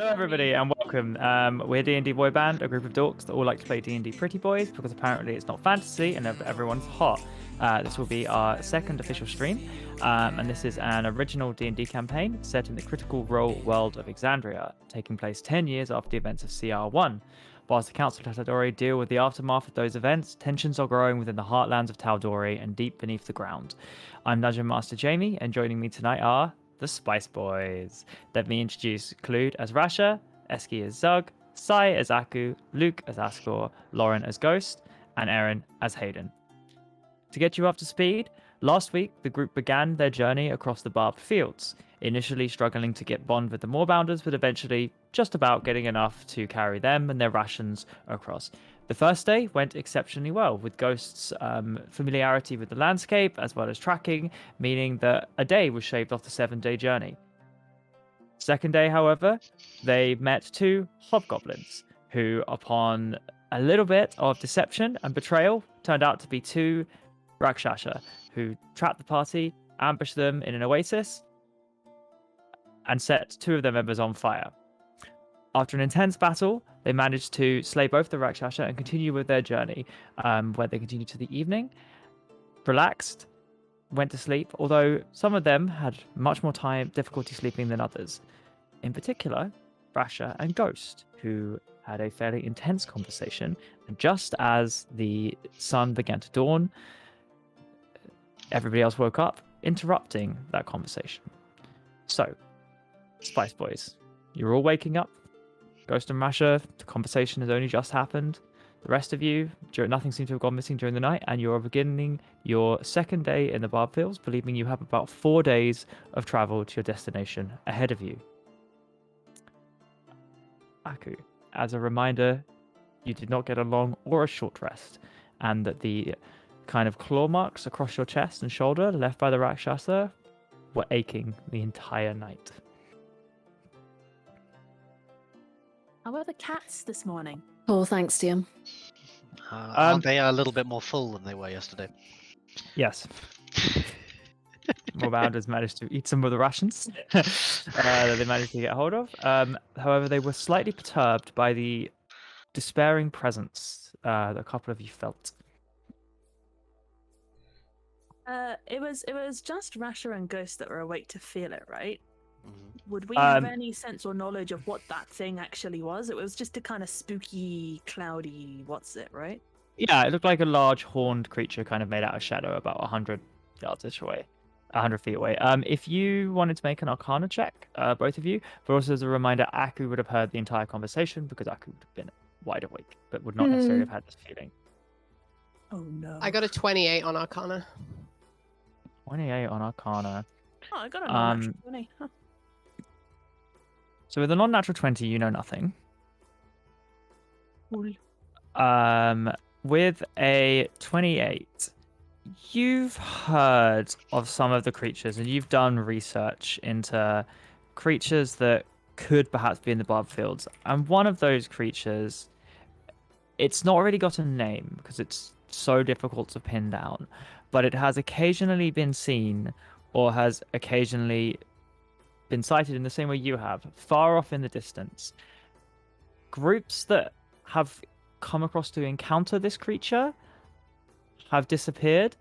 Hello everybody and welcome. We're D&D Boyband, a group of dorks that all like to play D&D pretty boys because apparently it's not fantasy and everyone's hot. This will be our second official stream, and this is an original D&D campaign set in the critical role world of Exandria, taking place 10 years after the events of CR1. Whilst the Council of Tal'Dorei deal with the aftermath of those events, tensions are growing within the heartlands of Tal'Dorei and deep beneath the ground. I'm Dungeon Master Jamie, and joining me tonight are the Spice Boys. Let me introduce Clued as Rasha, Eski as Zug, Sai as Aku, Luke as Ascor, Lauren as Ghost, and Erin as Haydn. To get you up to speed, last week the group began their journey across the barbed fields, initially struggling to get bond with the Moorbounders, but eventually just about getting enough to carry them and their rations across. The first day went exceptionally well, with Ghost's familiarity with the landscape as well as tracking, meaning that a day was shaved off the 7-day journey. Second day, however, they met two hobgoblins, who, upon a little bit of deception and betrayal, turned out to be two Rakshasa, who trapped the party, ambushed them in an oasis, and set two of their members on fire. After an intense battle, they managed to slay both the Rakshasa and continue with their journey, where they continued to the evening, relaxed, went to sleep, although some of them had much more difficulty sleeping than others. In particular, Rasha and Ghost, who had a fairly intense conversation, and just as the sun began to dawn, everybody else woke up, interrupting that conversation. So, Spice Boys, you're all waking up. Ghost and Rasha, the conversation has only just happened. The rest of you, nothing seems to have gone missing during the night, and you're beginning your second day in the barbed fields, believing you have about 4 days of travel to your destination ahead of you. Aku, as a reminder, you did not get a long or a short rest, and that the kind of claw marks across your chest and shoulder left by the Rakshasa were aching the entire night. How are the cats this morning? Oh, thanks, dear. Aren't they a little bit more full than they were yesterday? Yes. Moorbounders managed to eat some of the rations that they managed to get hold of. However, they were slightly perturbed by the despairing presence that a couple of you felt. It was just Rasha and Ghost that were awake to feel it, right? Mm-hmm. Would we have any sense or knowledge of what that thing actually was? It was just a kind of spooky, cloudy, what's it, right? Yeah, it looked like a large horned creature kind of made out of shadow about 100 yards away. 100 feet away. If you wanted to make an Arcana check, both of you, but also as a reminder, Aku would have heard the entire conversation because Aku would have been wide awake, but would not necessarily have had this feeling. Oh no. I got a 28 on Arcana. 28 on Arcana. Oh, I got a non-natural 20. Huh. So with a non-natural 20, you know nothing. Cool. With a 28, you've heard of some of the creatures and you've done research into creatures that could perhaps be in the barbed fields. And one of those creatures, it's not really got a name because it's so difficult to pin down, but it has occasionally been seen or has occasionally been sighted in the same way you have, far off in the distance. Groups that have come across to encounter this creature have disappeared,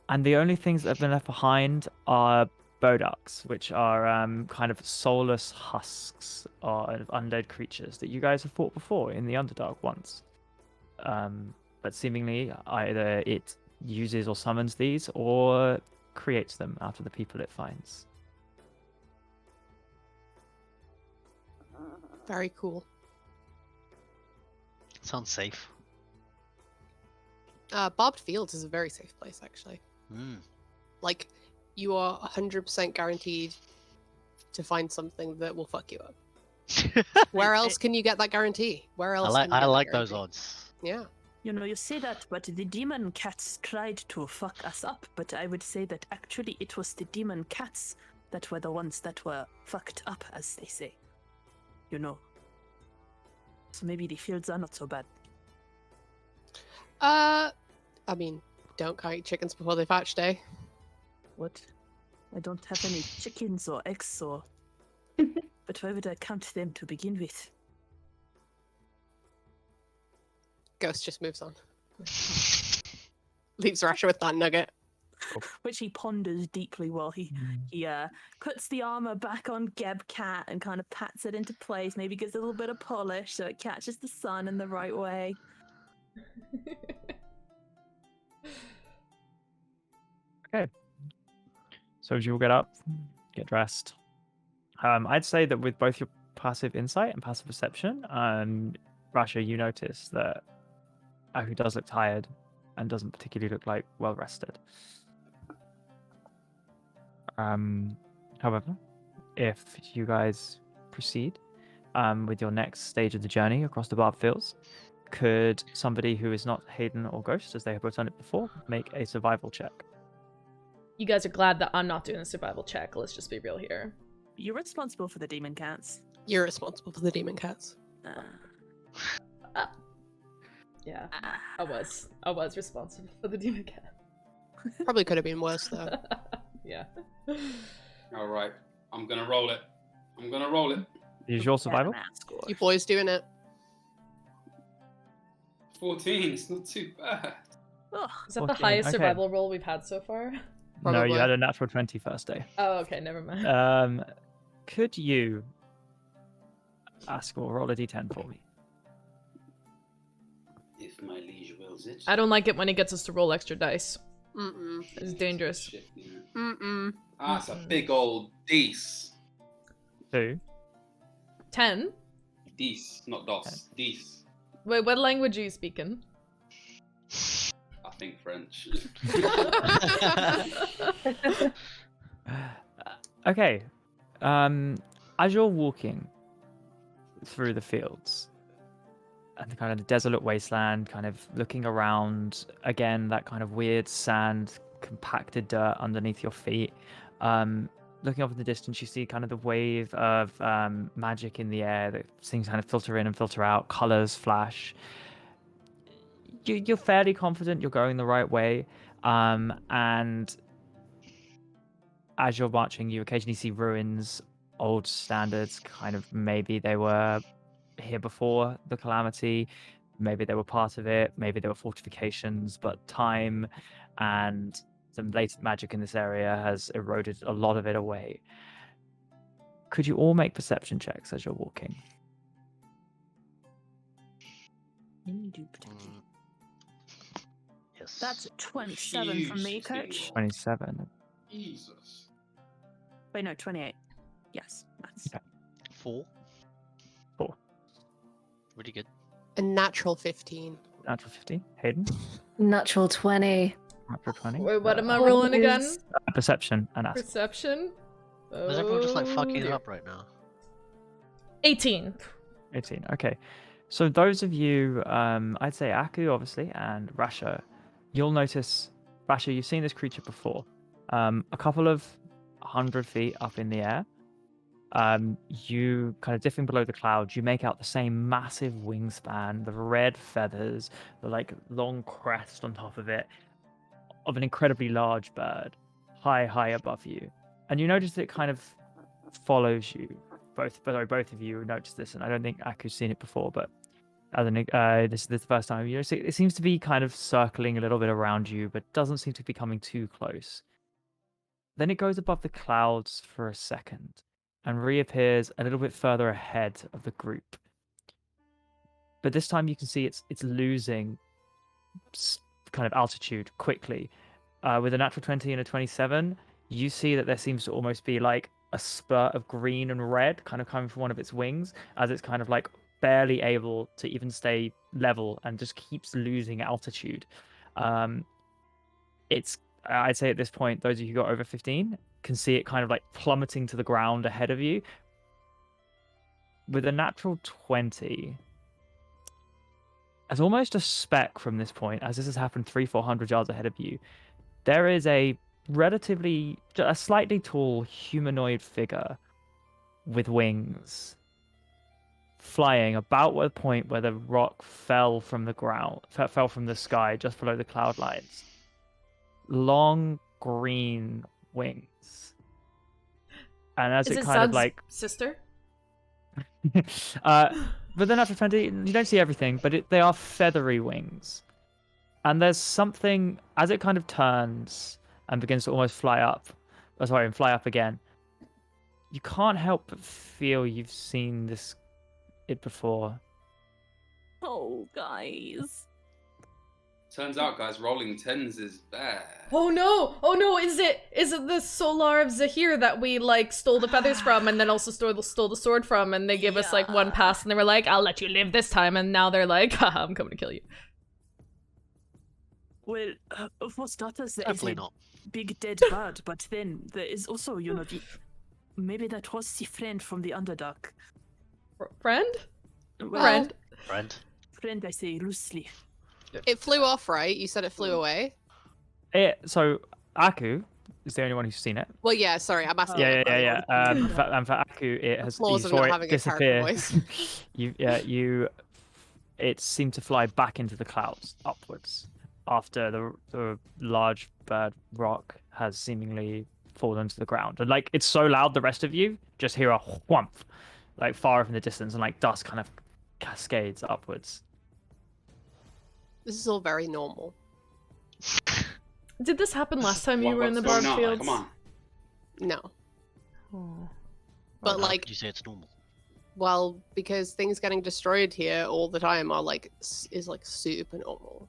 and the only things that have been left behind are Boducks, which are kind of soulless husks of undead creatures that you guys have fought before in the Underdark once. But seemingly either it uses or summons these or creates them out of the people it finds. Very cool. Sounds safe. Barbed Fields is a very safe place, actually. Mm. Like, you are 100% guaranteed to find something that will fuck you up. Where else can you get that guarantee? Where else? I like those odds. Yeah. You know, you say that, but the demon cats tried to fuck us up, but I would say that actually it was the demon cats that were the ones that were fucked up, as they say. You know. So maybe the fields are not so bad. I mean, don't count chickens before they've hatched, eh? What? I don't have any chickens or eggs or but why would I count them to begin with? Ghost just moves on. Leaves Rasha with that nugget. Which he ponders deeply while he puts the armor back on Gebcat and kind of pats it into place, maybe gives it a little bit of polish so it catches the sun in the right way. Okay. So as you all get up, get dressed. I'd say that with both your passive insight and passive perception, Rasha, you notice that Aku does look tired and doesn't particularly look like well rested. However, if you guys proceed with your next stage of the journey across the barbed fields, could somebody who is not Haydn or Ghost, as they have both done it before, make a survival check? You guys are glad that I'm not doing a survival check. Let's just be real here. You're responsible for the demon cats. You're responsible for the demon cats. Yeah, I was responsible for the demon cat. Probably could have been worse though. Yeah. All right, I'm gonna roll it. Is your survival? You boys doing it? 14. It's not too bad. Is that the 14, highest okay. survival roll we've had so far? No, Probably. you had a natural 20 first day. Oh, okay, never mind. Could you, Ascor, roll a d10 for me? If my liege wills it. I don't like it when he gets us to roll extra dice. Mm-mm. It's dangerous. Shit, yeah. Mm-mm. That's a big old dice. 2. 10? Dice, not dos. Dice. Wait, what language are you speaking? I think French. Okay. As you're walking through the fields and the kind of the desolate wasteland, kind of looking around, again, that kind of weird sand, compacted dirt underneath your feet. Looking off in the distance, you see kind of the wave of magic in the air that seems to kind of filter in and filter out, colors flash. You're fairly confident you're going the right way, and as you're marching, you occasionally see ruins, old standards, kind of maybe they were here before the calamity, maybe they were part of it, maybe they were fortifications, but time and some latent magic in this area has eroded a lot of it away. Could you all make perception checks as you're walking? Yes. That's a 27 from me, Coach. 27. Jesus. Wait, no, 28. Yes, that's... Okay. 4. 4. Really good. A natural 15. Natural 15. Hayden? Natural 20. Natural 20. Wait, what am I rolling again? Perception and ask. Perception? Is everyone just like fucking it up right now? 18. 18. Okay. So those of you, I'd say Aku, obviously, and Rasha, you'll notice, Rasha, you've seen this creature before. A couple of 100 feet up in the air, you kind of dipping below the clouds, you make out the same massive wingspan, the red feathers, the like long crest on top of it, of an incredibly large bird, high above you. And you notice it kind of follows you. Both of you notice this, and I don't think Aku's seen it before, but this is the first time. You know, it seems to be kind of circling a little bit around you, but doesn't seem to be coming too close. Then it goes above the clouds for a second and reappears a little bit further ahead of the group. But this time you can see it's losing kind of altitude quickly. With a natural 20 and a 27, you see that there seems to almost be like a spurt of green and red kind of coming from one of its wings, as it's kind of like barely able to even stay level and just keeps losing altitude. I'd say at this point, those of you who got over 15 can see it kind of like plummeting to the ground ahead of you. With a natural 20, as almost a speck from this point, as this has happened 300-400 yards ahead of you, there is a slightly tall humanoid figure with wings flying about the point where the rock fell from the sky just below the cloud lines. Long green wings. And as Is it it kind of Zug's like sister? But the natural 20, you don't see everything, but they are feathery wings. And there's something, as it kind of turns and begins to almost fly up, and fly up again, you can't help but feel you've seen it before. Oh, guys. Turns out, guys, rolling 10s is bad. Oh no, is it the Solar of Zehir that we like stole the feathers from and then also stole the sword from, and they give us like one pass and they were like, I'll let you live this time, and now they're like, haha, I'm coming to kill you. Well, for starters, there is Definitely a not. big dead bird, but then there is also, maybe that was the friend from the Underdark. Friend? Well, Friend? Friend, I say loosely. It flew off, right? You said it flew away? So, Aku is the only one who's seen it. Well, yeah, sorry, I'm asking. Yeah. And for Aku, it has Flaws you of saw not it having a character disappear. voice. It seemed to fly back into the clouds upwards after the large bird rock has seemingly fallen to the ground. And like it's so loud, the rest of you just hear a whump, like far off in the distance, and like dust kind of cascades upwards. This is all very normal. Did this happen last time you were in the What's going barb on? fields? Come on. No. Oh. But How like, could you say it's normal? well, because things getting destroyed here all the time are like is like super normal.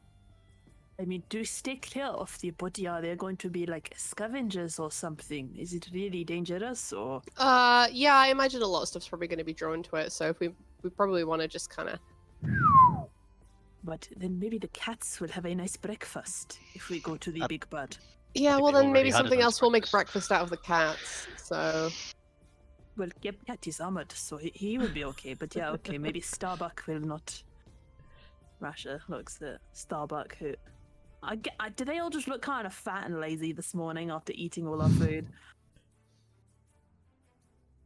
I mean, do stay clear of the body. Are there going to be like scavengers or something? Is it really dangerous or? Yeah, I imagine a lot of stuff's probably going to be drawn to it. So if we probably want to just kind of. But then maybe the cats will have a nice breakfast if we go to the big bird. Yeah, think well they've then already maybe had a something nice else will make breakfast. breakfast out of the cats. So. Well, Cat is armored, so he will be okay. But yeah, okay, maybe Starbuck will not. Rasha looks at Starbuck, who. Did they all just look kind of fat and lazy this morning after eating all our food?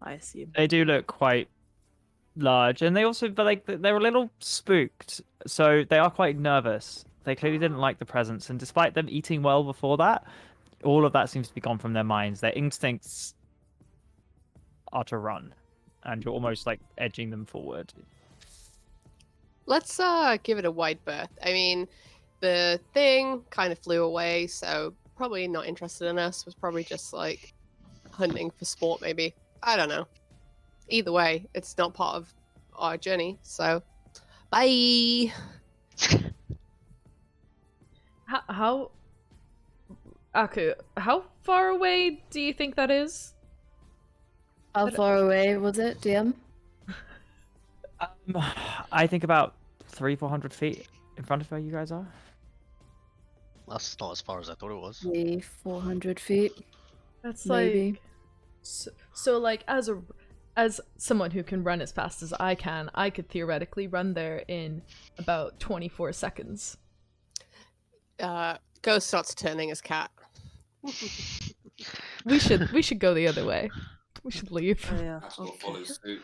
I assume. They do look quite large, and they also, but like they're a little spooked, so they are quite nervous. They clearly didn't like the presence, and despite them eating well before that, all of that seems to be gone from their minds. Their instincts are to run, and you're almost like edging them forward. Let's give it a wide berth. I mean, the thing kind of flew away, so probably not interested in us. Was probably just like hunting for sport, maybe. I don't know. Either way, it's not part of our journey. So, bye. How Aku, how far away do you think that is? How far away was it, DM? I think about 300-400 feet in front of where you guys are. That's not as far as I thought it was. 400 feet. That's Maybe. like so like as someone who can run as fast as I can, I could theoretically run there in about 24 seconds. Ghost starts turning his cat. We should go the other way. We should leave. Oh, yeah. That's what Okay. follows suit.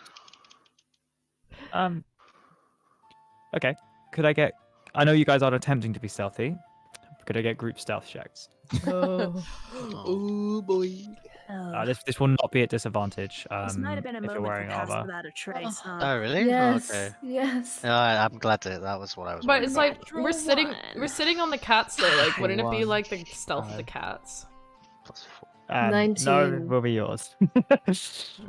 Okay. Could I get? I know you guys are attempting to be stealthy. Could I get group stealth checks? Oh. Oh boy. This will not be at disadvantage. This might have been a if you're moment wearing to pass armor. without a trace, huh? Oh, really? Yes. Okay. Yes. No, I'm glad that was what I was. But worried it's about. like we're sitting on the cats though. Like, wouldn't it be like the stealth of the cats? +4. 19. No, will be yours. dear.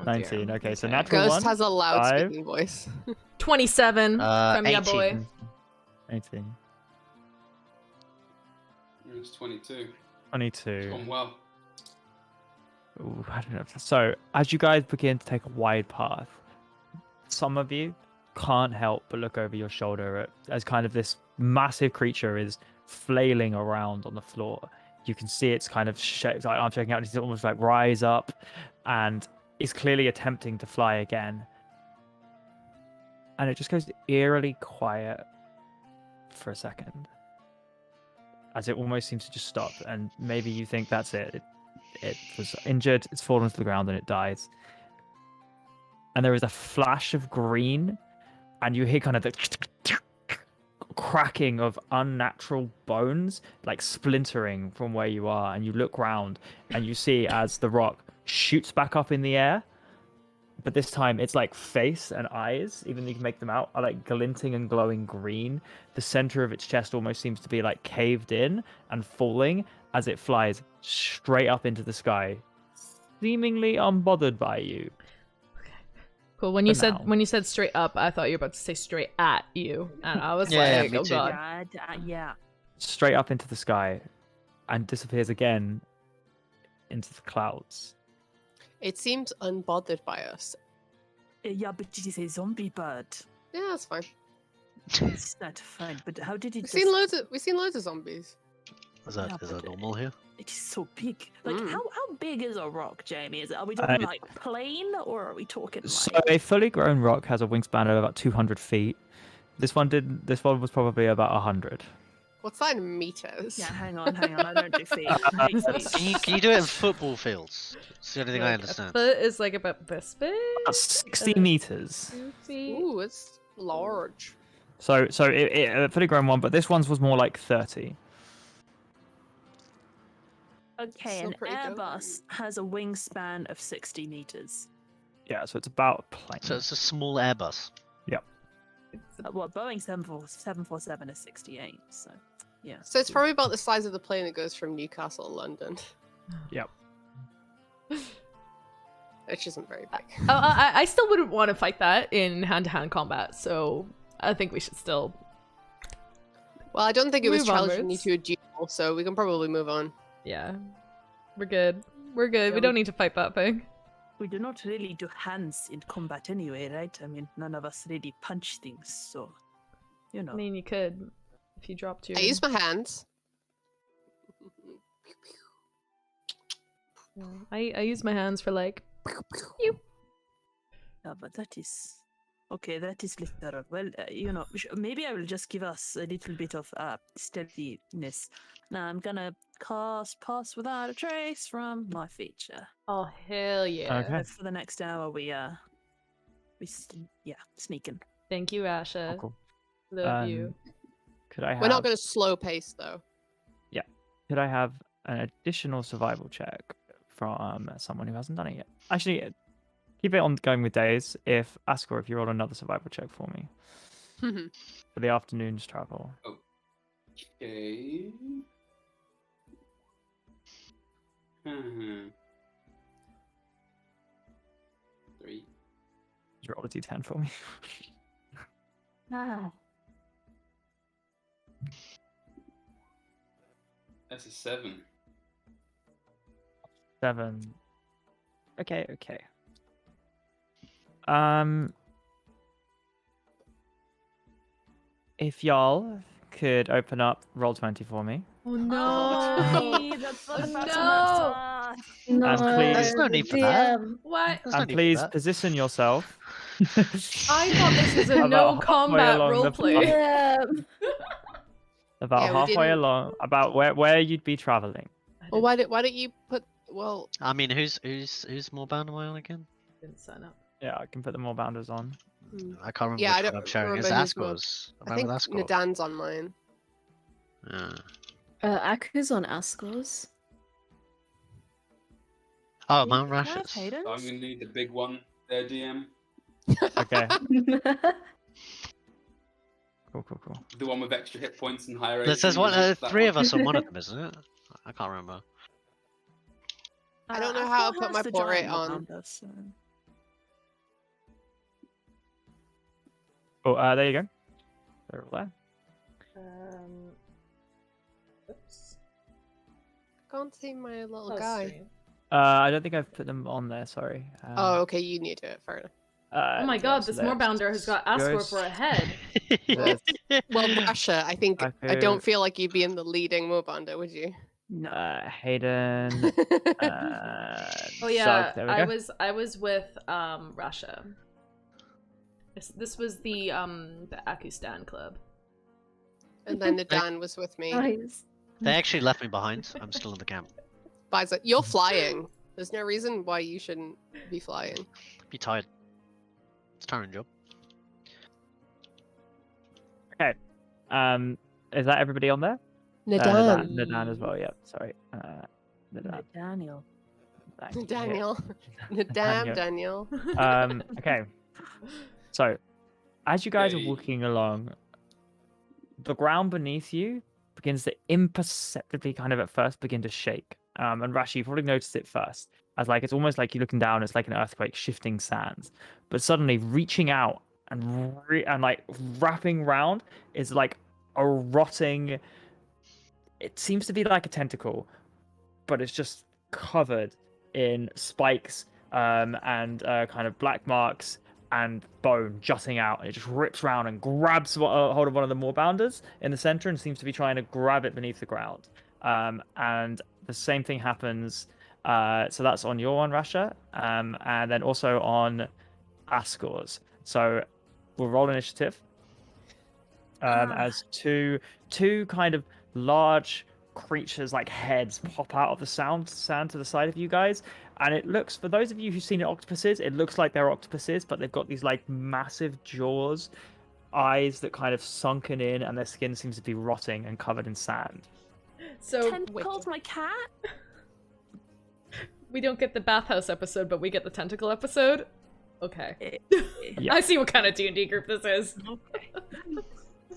19. Okay, so Okay. natural Ghost one. has a loud 5. speaking voice. 27 from ya 18. boy. 18. It's 22. 22. Gone well. Ooh, I don't know. So, as you guys begin to take a wide path, some of you can't help but look over your shoulder as kind of this massive creature is flailing around on the floor. You can see it's kind of like I'm checking out. It's almost like rise up, and it's clearly attempting to fly again. And it just goes eerily quiet for a second, as it almost seems to just stop. And maybe you think that's it. It was injured. It's fallen to the ground and it dies. And there is a flash of green, and you hear kind of the cracking of unnatural bones like splintering from where you are, and you look round and you see as the rock shoots back up in the air, but this time it's like face and eyes, even though you can make them out, are like glinting and glowing green. The center of its chest almost seems to be like caved in and falling as it flies straight up into the sky, seemingly unbothered by you. Cool. When you said straight up, I thought you were about to say straight at you, and I was Yeah, like, me oh too. god. Yeah. Straight up into the sky and disappears again into the clouds. It seems unbothered by us. Yeah, but did you say zombie bird? Yeah, that's fine. It's not fine. But how did it? We've seen loads of zombies. Is that normal here? It is so big. Like, Mm. how big is a rock, Jamie? Are we talking like plane, or are we talking like? So a fully grown rock has a wingspan of about 200 feet. This one was probably about 100. What's that in meters? Yeah, hang on. I don't do feet. I hate feet. Can you do it in football fields? It's the only thing I A understand. foot is like about this big. About 60 meters. 2 feet. Ooh, it's large. So it a fully grown one, but this one's was more like 30. Okay, Still an pretty good. Airbus has a wingspan of 60 meters. Yeah, so it's about a plane. So it's a small Airbus. Well, Boeing 747 is 68, so yeah. So it's probably about the size of the plane that goes from Newcastle to London. Yep. Which isn't very big. I still wouldn't want to fight that in hand-to-hand combat, so I think we should still. Well, I don't think it was Move challenging you onwards. to a duel, so we can probably move on. Yeah, we're good. We're good. Yeah, we don't need to fight that thing. We do not really do hands in combat anyway, right? I mean, none of us really punch things, so you know. I mean, you could if you dropped your. I use my hands. Yeah, I use my hands for like. Yeah, but that is okay. That is literal. Well, you know, maybe I will just give us a little bit of stealthiness. Now I'm gonna cast Pass Without a Trace from my feature. Oh hell yeah! Okay. For the next hour, we sneaking. Thank you, Rasha. Cool. Love you. Could I have? We're not going to slow pace though. Could I have an additional survival check from someone who hasn't done it yet? Actually, keep it on going with days. If Ascor, if you roll another survival check for me for the afternoon's travel. Okay. Hmm. 3. Just roll a d10 for me. Ah. That's a 7. 7. Okay. If y'all could open up Roll20 for me. Oh no! That's Oh, no! No, please- There's no need for that. DM. What? There's no And need for please that. position yourself. I thought this was a About no halfway combat along the roleplay. Yeah. About Yeah, we halfway didn't- along, about where you'd be traveling. Well, why don't you put? Well, I mean, who's more bound am I on again? Didn't sign up. Yeah, I can put the more bounders on. I can't remember Yeah, I which one don't I'm sharing. Is remember who's more- Ascor's? Am I I think with Ascor? Nadan's on mine. Aku's on Ascor's. Oh, Mount Can I have Rasha's. Hayden's? I'm going to need the big one there, DM. Okay. Cool. The one with extra hit points and higher There's one, that 3 of us on one of them, isn't it? I can't remember. I don't know how Ascor to put has my the portrait giant on. Warbounder, so- Oh, there you go. They're all there. Oops. Can't see my little Oh, guy. stream. I don't think I've put them on there. Sorry. Oh, okay, you need to do it. Fair enough. Oh my god, this Moorbounder has got Ascor Ghost. for a head. Well, Rasha, I think I don't feel like you'd be in the leading Moorbounder, would you? No. Hayden. Oh yeah, There we I go. was with Rasha. This was the Aku Stan Club. And then Nadan was with me. Nice. They actually left me behind. I'm still in the camp. Bai's like, you're flying. There's no reason why you shouldn't be flying. Be tired. It's a tiring job. Okay. Is that everybody on there? Nadan. Nadan as well. Yep. Sorry. Nadan. Daniel. Thank you. Daniel. Damn Daniel. Okay. So, as you guys are walking along, the ground beneath you begins to imperceptibly kind of at first begin to shake. And Rasha, you probably noticed it first. As like it's almost like you're looking down, it's like an earthquake shifting sands. But suddenly reaching out and like wrapping round is like a rotting, it seems to be like a tentacle, but it's just covered in spikes and kind of black marks and bone jutting out, and it just rips round and grabs hold of one of the moorbounders in the center and seems to be trying to grab it beneath the ground. And the same thing happens. So that's on your one, Rasha, and then also on Ascor's. So we'll roll initiative as two kind of large creatures like heads pop out of the sand to the side of you guys, and it looks, for those of you who've seen octopuses, it looks like they're octopuses, but they've got these like massive jaws, eyes that kind of sunken in, and their skin seems to be rotting and covered in sand. So Tentacles, my cat. we don't get the bathhouse episode, but we get the tentacle episode. Okay. Yeah. I see what kind of D&D group this is.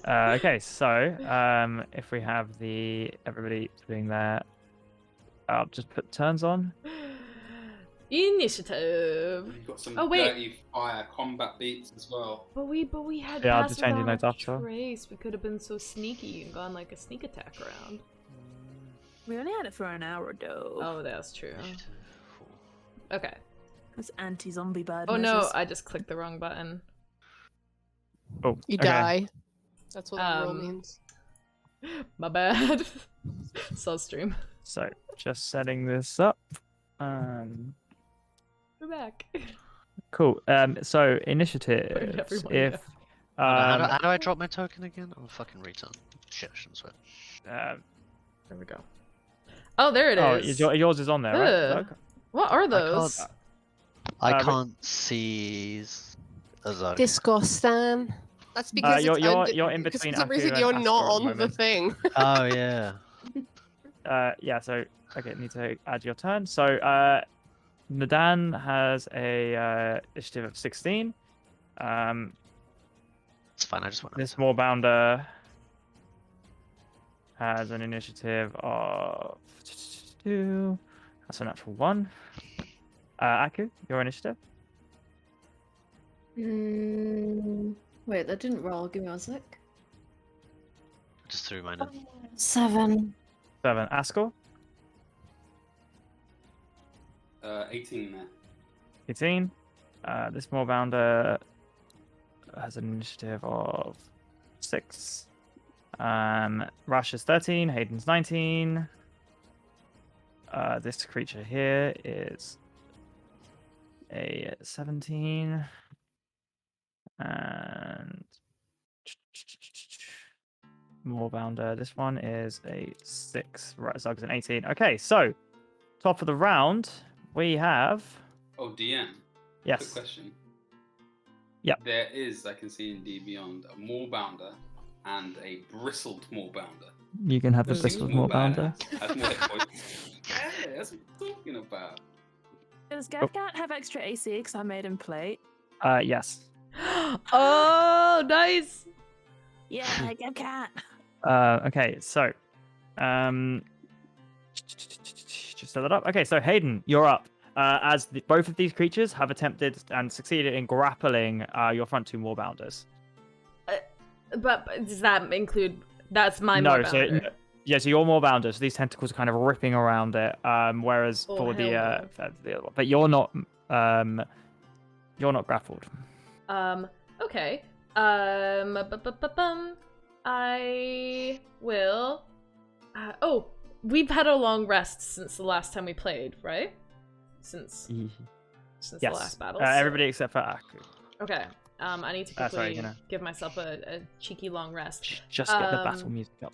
Okay, so if we have everybody doing that, I'll just put turns on. Initiative. You've got some Oh, wait. dirty fire combat beats as well. But we had Yeah, I'll pass just change without those a after. trace. We could have been so sneaky and gone like a sneak attack round. We only had it for an hour, though. Oh, that's true. Okay. That's anti-zombie bad. Oh no, measures. I just clicked the wrong button. Oh, You okay. die. That's what the roll means. My bad. Soul stream. So just setting this up. We're back. Cool. So initiative. everyone If how do I drop my token again? I'm a fucking retard. Shit, I shouldn't swear. There we go. Oh, there it is. Yours is on there, right? Ugh. Zug? What are those? I can't see a Zug. Disgusting. That's because you're in because between for some reason Aku you're and not Ascor at the on the moment. thing. Oh yeah. Yeah. So okay, need to add your turn. So Nadan has a initiative of 16. It's fine. I just want This Moorbounder has an initiative of 2. That's a natural 1. Aku, your initiative. Wait, that didn't roll. Give me 1 sec. I just threw mine in. 7. 7. Ascor. 18 there. 18. This Moorbounder has an initiative of 6. Rasha's 13. Haydn's 19. This creature here is a 17. And Moorbounder, this one is a 6. Right, Zug's an 18. Okay, so top of the round, we have. Oh, DM. Yes. Quick question. Yep. There is, I can see in D Beyond, a Moorbounder and a bristled Moorbounder. You can have the Seems bristled more Moorbounder. badass. Has more hit points. Yeah, that's what I'm talking about. Does Gavgat have extra AC? Because I made him play. Yes. Oh, nice. Yeah, Gavgat. Okay, so just set that up. Okay, so Haydn, you're up. As both of these creatures have attempted and succeeded in grappling your front 2 Moorbounders. But does that include? That's my No, Moorbounder. so yeah, so your Moorbounders, these tentacles are kind of ripping around it. Whereas Oh, for the hell other, but you're not grappled. Okay. I will. Oh, we've had a long rest since the last time we played, right? Since Yes. the last battle. Everybody except for Aku. Okay. I need to quickly sorry, give myself a cheeky long rest. Just get the battle music up.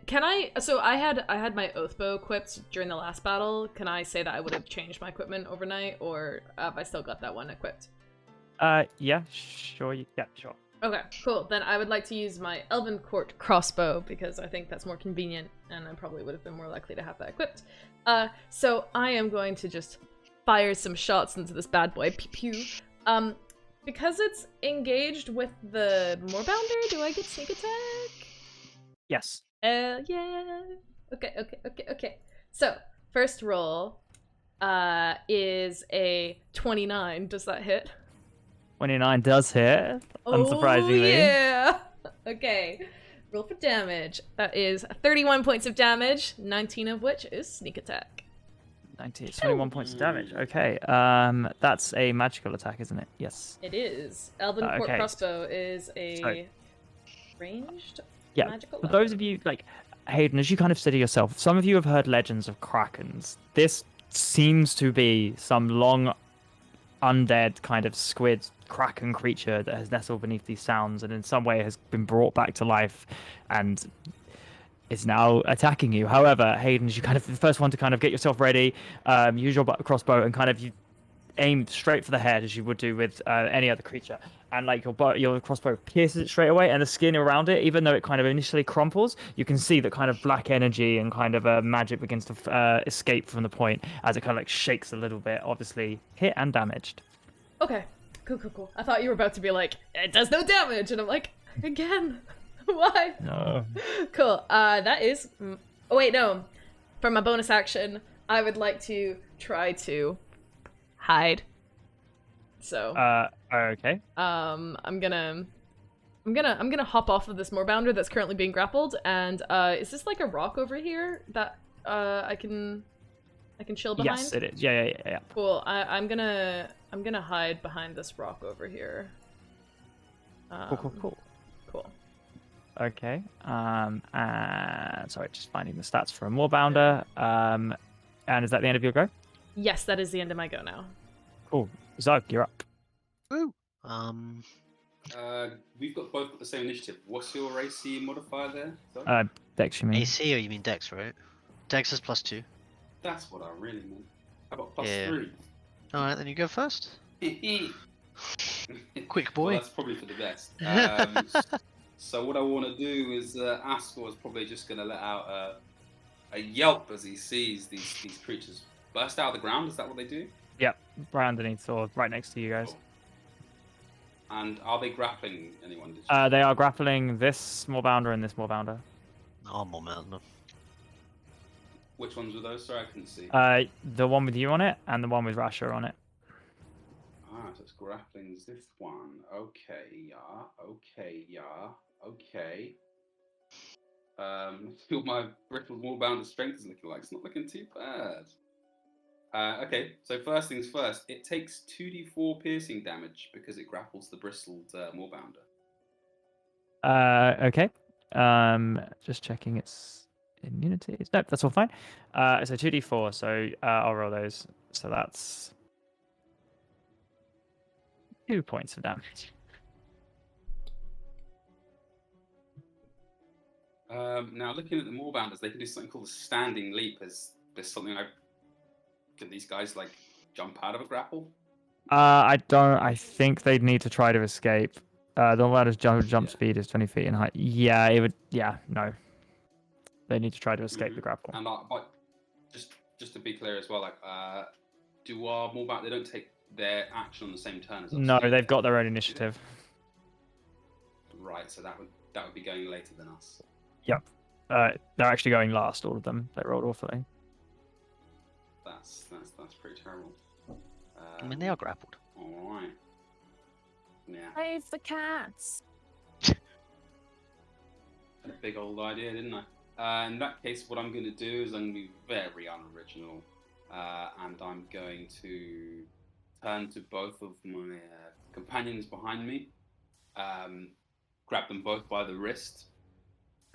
Can I? So I had my oath bow equipped during the last battle. Can I say that I would have changed my equipment overnight, or have I still got that one equipped? Yeah, sure. Yeah, sure. Okay, cool. Then I would like to use my Elven Court crossbow because I think that's more convenient and I probably would have been more likely to have that equipped. So I am going to just fire some shots into this bad boy. Pew pew. Because it's engaged with the Moorbounder, do I get sneak attack? Yes. Yeah. Okay. So, first roll is a 29. Does that hit? 29 does hit, unsurprisingly. Oh, yeah. Okay. Roll for damage. That is 31 points of damage, 19 of which is sneak attack. 19, 21 points of damage. Okay. That's a magical attack, isn't it? Yes. It is. Elven Court okay. crossbow is a ranged magical For weapon. those of you, like, Haydn, as you kind of said to yourself, some of you have heard legends of krakens. This seems to be some long undead kind of squid kraken creature that has nestled beneath these sounds and in some way has been brought back to life and is now attacking you. However, Haydn, you kind of the first one to kind of get yourself ready, use your crossbow and kind of you aim straight for the head as you would do with any other creature, and like your crossbow pierces it straight away, and the skin around it, even though it kind of initially crumples, you can see that kind of black energy and kind of magic begins to escape from the point as it kind of like shakes a little bit, obviously hit and damaged. Okay, cool. I thought you were about to be like, it does no damage, and I'm like, again, why? No. Cool. That is. Oh wait, no. For my bonus action, I would like to try to hide. So. Okay. I'm gonna hop off of this Moorbounder that's currently being grappled, and is this like a rock over here that I can chill behind? Yes, it is. Yeah. Cool. I'm gonna hide behind this rock over here. Cool. Cool. Okay. And sorry, just finding the stats for a Moorbounder. And is that the end of your go? Yes, that is the end of my go now. Cool. Zug, you're up. Woo. We've both got the same initiative. What's your AC modifier there? Sorry? Dex, you mean? AC or you mean Dex, right? Dex is +2. That's what I really meant. How about Yeah. +3? Alright, then you go first. Quick boy. Well, that's probably for the best. So what I want to do is Ascor is probably just going to let out a yelp as he sees these creatures burst out of the ground. Is that what they do? Yep, right underneath or right next to you guys. Cool. And are they grappling anyone? They are grappling this Moorbounder and this Moorbounder. Oh, more mountain. Which ones were those? Sorry, I couldn't see. The one with you on it and the one with Rasha on it. Ah, so it's grappling this one. Okay. See what my brittle Moorbounder strength is looking like. It's not looking too bad. Okay, so first things first, it takes 2d4 piercing damage because it grapples the bristled Moorbounder. Okay. Just checking its immunities. Nope, that's all fine. So 2d4, so I'll roll those. So that's 2 points of damage. Now, looking at the Moorbounders, they can do something called a standing leap. Is there's something like... Can these guys, like, jump out of a grapple? I think they'd need to try to escape. The ladder's jump speed is 20 feet in height. Yeah, it would... Yeah, no. They need to try to escape the grapple. And but just to be clear as well, like, do our Moorbound... They don't take their action on the same turn as us? No, they've got their own initiative. Right, so that would be going later than us. Yep. They're actually going last, all of them. They rolled awfully. That's pretty terrible. I mean, they are grappled. All right. Yeah. Save the cats. Had a big old idea, didn't I? In that case, what I'm going to do is I'm going to be very unoriginal, and I'm going to turn to both of my companions behind me, grab them both by the wrist,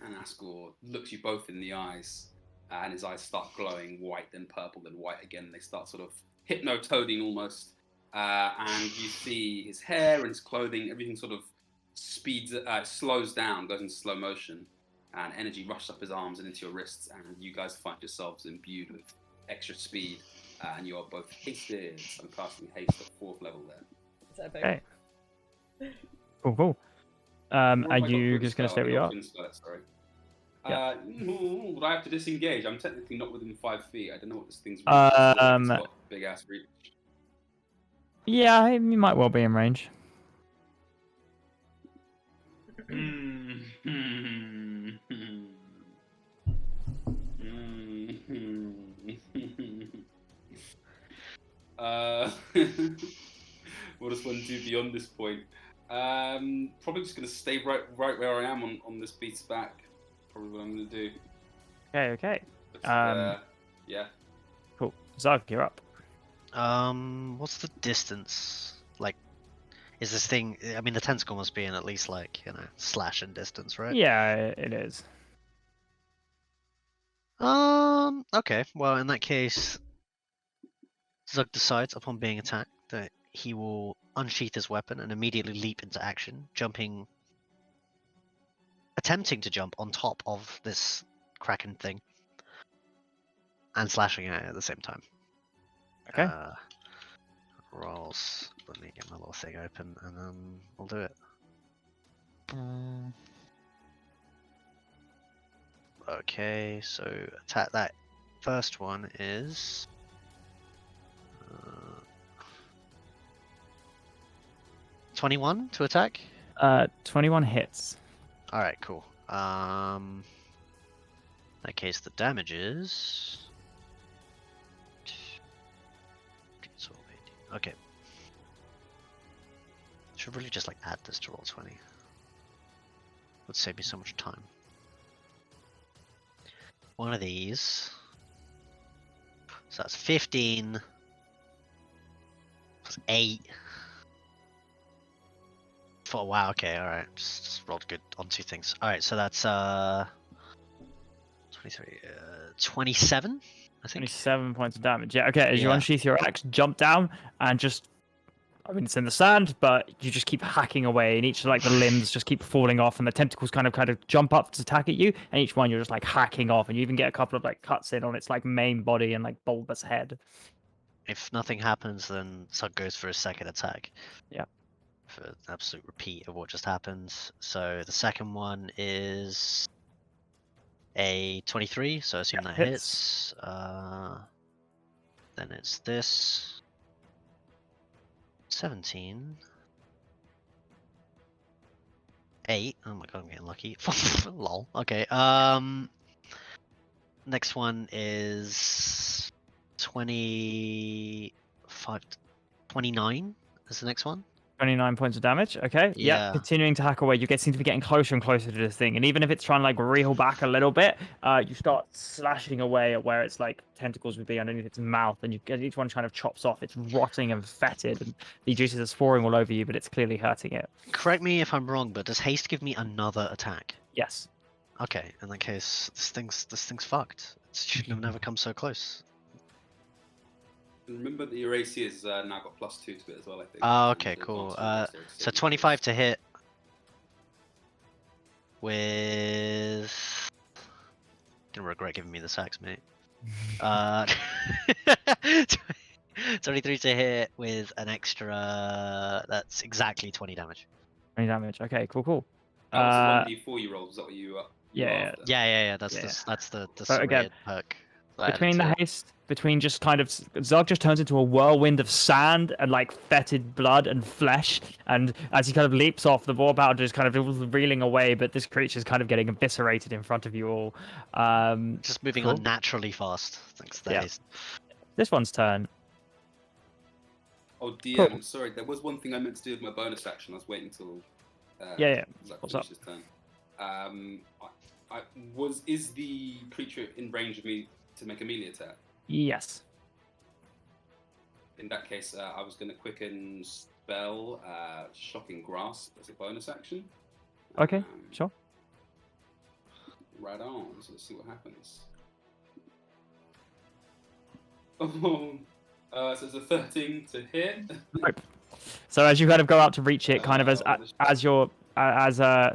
and Ascor looks you both in the eyes, and his eyes start glowing white, then purple, then white again. They start sort of hypnotoading almost, and you see his hair and his clothing, everything sort of slows down, goes into slow motion, and energy rushes up his arms and into your wrists, and you guys find yourselves imbued with extra speed, and you are both hasted. I'm casting haste at 4th level there. Is that big? Okay. Cool. Or have I Are got you twin just going to spell? stay where you are? Twin spell, sorry. Yeah. Would I have to disengage? I'm technically not within 5 feet. I don't know what this thing's reach is. It's got big ass reach. Yeah, you might well be in range. What does one do beyond this point? Probably just gonna stay right where I am on this beast's back. Probably what I'm gonna do. Okay. But, yeah. Cool. Zug, you're up. What's the distance? Like, is this thing? I mean, the tentacle must be in at least like slash in distance, right? Yeah, it is. Okay. Well, in that case, Zug decides upon being attacked that he will unsheath his weapon and immediately leap into action, attempting to jump on top of this kraken thing, and slashing at it at the same time. Okay. Rolls. Let me get my little thing open, and then we'll do it. Okay, so attack that first one is 21 to attack. 21 hits. All right, cool. In that case, the damage is. Okay. Should really just like add this to roll 20. Would save me so much time. One of these. So that's 15. Plus 8. Oh wow, okay, alright. Just rolled good on two things. Alright, so that's 23 27, I think. 27 points of damage. Yeah, okay, as you Yeah. unsheath your axe, jump down and just, I mean, it's in the sand, but you just keep hacking away, and each, like, the limbs just keep falling off, and the tentacles kind of jump up to attack at you, and each one you're just, like, hacking off, and you even get a couple of, like, cuts in on its, like, main body and, like, bulbous head. If nothing happens, then Sug goes for a second attack. Yeah. For an absolute repeat of what just happened. So the second one is a 23, so I assume that hits. Then it's this 17. 8. Oh my god, I'm getting lucky. Lol. Okay. Next one is 25, 29 is the next one. 29 points of damage. Okay. Yeah. Continuing to hack away, you seem to be getting closer and closer to this thing, and even if it's trying to like reel back a little bit, you start slashing away at where its like tentacles would be underneath its mouth, and you get each one kind of chops off. It's rotting and fetid, and the juices are pouring all over you, but it's clearly hurting it. Correct me if I'm wrong, but does haste give me another attack? Yes. Okay, in that case, this thing's fucked. It should have never come so close. Remember that your AC has now got +2 to it as well, I think. Oh, okay, cool. So 25 to hit with. Gonna regret giving me the sacks, mate. 23 to hit with an extra. That's exactly 20 damage. 20 damage. Okay, cool. That was the 1d4 you rolled. Was that what you? Yeah. Yeah. That's the again, perk. Between the haste, between just kind of Zug just turns into a whirlwind of sand and like fetid blood and flesh, and as he kind of leaps off, the ball powder is kind of reeling away, but this creature's kind of getting eviscerated in front of you all. Just moving cool. unnaturally fast. Thanks to the haste. This one's turn. Oh, DM, sorry, there was one thing I meant to do with my bonus action. I was waiting till Zug What's up? His turn. Is the creature in range of me to make a melee attack? Yes. In that case, I was going to quicken spell Shocking Grasp as a bonus action. Okay, sure. Right on. So let's see what happens. Oh, so it's a 13 to hit. Nope. So as you kind of go out to reach it, kind of as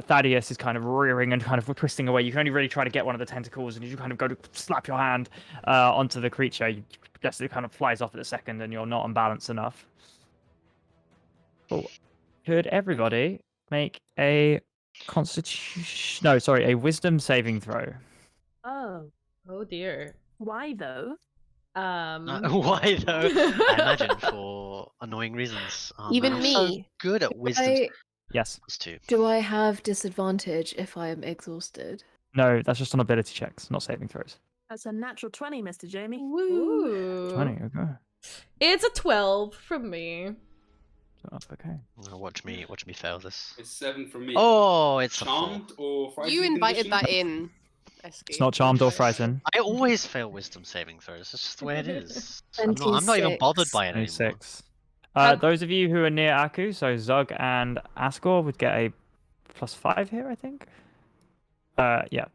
Thaddeus is kind of rearing and kind of twisting away, you can only really try to get one of the tentacles, and you kind of go to slap your hand onto the creature. You guess it kind of flies off at the second, and you're not unbalanced enough. Cool. Could everybody make a Constitution. No, sorry, a wisdom saving throw. Oh, Oh dear. why though? Why though? I imagine for annoying reasons. Even I'm so me. good at wisdom. Yes. +2. Do I have disadvantage if I am exhausted? No, that's just on ability checks, not saving throws. That's a natural 20, Mr. Jamie. Ooh. 20. Okay. It's a 12 from me. That's okay. Watch me fail this. It's 7 from me. Oh, it's a 4. Charmed or frightened You invited condition? that in. It's not charmed or frightened. I always fail wisdom saving throws. It's just the way it is. I'm not even bothered by it anymore. 26. Those of you who are near Aku, so Zug and Ascor, would get a +5 here, I think. Yeah.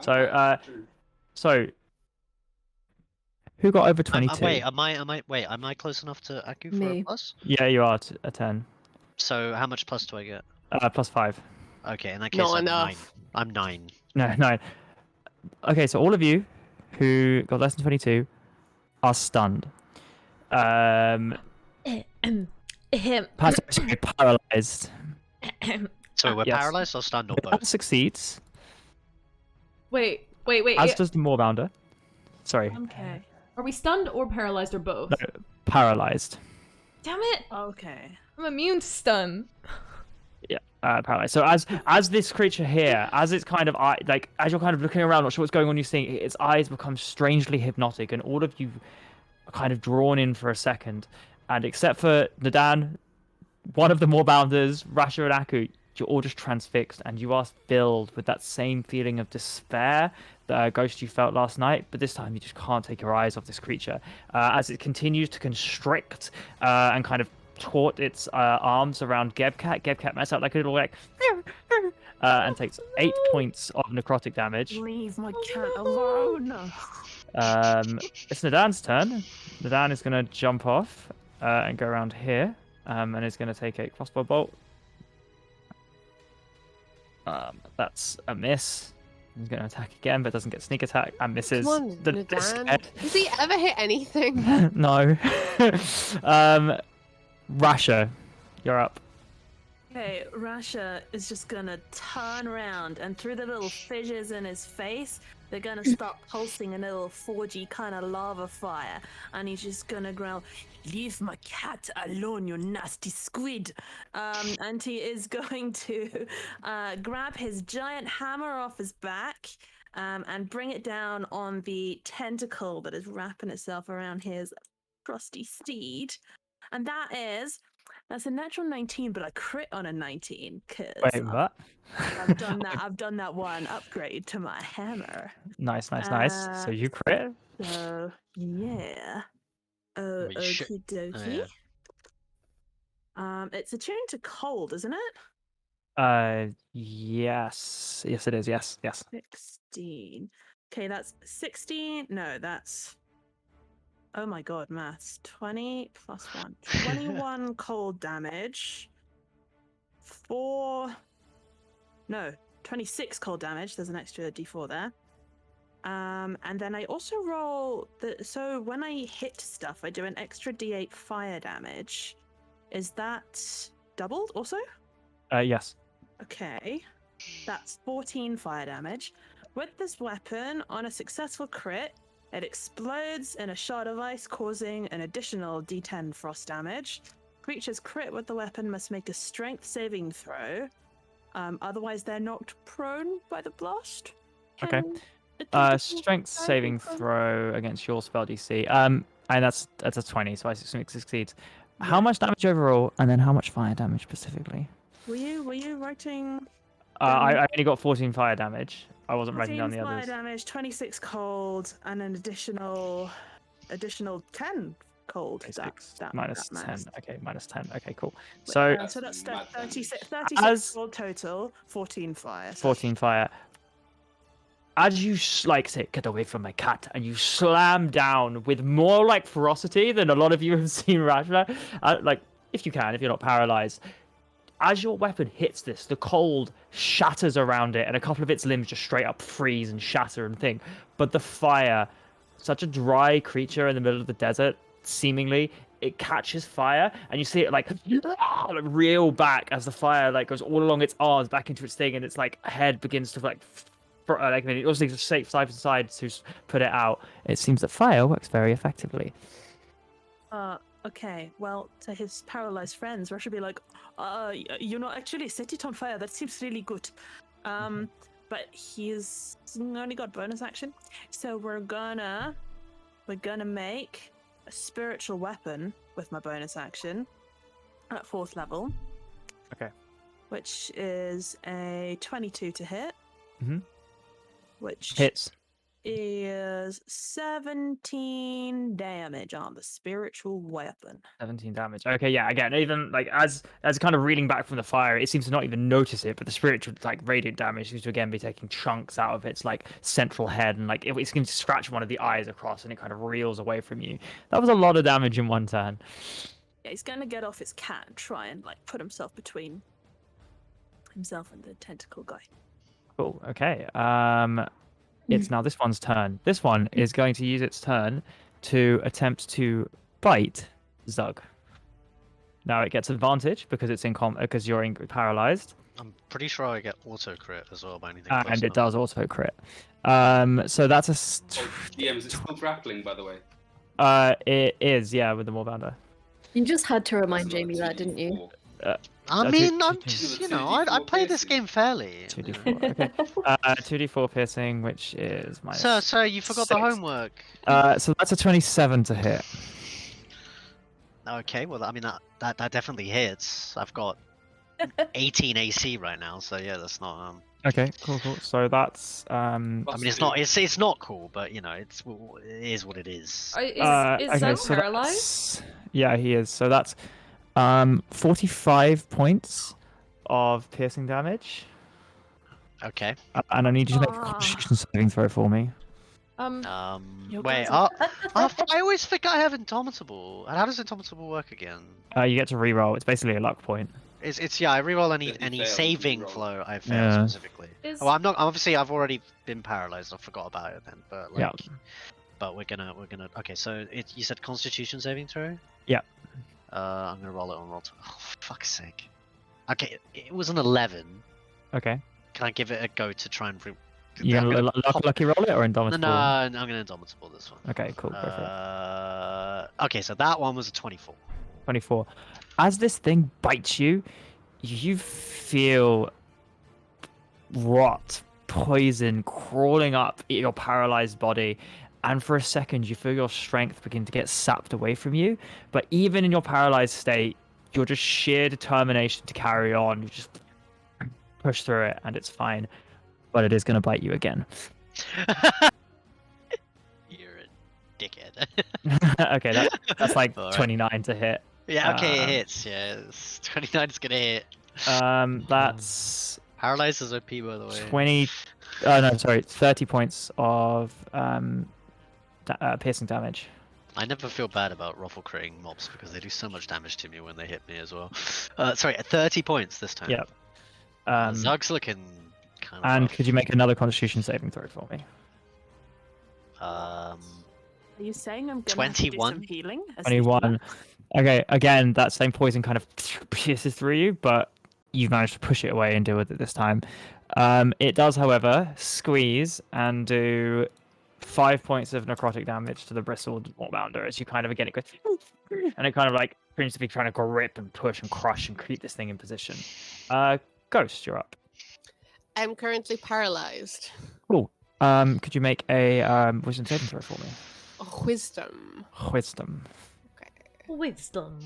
So, who got over 22? Wait, am I close enough to Aku for Me. a plus? Yeah, you are a 10. So how much plus do I get? +5. Okay, in that case, Not I'm 9. enough. I'm 9. No, 9. Okay, so all of you who got less than 22 are stunned. Paralyzed. So we're Yes. paralyzed or stunned or That both? succeeds, Wait. as does the Moorbounder. Sorry, Okay. Are we stunned or paralyzed or both? no, paralyzed. Damn it! Okay. I'm immune to stun. Yeah, paralyzed. So as this creature here, as it's kind of like as you're kind of looking around, not sure what's going on, you're seeing its eyes become strangely hypnotic, and all of you are kind of drawn in for a second. And except for Nadan, one of the Moorbounders, Rasha and Aku, you're all just transfixed, and you are filled with that same feeling of despair that Ghost you felt last night, but this time you just can't take your eyes off this creature as it continues to constrict and kind of taught its arms around Gebcat. Gebcat mess out like a little like and takes 8 points of necrotic damage. Leave my cat alone. It's Nadan's turn. Nadan is going to jump off and go around here and is going to take a crossbow bolt. That's a miss. He's going to attack again, but doesn't get sneak attack and misses. Come on, The Nadan. Has he ever hit anything? No. Rasha, you're up. Okay, Rasha is just gonna turn around, and through the little fissures in his face, they're gonna start pulsing a little 4G kind of lava fire, and he's just gonna growl, "Leave my cat alone, you nasty squid!" And he is going to grab his giant hammer off his back and bring it down on the tentacle that is wrapping itself around his trusty steed. And that's a natural 19, but I crit on a 19 because Wait, what? I've done that one upgrade to my hammer. Nice. So you crit? So yeah. Holy shit. Okie dokie. It's attuned to cold, isn't it? Yes it is. Yes. 16. Okay, that's 16. No, that's. Oh my god, maths. 20 plus 1. 21 cold damage. 26 cold damage. There's an extra d4 there. And then I also roll so when I hit stuff, I do an extra d8 fire damage. Is that doubled also? Yes. Okay. That's 14 fire damage. With this weapon, on a successful crit, it explodes in a shard of ice, causing an additional d10 frost damage. Creatures crit with the weapon must make a strength saving throw. Otherwise, they're knocked prone by the blast. Okay. Strength saving throw against your spell DC. And that's a 20, so I succeeds. How much damage overall, and then how much fire damage specifically? Were you writing? I only got 14 fire damage. I wasn't writing down the fire others. Damage, 26 cold, and an additional 10 cold. 26 That minus that 10. Okay, minus 10. Okay, cool. Wait, So so that's mad then. 36 As- cold total, 14 fire. So 14 fire. As you say, "Get away from my cat," and you slam down with more like ferocity than a lot of you have seen Rasha. If you can, if you're not paralyzed. As your weapon hits this, the cold shatters around it, and a couple of its limbs just straight up freeze and shatter and thing. But the fire, such a dry creature in the middle of the desert, seemingly, it catches fire, and you see it like reel back as the fire like goes all along its arms back into its thing, and its like head begins to like. I mean, it also needs to shake side to side to put it out. It seems that fire works very effectively. Okay, well, to his paralyzed friends, Rasha be like, actually set it on fire. That seems really good. But he's only got bonus action, so we're gonna make a spiritual weapon with my bonus action at 4th level. Okay. Which is a 22 to hit. Mm-hmm. Which hits. Is 17 damage on the spiritual weapon. 17 damage. Okay, yeah. Again, even like as kind of reeling back from the fire, it seems to not even notice it. But the spiritual like radiant damage seems to again be taking chunks out of its like central head, and like it seems to scratch one of the eyes across, and it kind of reels away from you. That was a lot of damage in one turn. Yeah, he's gonna get off his cat and try and like put himself between himself and the tentacle guy. Cool. Okay. It's now this one's turn. This one is going to use its turn to attempt to bite Zug. Now it gets advantage because it's because you're paralyzed. I'm pretty sure I get auto crit as well by anything. And it does auto crit. So that's a. DM, is it still grappling, by the way? It is, yeah, with the Moorbounder. You just had to remind Jamie that, didn't you? I mean, I'm just, I play this game fairly. 2d4, okay. 2d4 piercing, which is minus. Sir, you forgot 6. the homework. So that's a 27 to hit. Okay, well, I mean that definitely hits. I've got 18 AC right now, so yeah, that's not. Okay, cool. So that's. I mean, it's not cool, but it is what it is. Is Zug so paralyzed? Yeah, he is. So that's 45 points of piercing damage. Okay. And I need you to make a Constitution saving throw for me. Wait. I always think I have Indomitable. And how does Indomitable work again? You get to reroll. It's basically a luck point. It's I reroll any saving throw I fail specifically. Well, I'm not. Obviously, I've already been paralyzed. I forgot about it then. But like, but we're gonna. Okay, so you said Constitution saving throw. Yeah. I'm gonna roll it on roll. Oh, fuck's sake. Okay, it was an 11. Okay. Can I give it a go to try and? You gonna lucky roll it or Indomitable? No, I'm gonna Indomitable this one. Okay, cool. Go for it. Okay, so that one was a 24. 24. As this thing bites you, you feel rot, poison crawling up your paralyzed body. And for a second, you feel your strength begin to get sapped away from you. But even in your paralyzed state, you're just sheer determination to carry on. You just push through it, and it's fine. But it is going to bite you again. You're a dickhead. Okay, that's like right. 29 to hit. Yeah, okay, it hits. Yeah, 29 is going to hit. That's... Paralyzed is OP, by the way. 20... Oh, no, sorry. 30 points of piercing damage. I never feel bad about ruffle critting mobs because they do so much damage to me when they hit me as well. Sorry, 30 points this time. Yep. Zug's looking kind of And rough. could you make another Constitution saving throw for me? Are you saying I'm gonna 21? have to do some healing? 21. Okay, again, that same poison kind of pierces through you, but you've managed to push it away and deal with it this time. It does, however, squeeze and do 5 points of necrotic damage to the bristled Moorbounder as you kind of again it goes, and it kind of like seems to be trying to grip and push and crush and keep this thing in position. Ghost, you're up. I'm currently paralyzed. Cool. Could you make a wisdom saving throw for me? Wisdom. Wisdom. Okay. Wisdom.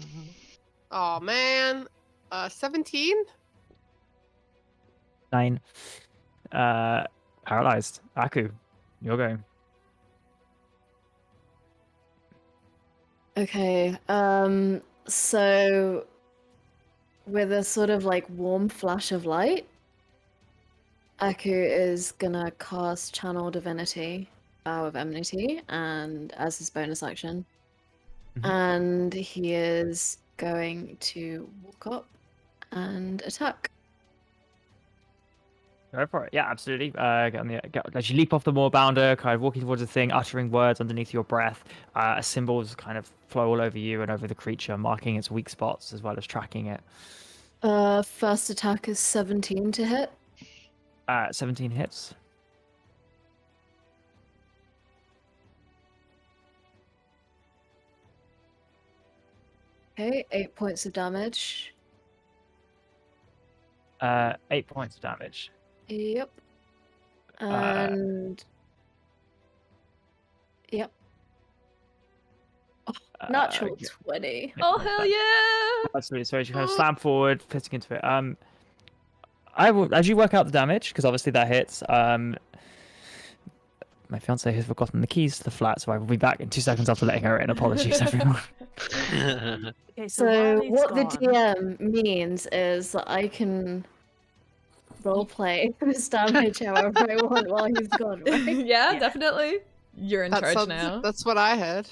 Oh man. 17. 9. Paralyzed. Aku, you're going. Okay. So with a sort of like warm flash of light, Aku is gonna cast Channel Divinity, Bow of Enmity, and as his bonus action. And he is going to walk up and attack. Go for it. Yeah, absolutely. As you leap off the moorbounder, kind of walking towards the thing, uttering words underneath your breath, symbols kind of flow all over you and over the creature, marking its weak spots as well as tracking it. First attack is 17 to hit. 17 hits. Okay, 8 points of damage. 8 points of damage. Yep. And yep. Natural 20. Oh hell yeah! Absolutely. So as you kind of slam forward, fitting into it. I will, as you work out the damage, because obviously that hits. My fiance has forgotten the keys to the flat, so I will be back in 2 seconds after letting her in. Apologies, everyone. Okay, So while he's what the gone- DM means is that I can roleplay this damage however I want while he's gone, right? Yeah, definitely. You're in charge now. That's what I heard.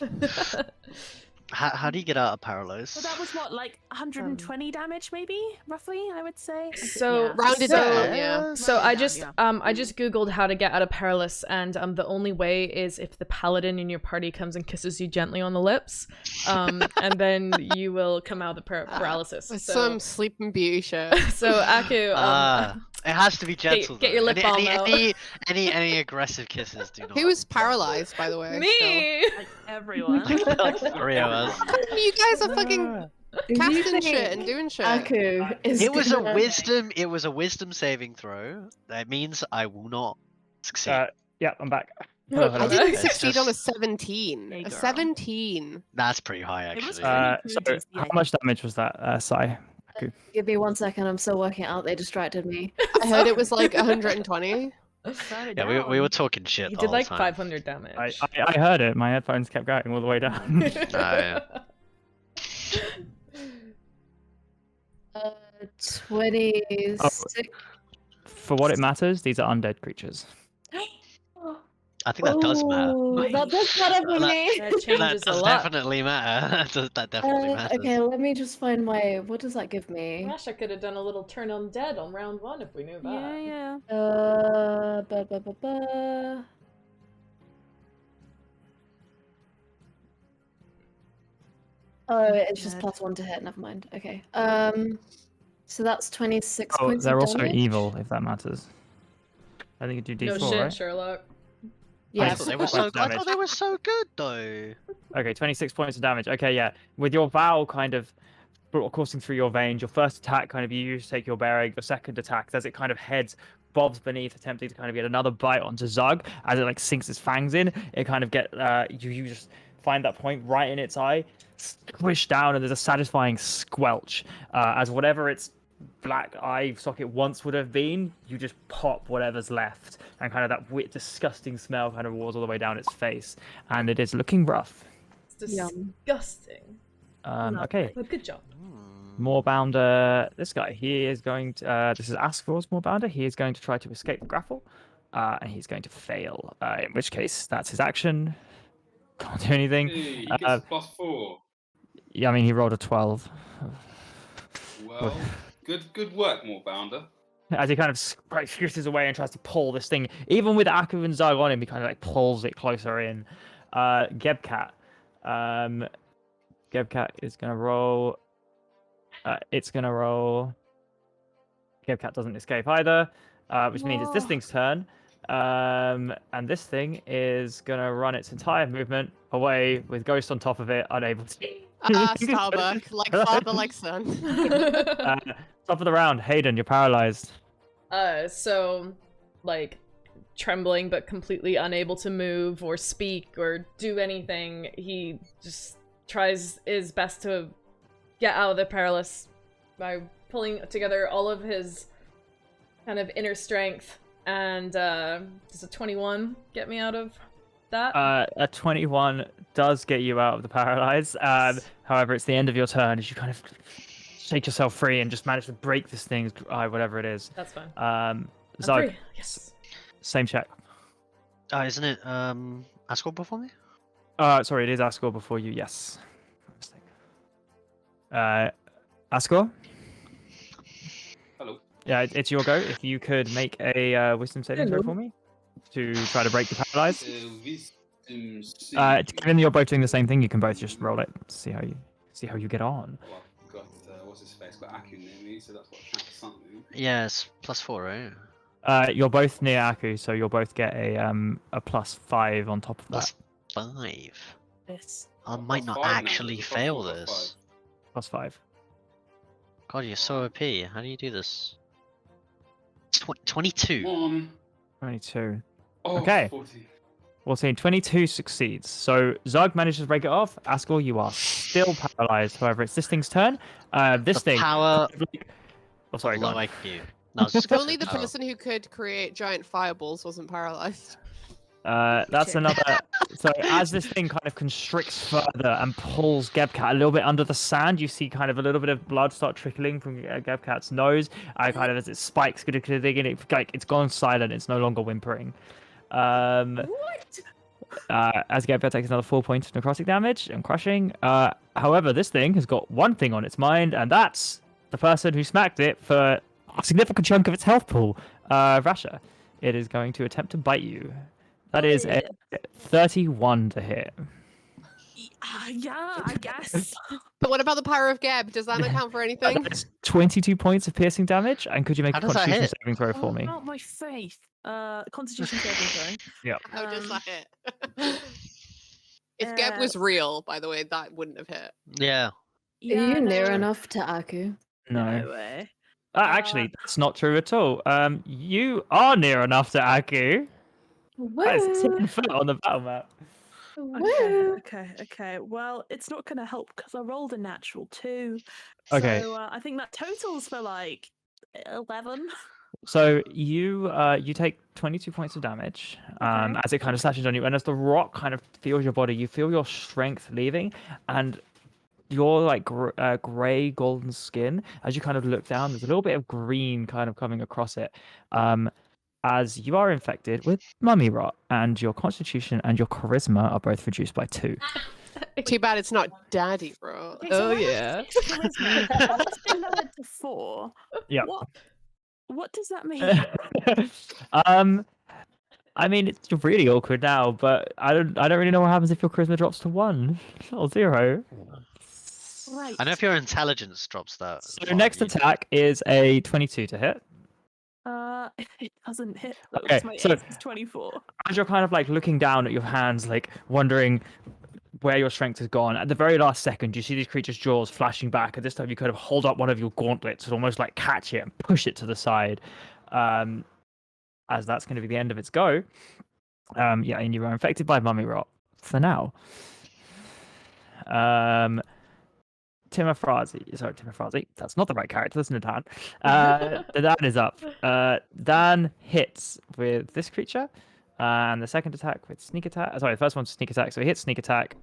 How do you get out of paralysis? So that was what, like 120 damage, maybe, roughly, I would say. So- Yeah. Rounded down, yeah. So Rounded I down, just yeah. I just googled how to get out of paralysis, and the only way is if the paladin in your party comes and kisses you gently on the lips, and then you will come out of the paralysis. With So some Sleeping Beauty shirt. so Aku, It has to be gentle. get your though. lip balm out. Any aggressive kisses do not. Who was paralyzed, by the way? me. Like everyone. like 3 of us. You guys are fucking You casting think shit and doing shit. Aku is It was a gonna- wisdom. It was a wisdom saving throw. That means I will not succeed. Yeah, I'm back. Oh, I didn't It's succeed on a just- 17. Hey, A girl. 17. That's pretty high, It was actually. pretty So juicy, how I much damage was that, Sai? Give me 1 second, I'm still working it out. They distracted me. I heard it was like 120. Yeah, we were talking shit You the did whole like time. 500 damage. I heard it. My headphones kept going all the way down. yeah. 26. For what it matters, these are undead creatures. I think that does matter. Ooh, that does matter for That- me. That That changes a does lot. definitely matter. That definitely matters. Okay, let me just find my. What does that give me? Rasha could have done a little turn undead on round 1 if we knew that. Yeah, yeah. Ba, ba, ba, ba. Oh, it's just Dead. +1 to hit. Never mind. Okay. So that's 26 Oh, points they're of also damage. evil, if that matters. I think you do No D4, shit, right? Sherlock. I Yes. thought they were so. I Damage. thought they were so good though. Okay, 26 points of damage. Okay, yeah. With your vow kind of coursing through your veins, your first attack kind of you take your bearing, your second attack as it kind of heads bobs beneath, attempting to kind of get another bite onto Zug as it like sinks its fangs in. It kind of get you just find that point right in its eye, squish down, and there's a satisfying squelch as whatever its black eye socket once would have been, you just pop whatever's left, and kind of that disgusting smell kind of roars all the way down its face, and it is looking rough. It's Yum. disgusting. Okay, But good job. Moorbounder, this guy, he is going to, this is Ascor's Moorbounder, he is going to try to escape the grapple, and he's going to fail, in which case, that's his action. Can't do anything. Hey, he gets +4. Yeah, I mean, he rolled a 12. Well, good work, Moorbounder. As he kind of scoots away and tries to pull this thing, even with Aku and Zug on him, he kind of like pulls it closer in. Gebcat. Gebcat is going to roll. It's going to roll. Gebcat doesn't escape either, which means it's this thing's turn. And this thing is going to run its entire movement away with Ghost on top of it, unable to. Starbuck. Like father, like son. Top of the round, Haydn, you're paralyzed. So, like, trembling but completely unable to move or speak or do anything, he just tries his best to get out of the paralysis by pulling together all of his kind of inner strength. And does a 21 get me out of that? A 21 does get you out of the paralyze. However, it's the end of your turn as you kind of shake yourself free and just manage to break this thing's eye, whatever it is. That's fine. Um, I'm Zug, free. Yes. same check. Isn't it Ascor before me? Sorry, it is Ascor before you. Yes. Ascor? Hello. Yeah, it's your go. If you could make a wisdom saving throw for me to try to break the paralyze. Given you're both doing the same thing, you can both just roll it. See how you get on. Well, I've got what's his face? Got Aku near me, so that's what counts as something. Yeah, it's +4, right? You're both near Aku, so you'll both get a +5 on top of that. +5. Yes. I might not +5 now, actually because fail +4, this. +5. God, you're so OP. How do you do this? 22. 22. Oh, Okay. 14. We'll see. 22 succeeds. So Zug manages to break it off. Ascor, you are still paralyzed. However, it's this thing's turn. This thing. Power. Oh, sorry, go Low on. IQ. No, it's If only the person who could create giant fireballs wasn't paralyzed. That's another. So as this thing kind of constricts further and pulls Gebcat a little bit under the sand, you see kind of a little bit of blood start trickling from Gebcat's nose. Kind of as its spikes get digging, it's gone silent. It's no longer whimpering. What? As Gebcat takes another 4 points of necrotic damage and crushing. However, this thing has got one thing on its mind, and that's the person who smacked it for a significant chunk of its health pool. Rasha, it is going to attempt to bite you. That is a 31 to hit. Yeah, I guess. But what about the power of Geb? Does that not count for anything? That's 22 points of piercing damage. And could you make How a does that constitution hit? saving throw for me? Not my faith. Constitution saving throw. Yeah. How does that hit? If Geb was real, by the way, that wouldn't have hit. Yeah. Are you near no. enough to Aku? No way. Actually, that's not true at all. You are near enough to Aku. That is 10 foot on the battle map. Okay. Well, it's not going to help because I rolled a natural 2. Okay. So I think that totals for like 11. So you take 22 points of damage as it kind of slashes on you, and as the rock kind of feels your body, you feel your strength leaving, and your like gray golden skin. As you kind of look down, there's a little bit of green kind of coming across it. As you are infected with mummy rot, and your constitution and your charisma are both reduced by 2. Too bad it's not daddy rot. Oh yeah. It's been lowered to 4. Yeah. What does that mean? I mean, it's really awkward now, but I don't really know what happens if your charisma drops to 1 or 0. Right. I know if your intelligence drops that. So your next attack is a 22 to hit. It doesn't hit. Okay, so it's 24. As you're kind of like looking down at your hands, like wondering where your strength has gone, at the very last second, you see these creatures' jaws flashing back. At this time, you kind of hold up one of your gauntlets and almost like catch it and push it to the side. As that's going to be the end of its go. And you are infected by mummy rot for now. Timofrazi. That's not the right character. Listen to Dan. Dan is up. Dan hits with this creature, and the second attack with sneak attack. Sorry, the first one's sneak attack. So he hits sneak attack.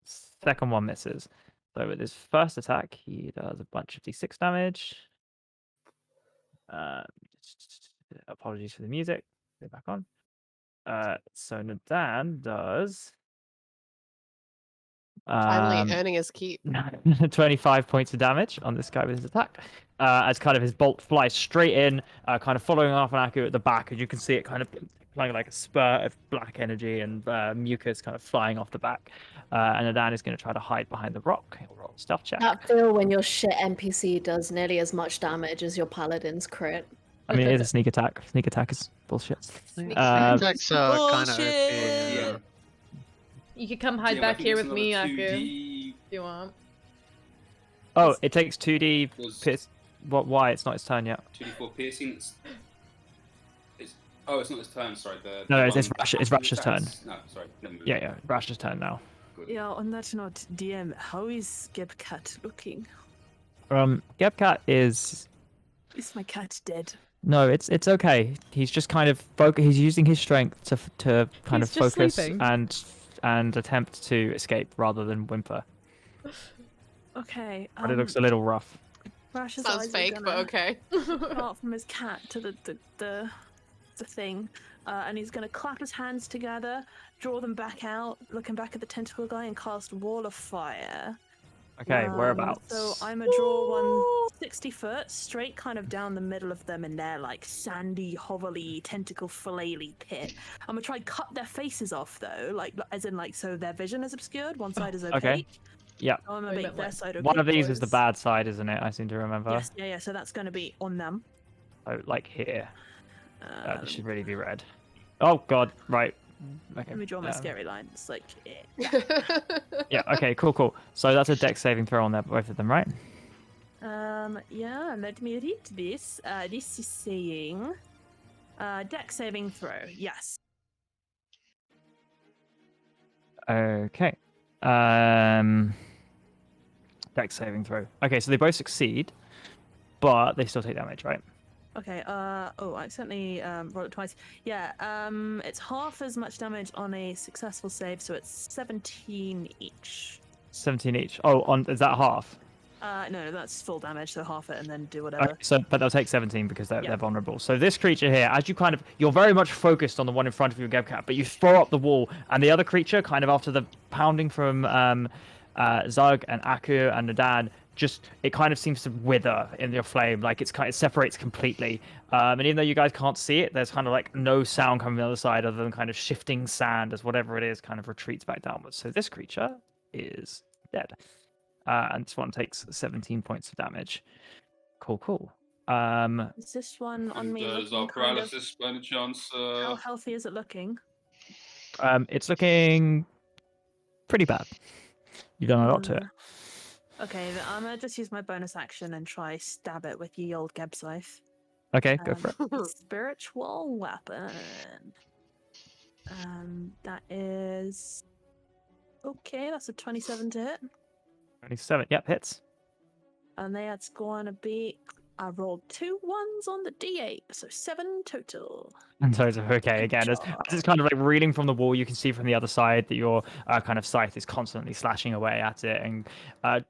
Second one misses. So with his first attack, he does a bunch of d6 damage. Apologies for the music. Go back on. So Dan does. Finally earning his keep. 25 points of damage on this guy with his attack. As kind of his bolt flies straight in, kind of following off an Aku at the back, and you can see it kind of like a spurt of black energy and mucus kind of flying off the back. And Dan is going to try to hide behind the rock. He'll roll a stealth check. That feel when your shit NPC does nearly as much damage as your paladin's crit. I mean, it is a sneak attack. Sneak attack is bullshit. Attacks are kind of Yeah. You could come hide Yeah, I back think here it's with me, another Aku, 2D. if you want. Oh, it takes 2d. Was- Why? It's not his turn yet. 2d4 piercing. It's not his turn. Sorry. No, it's Rasha's turn. No, sorry. Never mind. Yeah, Rasha's turn now. Good. Yeah, on that note, DM, how is Gebcat looking? Gebcat is. Is my cat dead? No, it's okay. He's just kind of he's using his strength to kind He's of just focus sleeping. and attempt to escape rather than whimper. Okay. But it looks a little rough. Rash's Sounds eyes are fake, but gonna okay. Start from his cat to the thing, and he's gonna clap his hands together, draw them back out, looking back at the tentacle guy, and cast Wall of Fire. Okay, whereabouts? So I'm gonna draw one 60 foot straight kind of down the middle of them in their like sandy, hovelly, tentacle fillet pit. I'm gonna try and cut their faces off though, like as in like so their vision is obscured, one side is opaque. Okay. Yeah. So I'm gonna make their side opaque. One of these is the boys. bad side, isn't it? I seem to remember. Yes, yeah. So that's gonna be on them. Oh, like here. This should really be red. Oh God! Right. Okay. Let me draw my scary lines. Like, yeah. Okay. Cool. So that's a dex saving throw on there, both of them, right? yeah. Let me read this. This is saying, dex saving throw. Yes. Okay. Dex saving throw. Okay, so they both succeed, but they still take damage, right? Okay, oh, I accidentally rolled it twice. Yeah, it's half as much damage on a successful save, so it's 17 each. 17 each. Oh, is that half? No, that's full damage, so half it and then do whatever. Okay, so, but they'll take 17 because they're vulnerable. So this creature here, as you're very much focused on the one in front of you, Gebcat, but you throw up the wall, and the other creature, kind of after the pounding from Zug and Aku and Nadan, it kind of seems to wither in your flame, like it separates completely. And even though you guys can't see it, there's kind of like no sound coming from the other side other than kind of shifting sand as whatever it is kind of retreats back downwards. So this creature is dead. And this one takes 17 points of damage. Cool. Is this one on me? Does our paralysis by any chance? How healthy is it looking? It's looking pretty bad. You've done a lot to it. Okay, I'm gonna just use my bonus action and try stab it with ye old Geb scythe. Okay, go for it. Spiritual weapon. That is okay. That's a 27 to hit. 27. Yep, hits. And that's going to be. I rolled 2 1s on the d8, so 7 total. And so it's okay. Again, as it's kind of like reading from the wall, you can see from the other side that your kind of scythe is constantly slashing away at it and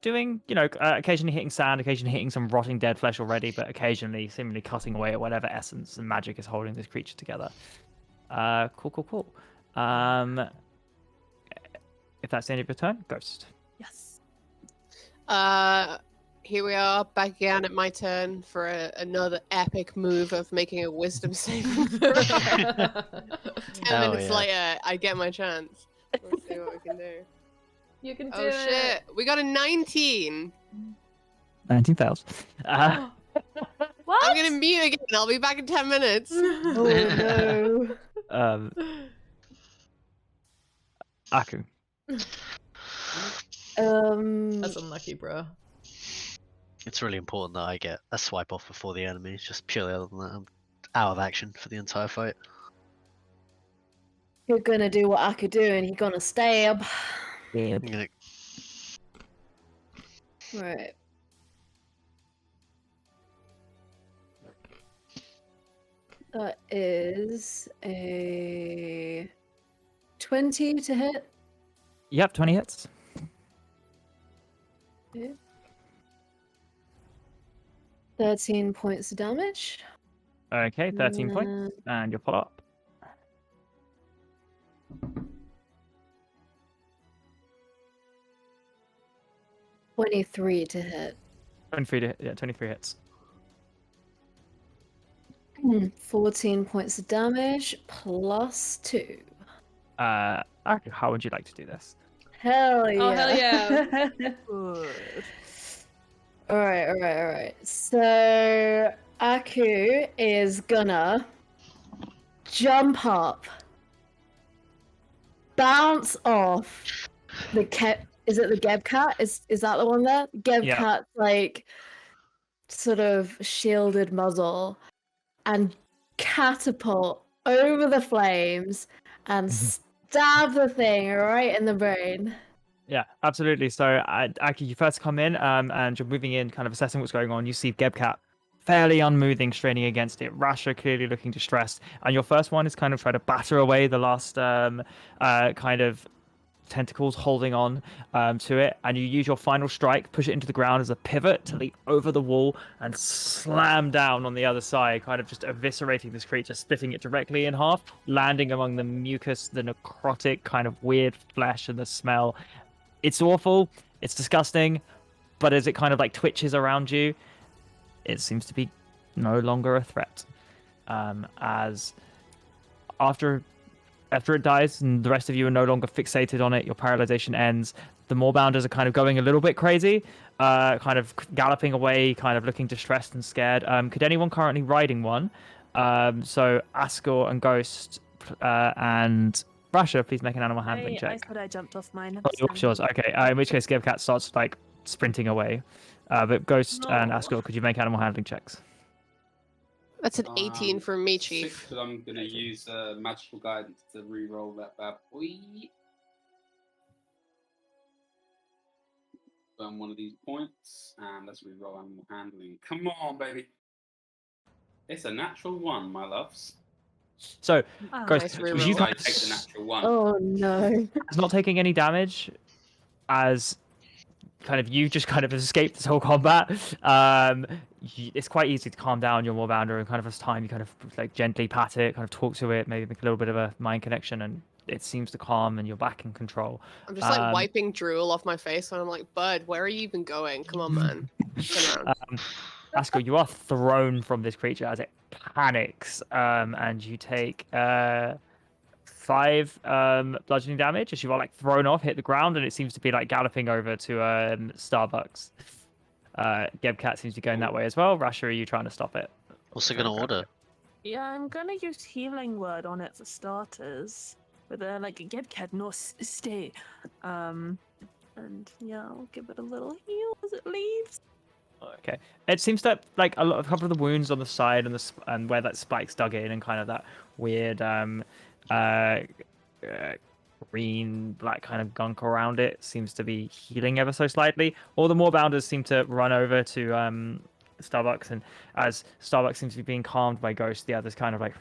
doing, occasionally hitting sand, occasionally hitting some rotting dead flesh already, but occasionally seemingly cutting away at whatever essence and magic is holding this creature together. Cool. If that's the end of your turn, Ghost. Yes. Here we are, back again at my turn for another epic move of making a wisdom saving throw. 10 minutes later, I get my chance. Let's see what we can do. You can do it. Oh shit, we got a 19. 19 fails. What? I'm gonna mute again. I'll be back in 10 minutes. Oh no. Aku. That's unlucky, bro. It's really important that I get a swipe off before the enemy. Just purely other than that, I'm out of action for the entire fight. You're gonna do what I could do, and you're gonna stab. Yeah. Right. That is a 20 to hit. Yep, 20 hits. Yeah. 13 points of damage. Okay, 13 points. And your follow-up. $23 to hit. 23 hits. 14 points of damage plus 2. Aku, how would you like to do this? Hell yeah. Oh, hell yeah. Good. Alright. So, Aku is gonna jump up, bounce off the is it the Gebcat? Is that the one there? Gebcat's like sort of shielded muzzle and catapult over the flames and stab the thing right in the brain. Yeah, absolutely. So, Aki, you first come in and you're moving in, kind of assessing what's going on. You see Gebcat fairly unmoving, straining against it. Rasha clearly looking distressed. And your first one is kind of try to batter away the last kind of tentacles holding on to it. And you use your final strike, push it into the ground as a pivot to leap over the wall and slam down on the other side, kind of just eviscerating this creature, splitting it directly in half, landing among the mucus, the necrotic kind of weird flesh and the smell. It's awful, it's disgusting, but as it kind of like twitches around you, it seems to be no longer a threat. As after it dies and the rest of you are no longer fixated on it, your paralyzation ends. The Moorbounders are kind of going a little bit crazy, kind of galloping away, kind of looking distressed and scared. Could anyone currently riding one? So Ascor and Ghost and Rasha, please make an animal handling check. I said I jumped off mine. Oh, you off yours. Okay. In which case, Cat starts like sprinting away. But Ghost and Ascor, could you make animal handling checks? That's an 18 for me, Chief. 6, but I'm going to use magical guidance to re-roll that bad boy. Burn one of these points, and let's re-roll animal handling. Come on, baby. It's a natural 1, my loves. So, Ghost, nice was you reroll. I take the natural 1. Oh no. It's not taking any damage as kind of you just kind of escaped this whole combat. It's quite easy to calm down your Moorbounder, and kind of as time you kind of like gently pat it, kind of talk to it, maybe make a little bit of a mind connection, and it seems to calm and you're back in control. I'm just like wiping drool off my face when I'm like, Bud, where are you even going? Come on, man. Come on. Asco, you are thrown from this creature as it panics, and you take 5 bludgeoning damage as you are like thrown off, hit the ground, and it seems to be like galloping over to Starbucks. Gebcat seems to be going that way as well. Rasha, are you trying to stop it? Also gonna order. Yeah, I'm gonna use healing word on it for starters. But like Gebcat, no, stay. And yeah, I'll give it a little heal as it leaves. Okay. It seems that like a couple of the wounds on the side and where that spike's dug in, and kind of that weird green black kind of gunk around it seems to be healing ever so slightly. All the Moorbounders seem to run over to Starbucks, and as Starbucks seems to be being calmed by Ghost, the others kind of like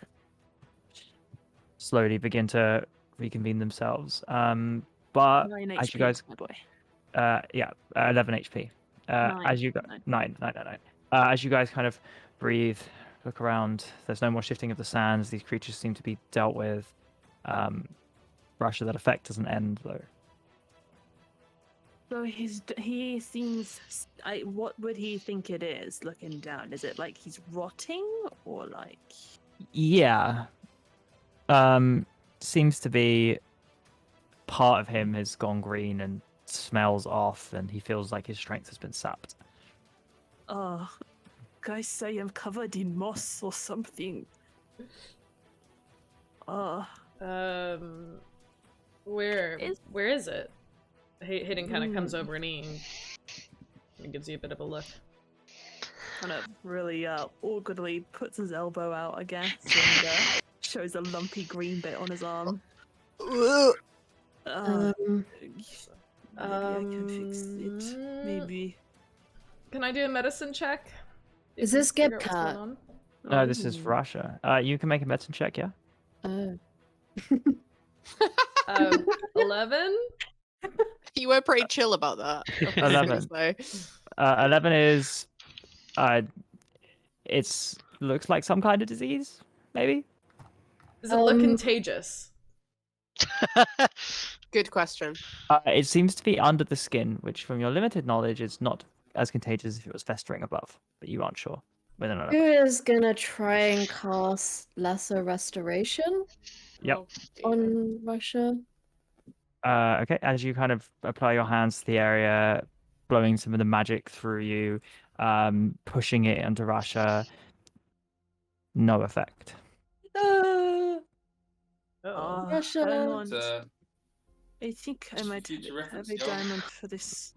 slowly begin to reconvene themselves. But 9 as you HP, guys, my boy. 11 HP. As you go, 9. As you guys kind of breathe, look around. There's no more shifting of the sands. These creatures seem to be dealt with. Rasha, that effect doesn't end though. So he seems. What would he think it is? Looking down, is it like he's rotting or like? Yeah. Seems to be part of him has gone green and smells off, and he feels like his strength has been sapped. Oh, guys say I'm covered in moss or something. Oh. Where is it? Hayden kind of comes over and he gives you a bit of a look. Kind of really awkwardly puts his elbow out, I guess, and shows a lumpy green bit on his arm. Maybe I can fix it. Maybe. Can I do a medicine check? Is this Gebcat? No, this is Rasha. You can make a medicine check, yeah? 11? You were pretty chill about that. 11. 11 is it's looks like some kind of disease, maybe. Does it look contagious? Good question. It seems to be under the skin, which from your limited knowledge is not as contagious if it was festering above, but you aren't sure. Who is gonna try and cast Lesser Restoration? Yep. On Rasha? Okay, as you kind of apply your hands to the area, blowing some of the magic through you, pushing it onto Rasha, no effect. Rasha. I think I might have a diamond for this.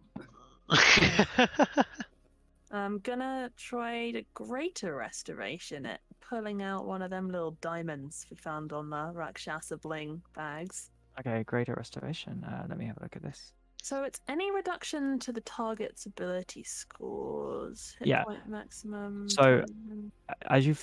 I'm gonna try the greater restoration at pulling out one of them little diamonds we found on the Rakshasa bling bags. Okay, greater restoration. Let me have a look at this. So it's any reduction to the target's ability scores. Hit Yeah. point maximum. So as you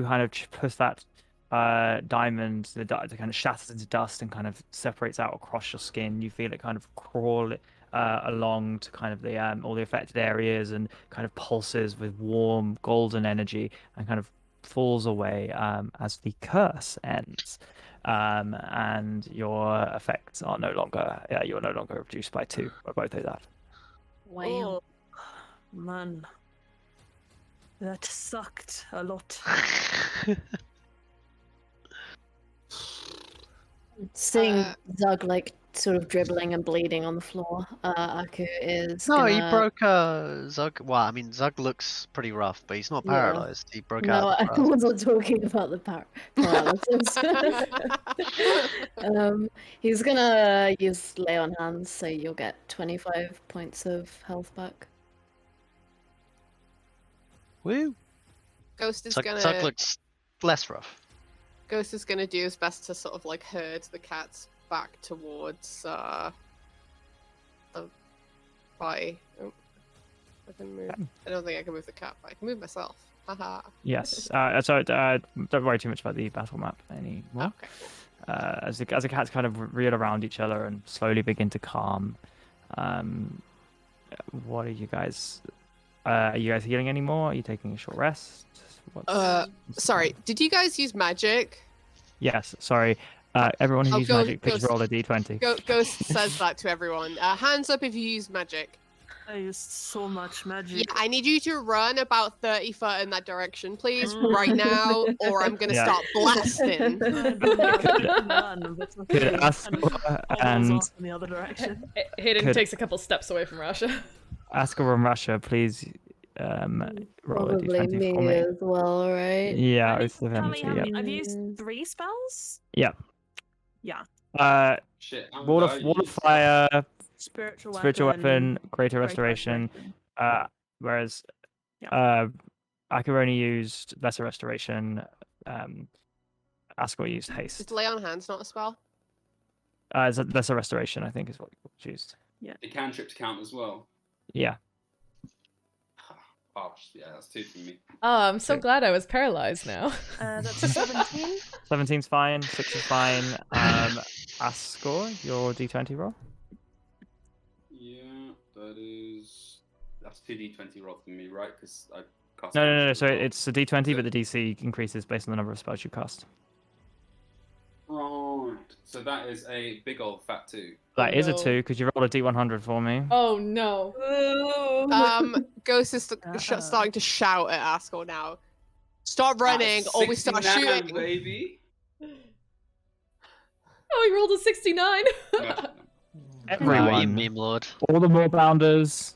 kind of push that diamond, the kind of shatters into dust and kind of separates out across your skin. You feel it kind of crawl along to kind of the all the affected areas, and kind of pulses with warm golden energy, and kind of falls away as the curse ends. And your effects are no longer you're no longer reduced by 2. Or both of that. Wow. Oh, man. That sucked a lot. Seeing Zug like sort of dribbling and bleeding on the floor, Aku is No, he gonna... broke Zug. Well, I mean, Zug looks pretty rough, but he's not Yeah. paralyzed. He broke No, out. I wasn't talking about the paralysis. He's gonna use lay on hands, so you'll get 25 points of health back. Woo! Ghost is Zug gonna looks less rough. Ghost is gonna do his best to sort of like herd the cats back towards the body. Oh, I can move. I don't think I can move the cat, but I can move myself. Haha. Yes. So don't worry too much about the battle map anymore. Okay, cool. As the cats kind of reel around each other and slowly begin to calm. What are you guys? Are you guys healing anymore? Are you taking a short rest? Sorry. Did you guys use magic? Yes. Sorry. Everyone who uses magic, please roll a d20. Ghost says that to everyone. Hands up if you use magic. I used so much magic. Yeah, I need you to run about 30 foot in that direction, please, right now, or I'm gonna start blasting. Could Ascor and in the other direction. Haydn takes a couple steps away from Rasha. Ascor and Rasha, please roll a Probably d20 me for me. as well, right? Yeah, I've it's the used- yeah. I've used 3 spells. Yeah. Yeah. Shit. Wall of fire, Spiritual weapon, greater restoration. Whereas Akira only used lesser restoration. Ascor used haste. Is lay on hands not a spell? It's a lesser restoration, I think, is what you used. It can trip to count as well. Yeah. Oh, yeah, that's 2 for me. Oh, I'm so glad I was paralyzed now. That's 17. 17's fine. 6 is fine. Ascor, your d20 roll. Yeah, that's 2d20 roll for me, right? Because I cast. No. So it's a d20, but the DC increases based on the number of spells you cast. Right. So that is a big old fat 2. That is a no. 2. Could you roll a d100 for me? Oh no. Ghost is starting to shout at Ascor now. Stop running, or we start 69, shooting. baby. Oh, he rolled a 69. Everyone, meme lord. all the Moorbounders,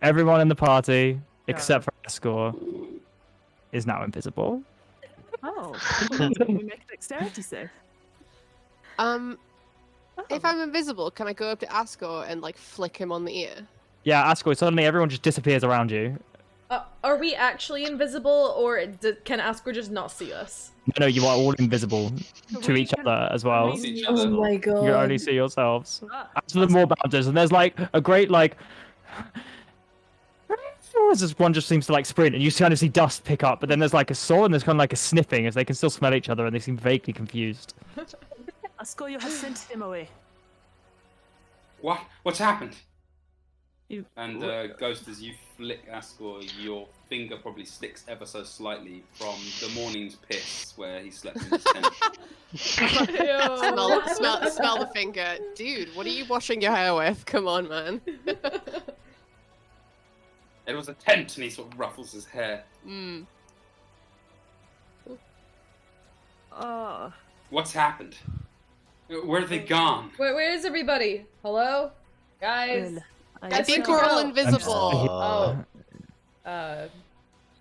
everyone in the party, except for Ascor, is now invisible. Oh. We make a dexterity save. If I'm invisible, can I go up to Ascor and like flick him on the ear? Yeah, Ascor, suddenly everyone just disappears around you. Are we actually invisible, or can Ascor just not see us? No, you are all invisible to each other as well. See each Oh other. my god. You can only see yourselves. Ah, As for the Moorbounders, and there's like a great like. This one just seems to like sprint, and you kind of see dust pick up, but then there's like a saw, and there's kind of like a sniffing as they can still smell each other, and they seem vaguely confused. Ascor, you have sent him away. What? What's happened? You... And Ghost, as you flick Ascor, your finger probably sticks ever so slightly from the morning's piss where he slept in his tent. Smell the finger. Dude, what are you washing your hair with? Come on, man. It was a tent, and he sort of ruffles his hair. What's happened? Where have they gone? Where is everybody? Hello? Guys? I think we're all invisible.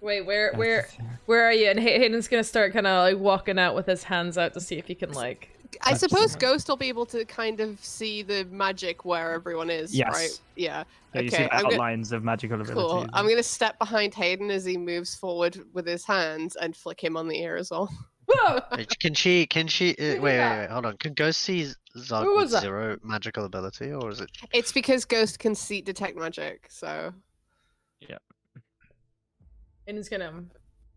Wait, where are you? And Hayden's gonna start kind of like walking out with his hands out to see if he can like... I suppose Ghost will be able to kind of see the magic where everyone is, Yes. right? Yeah. So you see the outlines of magical abilities. Cool. I'm gonna step behind Haydn as he moves forward with his hands and flick him on the ear as well. Whoa! Can she, wait, hold on. Can Ghost see Zug Who with was that? 0 magical ability, or is it? It's because Ghost can detect magic, so. Yeah. And he's gonna,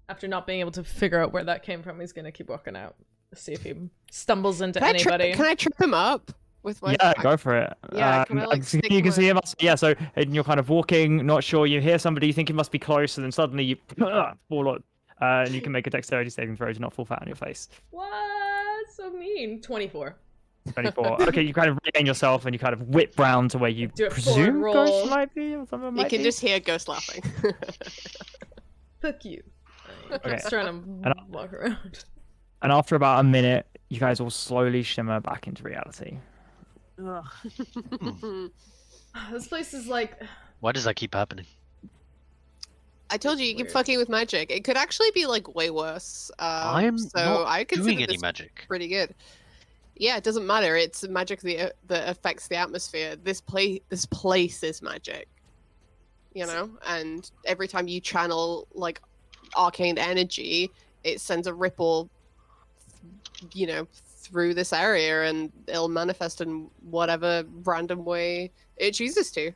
after not being able to figure out where that came from, he's gonna keep walking out. See if he stumbles into anybody. Can I trip him up with my? Yeah, go for it. Yeah, can I, like, stick you can my- see him. Yeah, so and you're kind of walking, not sure. You hear somebody, you think it must be close, and then suddenly you fall on, and you can make a dexterity saving throw to not fall flat on your face. What? So mean. 24. 24. Okay, you kind of regain yourself and you kind of whip round to where you Do a presume forward Ghost roll. might be or something. You can just hear Ghost laughing. Fuck you. Okay. Just trying to walk around. And after about a minute, you guys all slowly shimmer back into reality. Ugh. This place is like. Why does that keep happening? I told you, you keep Weird. fucking with magic. It could actually be like way worse. I am so not I consider doing any this magic. pretty good. Yeah, it doesn't matter. It's magic that affects the atmosphere. This place is magic. You know, and every time you channel like arcane energy, it sends a ripple, you know, through this area, and it'll manifest in whatever random way it chooses to.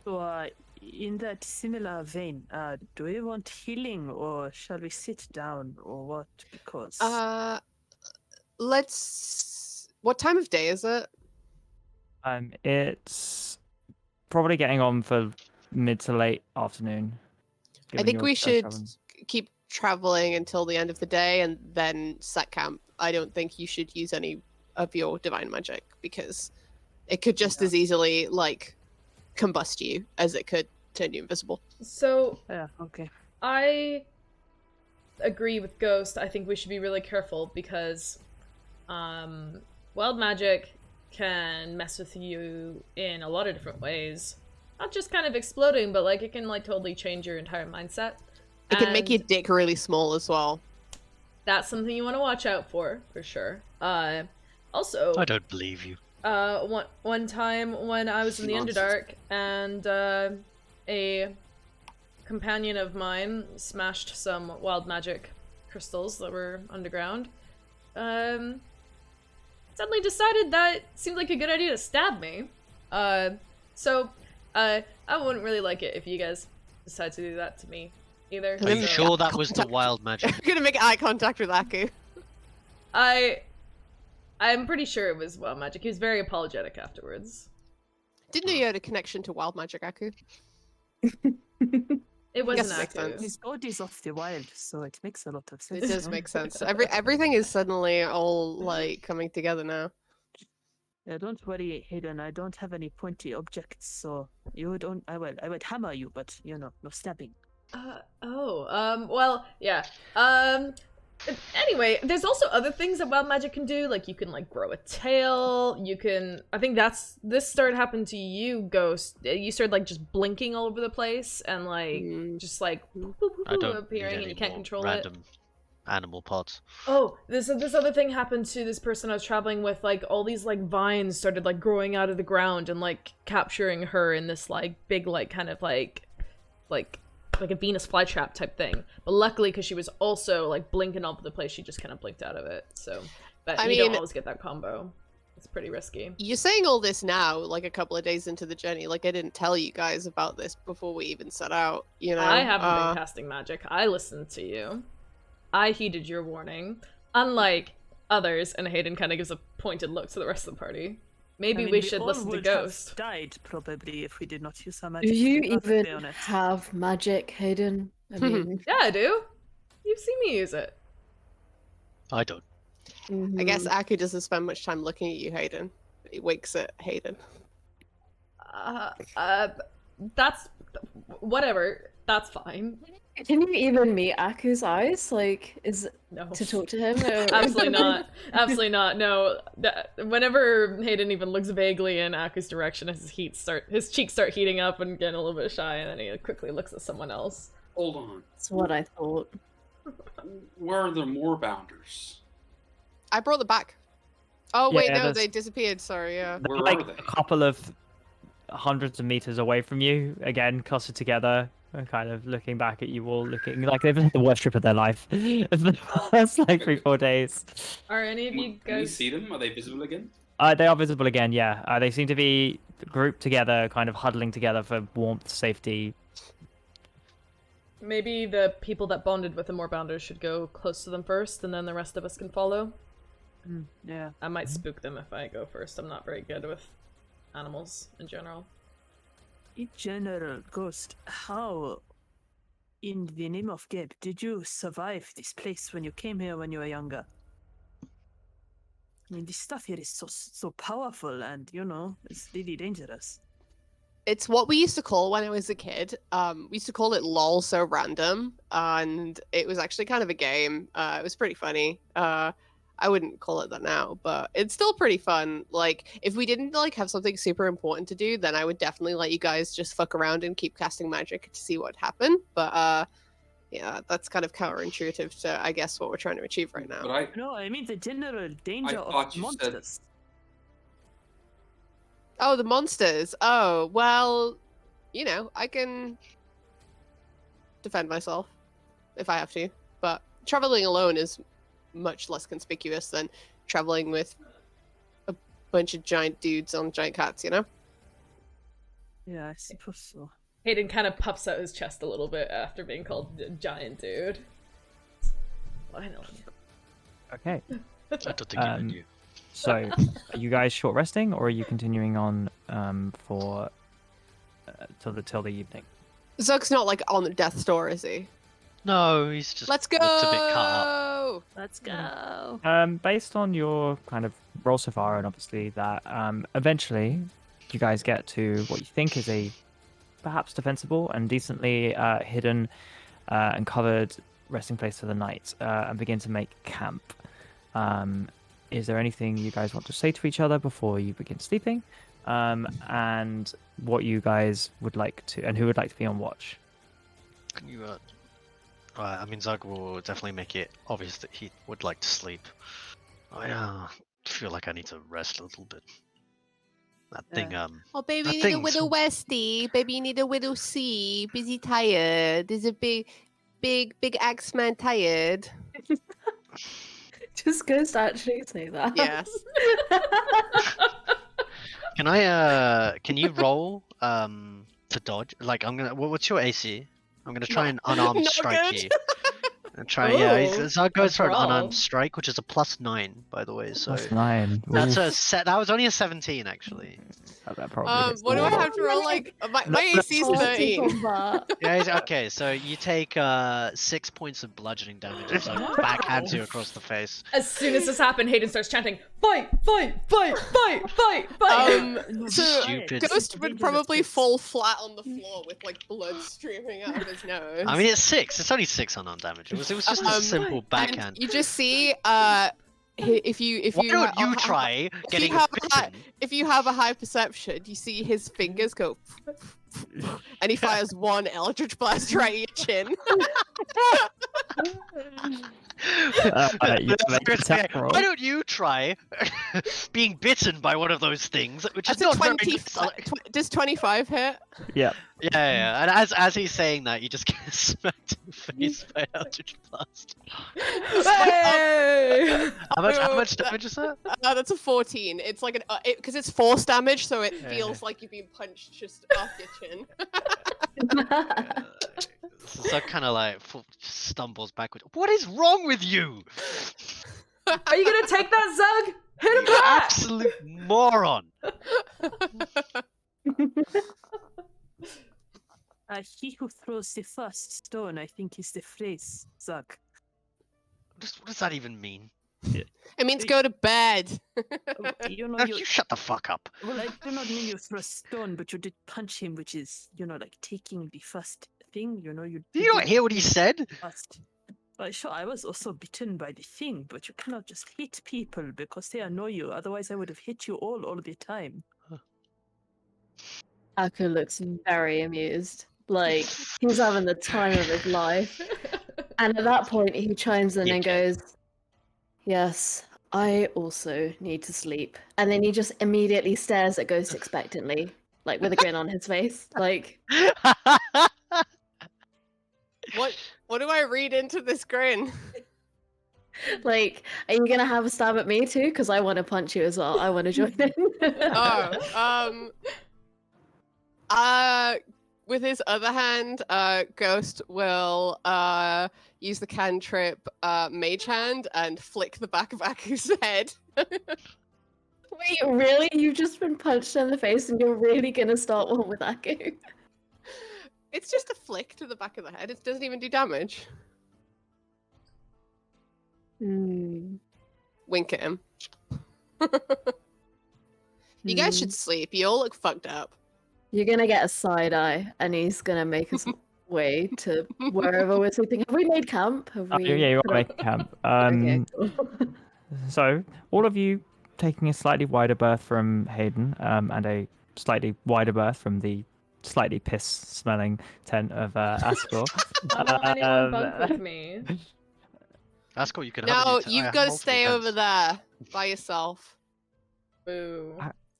So, in that similar vein, do we want healing or shall we sit down or what? Because Let's. What time of day is it? It's probably getting on for mid to late afternoon. I given think you're we both should traveling. keep traveling until the end of the day and then set camp. I don't think you should use any of your divine magic because it could just as easily like combust you as it could turn you invisible. So yeah, okay. I agree with Ghost. I think we should be really careful because wild magic can mess with you in a lot of different ways. Not just kind of exploding, but like it can like totally change your entire mindset. It can make And your dick really small as well. That's something you want to watch out for sure. Also, I don't believe you. one time when I was in the Underdark and a companion of mine smashed some wild magic crystals that were underground. Suddenly decided that seemed like a good idea to stab me. So I wouldn't really like it if you guys decide to do that to me either. Are you So- sure that was the wild magic? I'm gonna make eye contact with Aku. I'm pretty sure it was wild magic. He was very apologetic afterwards. Didn't know you had a connection to wild magic, Aku. It wasn't makes Aku. sense. His god is of the wild, so it makes a lot of sense. It does make sense. Everything is suddenly all like coming together now. Yeah, don't worry, Hayden. I don't have any pointy objects, so you don't. I would hammer you, but you know, no stabbing. Well, yeah. Anyway, there's also other things that wild magic can do, like you can like grow a tail, you can, I think this started happening to you, Ghost. You started like just blinking all over the place and like just like boop, boop, boop, I don't appearing need and you any can't more control it. random animal parts. Oh, this other thing happened to this person I was traveling with, like all these like vines started like growing out of the ground and like capturing her in this like big like kind of like a Venus flytrap type thing. But luckily, because she was also like blinking all over the place, she just kind of blinked out of it. So, but I you don't mean- always get that combo. It's pretty risky. You're saying all this now, like a couple of days into the journey. Like I didn't tell you guys about this before we even set out. You know, I haven't been casting magic. I listened to you. I heeded your warning. Unlike others, and Hayden kind of gives a pointed look to the rest of the party. Maybe I mean, we should all listen to would have Ghost. died probably if we did not use our Do magic. you to be perfectly even honest. have magic, Hayden? I mean, Yeah, I do. You've seen me use it. I don't. I guess mhm. Aku doesn't spend much time looking at you, Hayden. He winks at Hayden. That's whatever. That's fine. Can you even meet Aku's eyes? Like, is No. to talk to him? Or... Absolutely not. Absolutely not. No. Whenever Hayden even looks vaguely in Aku's direction, his cheeks start heating up and getting a little bit shy, and then he quickly looks at someone else. Hold on. That's what I thought. Where are the more bounders? I brought them back. Oh wait, Yeah, no, there's- they disappeared. Sorry, yeah. They're Where like are they? a couple of hundreds of meters away from you, again, clustered together, and kind of looking back at you all, looking like they've had the worst trip of their life for the past like 3-4 days. Are any of you Can we guys? see them? Are they visible again? They are visible again, yeah. They seem to be grouped together, kind of huddling together for warmth, safety. Maybe the people that bonded with the Moorbounders should go close to them first, and then the rest of us can follow. Yeah. I might spook them if I go first. I'm not very good with animals in general. In general, Ghost, how, in the name of Gabe, did you survive this place when you came here when you were younger? I mean, this stuff here is so powerful, and it's really dangerous. It's what we used to call when I was a kid. We used to call it LOL so random, and it was actually kind of a game. It was pretty funny. I wouldn't call it that now, but it's still pretty fun. Like, if we didn't have something super important to do, then I would definitely let you guys just fuck around and keep casting magic to see what happened. But yeah, that's kind of counterintuitive to, I guess, what we're trying to achieve right now. But No, I mean the general danger of thought you monsters. Oh, the monsters. Oh, well, I can defend myself if I have to. But traveling alone is much less conspicuous than traveling with a bunch of giant dudes on giant cats, Yeah, I suppose so. Haydn kind of puffs out his chest a little bit after being called a giant dude. Finally. Okay. I don't think you knew. So, are you guys short resting, or are you continuing on for till the evening? Zug's not on the death's door, is he? No, he's just Let's go. looks a bit cut up. Let's go. Based on your kind of roll so far, and obviously that eventually you guys get to what you think is a perhaps defensible and decently hidden and covered resting place for the night, and begin to make camp. Is there anything you guys want to say to each other before you begin sleeping? And what you guys would like to, and who would like to be on watch? Can you? I mean, Zug will definitely make it obvious that he would like to sleep. I feel like I need to rest a little bit. That thing, Oh, baby, that you need a thing's- widow Westy. Baby, you need a widow C. Busy tired. There's a big Axeman tired. Just Ghost actually say that. Yes. Can you roll to dodge? Like, what's your AC? I'm gonna try and unarmed Not strike good. you. And try, Zug goes for an brawl. unarmed strike, which is a +9, by the way. So +9. that's Oof. a set. That was only a 17, actually. That probably hits What do the I wall. have to roll? My AC is Oh, 13. combat. Yeah, okay. So you take 6 points of bludgeoning damage as Zug backhands you across the face. As soon as this happened, Haydn starts chanting, "Fight! Fight! Fight! Fight! Fight! Fight!" So Stupid. Ghost would probably fall flat on the floor with blood streaming out of his nose. I mean, it's 6. It's only 6 unarmed damage. It was just a simple And backhand. you just see if you Why don't you try getting have bitten? if you have a high perception, you see his fingers go and he fires one eldritch blast right at your chin. You make Spirit's attack like, roll. why don't you try being bitten by one of those things, which That's is a not very 20. good. Does 25 hit? Yeah. Yeah. And as he's saying that, you just get smacked in the face by Eldritch Blast. Hey! How much damage is that? That's a 14. It's like because it's force damage, so it feels like you're being punched just off your chin. So kind of stumbles backwards. What is wrong with you? Are you gonna take that, Zug? Hit him You back! absolute moron! He who throws the first stone, I think, is the phrase, Zug. What does that even mean? It means go to bed. No, you shut the fuck up. Well, I do not mean you throw a stone, but you did punch him, which is, taking the first thing, you Did you not hear what he said? first. Well, sure, I was also bitten by the thing, but you cannot just hit people because they annoy you. Otherwise, I would have hit you all the time. Aku looks very amused. Like, he's having the time of his life. And at that point, he chimes in and Okay. goes, "Yes, I also need to sleep." And then he just immediately stares at Ghost expectantly, like with a grin on his face. Like, What do I read into this grin? like, are you gonna have a stab at me too? Because I want to punch you as well. I want to join in. With his other hand, Ghost will use the cantrip Mage Hand and flick the back of Aku's head. Wait, really? You've just been punched in the face, and you're really gonna start one with Aku? It's just a flick to the back of the head. It doesn't even do damage. Hmm. Wink at him. You guys should sleep. You all look fucked up. You're gonna get a side eye, and he's gonna make his way to wherever we're sleeping. Have we made camp? Have we? Yeah, you want to make a camp. Okay, cool. So, all of you taking a slightly wider berth from Haydn, and a slightly wider berth from the slightly piss-smelling tent of Ascor. I want anyone bunk with me. Ascor, you can No, have you've got to stay over there by yourself. Boo.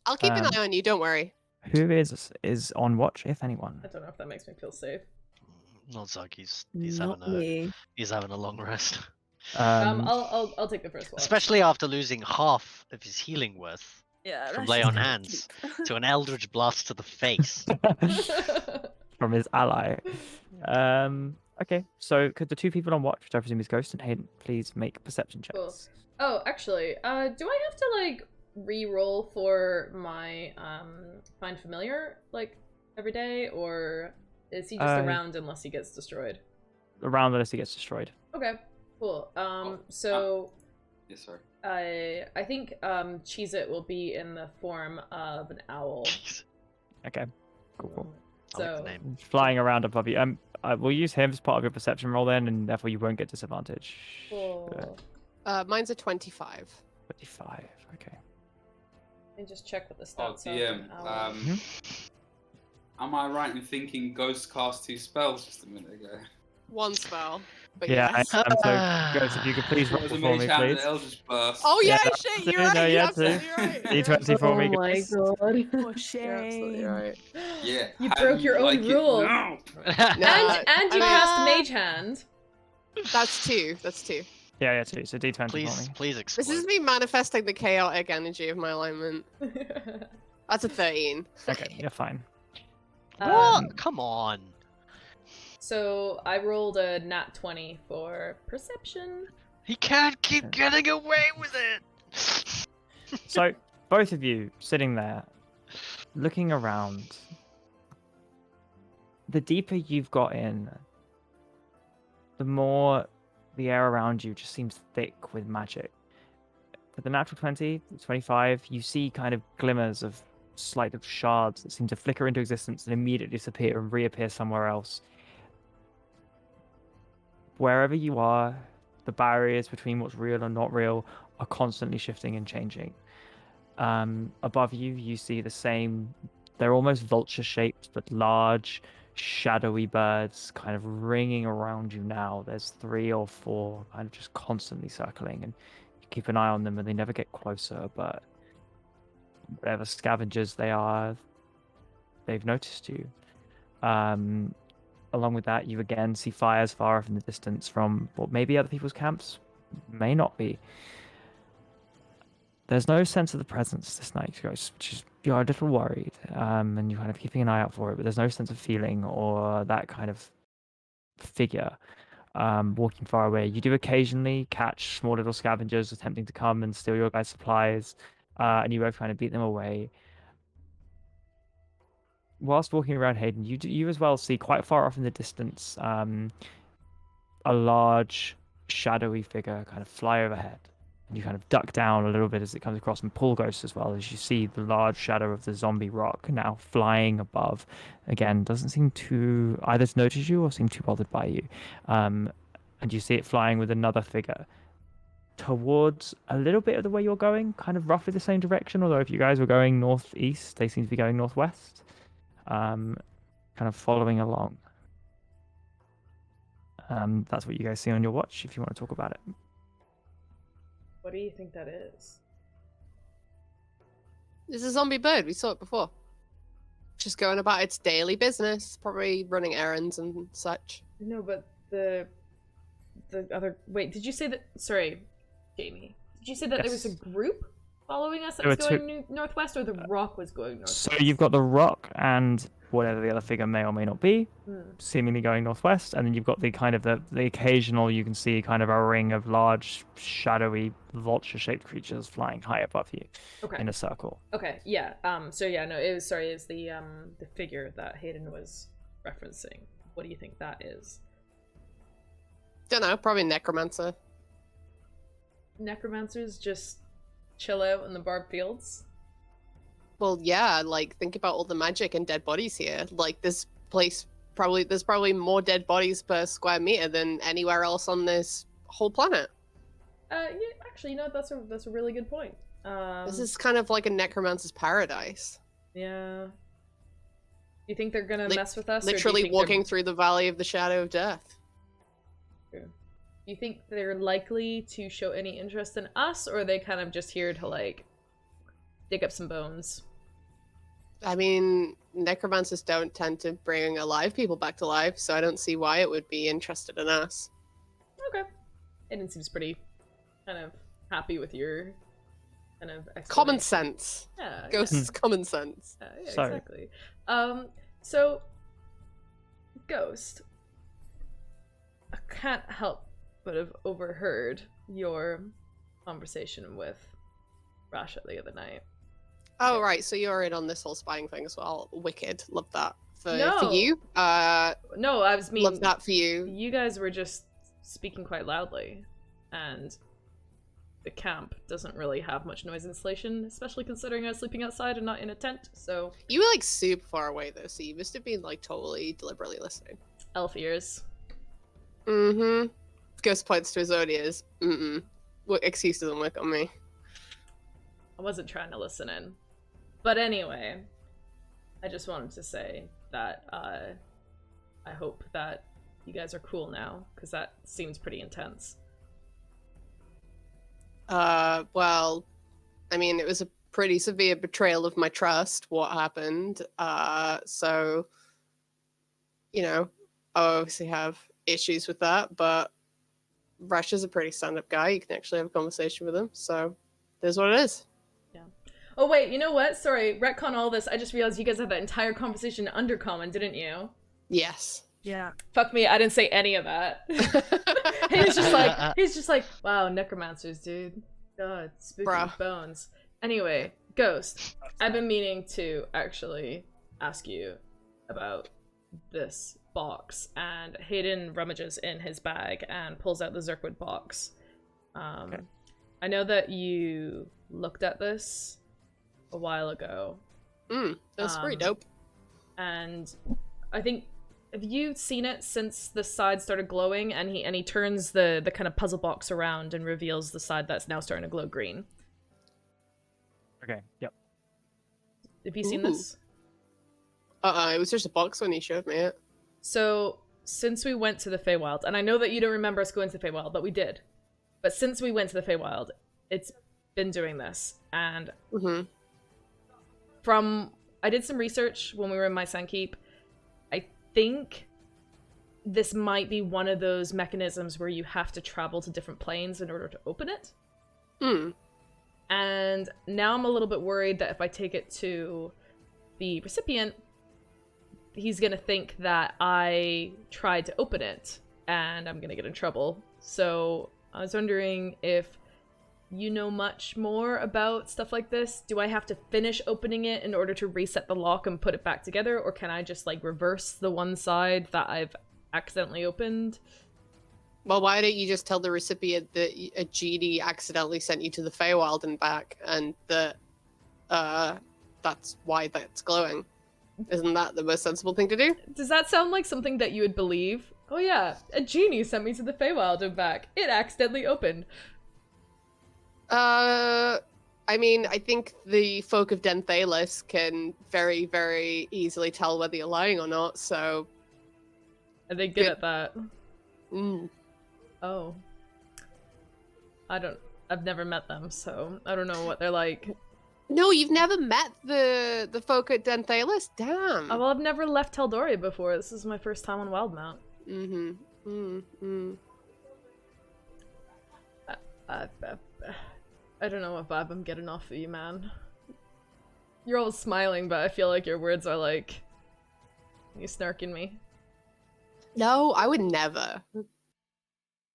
I'll keep an eye on you. Don't worry. Who is on watch, if anyone? I don't know if that makes me feel safe. Not Zug. He's Not having me. he's having a long rest. I'll take the first one. Especially after losing half of his healing worth Yeah, from Rasha's lay on gonna hands sleep. to an eldritch blast to the face. From his ally. Okay, so could the two people on watch, which I presume is Ghost and Haydn, please make perception checks? Cool. Oh, actually, do I have to like re-roll for my find familiar like every day, or is he just around unless he gets destroyed? Around unless he gets destroyed. Okay, cool. So Yes, sorry. I think Cheez-It will be in the form of an owl. Okay, cool. I like So the name. Flying around above you. We'll use him as part of your perception roll then, and therefore you won't get disadvantage. cool. Mine's a 25. 25. Okay. Let me just check what the Oh, stats are. DM. for an owl. Am I right in thinking Ghost cast 2 spells just a minute ago? One spell. But Yeah, yes. so Ghost, if you could please roll There was a for mage me, hand and please. Eldritch Burst. Oh yeah, Yeah, shit, no, you're right. yeah, You're too. absolutely right. D20 for me, Oh my guys. god. Oh, You're absolutely shame. right. Yeah. You how broke do your own like it rule. now? No, And I you mean, cast Mage Hand. That's 2. That's 2. Yeah, too. So D20 for Please, me. please This explain. is me manifesting the chaotic energy of my alignment. That's a 13. Okay, you're fine. What? Come on. So I rolled a nat 20 for perception. He can't keep getting away with it. So, both of you sitting there, looking around, the deeper you've got in, the more the air around you just seems thick with magic. For the natural 20, 25, you see kind of glimmers of slight of shards that seem to flicker into existence and immediately disappear and reappear somewhere else. Wherever you are, the barriers between what's real and not real are constantly shifting and changing. Above you, you see the same, they're almost vulture-shaped, but large, shadowy birds kind of ringing around you now. There's 3 or 4 kind of just constantly circling, and you keep an eye on them and they never get closer, but whatever scavengers they are, they've noticed you. Along with that, you again see fires far off in the distance from what may be other people's camps, may not be. There's no sense of the presence this night, Ghost, which is, you're a little worried, and you're kind of keeping an eye out for it, but there's no sense of feeling or that kind of figure walking far away. You do occasionally catch small little scavengers attempting to come and steal your guys' supplies, and you both kind of beat them away. Whilst walking around Haydn, you as well see quite far off in the distance a large shadowy figure kind of fly overhead, and you kind of duck down a little bit as it comes across and pull Ghost as well, as you see the large shadow of the zombie rock now flying above. Again, doesn't seem to either to notice you or seem too bothered by you, and you see it flying with another figure towards a little bit of the way you're going, kind of roughly the same direction, although if you guys were going northeast, they seem to be going northwest. Kind of following along. That's what you guys see on your watch, if you want to talk about it. What do you think that is? It's a zombie bird. We saw it before. Just going about its daily business, probably running errands and such. No, but the other. Wait, did you say that? Sorry, Jamie. Did you say that there was a group following us that There was were going northwest, or the rock was going northwest? So you've got the rock and whatever the other figure may or may not be, seemingly going northwest, and then you've got the kind of the occasional, you can see kind of a ring of large, shadowy, vulture-shaped creatures flying high above you in a circle. Okay, yeah. So yeah, no, it was it's the figure that Haydn was referencing. What do you think that is? Don't know, probably necromancer. Necromancers just chill out in the barbed fields? Well, yeah, like, think about all the magic and dead bodies here. Like, this place, there's probably more dead bodies per square meter than anywhere else on this whole planet. Yeah, actually, you know, that's a really good point. This is kind of like a necromancer's paradise. Yeah. You think they're gonna mess with us? Literally walking through the valley of the shadow of death. True. You think they're likely to show any interest in us, or are they kind of just here to, like, dig up some bones? I mean, necromancers don't tend to bring alive people back to life, so I don't see why it would be interested in us. Okay. Aiden seems pretty kind of happy with your kind of common sense. Yeah. Ghost's common sense. Yeah, exactly. So Ghost, I can't help but have overheard your conversation with Rasha the other night. Oh, right, so you're in on this whole spying thing as well. Wicked. Love that. For you? No, I was love that for you. You guys were just speaking quite loudly, and the camp doesn't really have much noise insulation, especially considering I was sleeping outside and not in a tent, so... You were, like, super far away, though, so you must have been, like, totally deliberately listening. Elf ears. Mm-hmm. Ghost points to his own ears. What excuse doesn't work on me. I wasn't trying to listen in. But anyway, I just wanted to say that I hope that you guys are cool now, because that seems pretty intense. Well, I mean, it was a pretty severe betrayal of my trust, what happened. So, you know, I obviously have issues with that, but Rasha's a pretty stand-up guy. You can actually have a conversation with him, so there's what it is. Yeah. Oh, wait, you know what? Sorry, retcon all this. I just realized you guys had that entire conversation undercommon, didn't you? Yes. Yeah. Fuck me, I didn't say any of that. he's just like, wow, necromancers, dude. God, spooky bones. Anyway, Ghost, I've been meaning to actually ask you about this box, and Haydn rummages in his bag and pulls out the Zirkwood box. Okay. I know that you looked at this a while ago. That's pretty dope. And I think, have you seen it since the side started glowing, and he turns the kind of puzzle box around and reveals the side that's now starting to glow green? Okay, yep. Have you seen this? It was just a box when he showed me it. So, since we went to the Feywild, and I know that you don't remember us going to the Feywild, but we did. But since we went to the Feywild, it's been doing this. And I did some research when we were in my Sandkeep. I think this might be one of those mechanisms where you have to travel to different planes in order to open it. And now I'm a little bit worried that if I take it to the recipient, he's gonna think that I tried to open it, and I'm gonna get in trouble. So I was wondering if you know much more about stuff like this. Do I have to finish opening it in order to reset the lock and put it back together, or can I just, like, reverse the one side that I've accidentally opened? Well, why don't you just tell the recipient that a genie accidentally sent you to the Feywild and back, and that that's why that's glowing? Isn't that the most sensible thing to do? Does that sound like something that you would believe? Oh yeah, a genie sent me to the Feywild and back. It accidentally opened. I mean, I think the folk of Denthalis can very, very easily tell whether you're lying or not, so... Are they good at that? Oh. I've never met them, so I don't know what they're like. No, you've never met the folk at Denthalis? Damn. Oh, well, I've never left Tal'Dorei before. This is my first time on Wildmount. I don't know if I'm getting off of you, man. You're all smiling, but I feel like your words are like... You snarking me. No, I would never.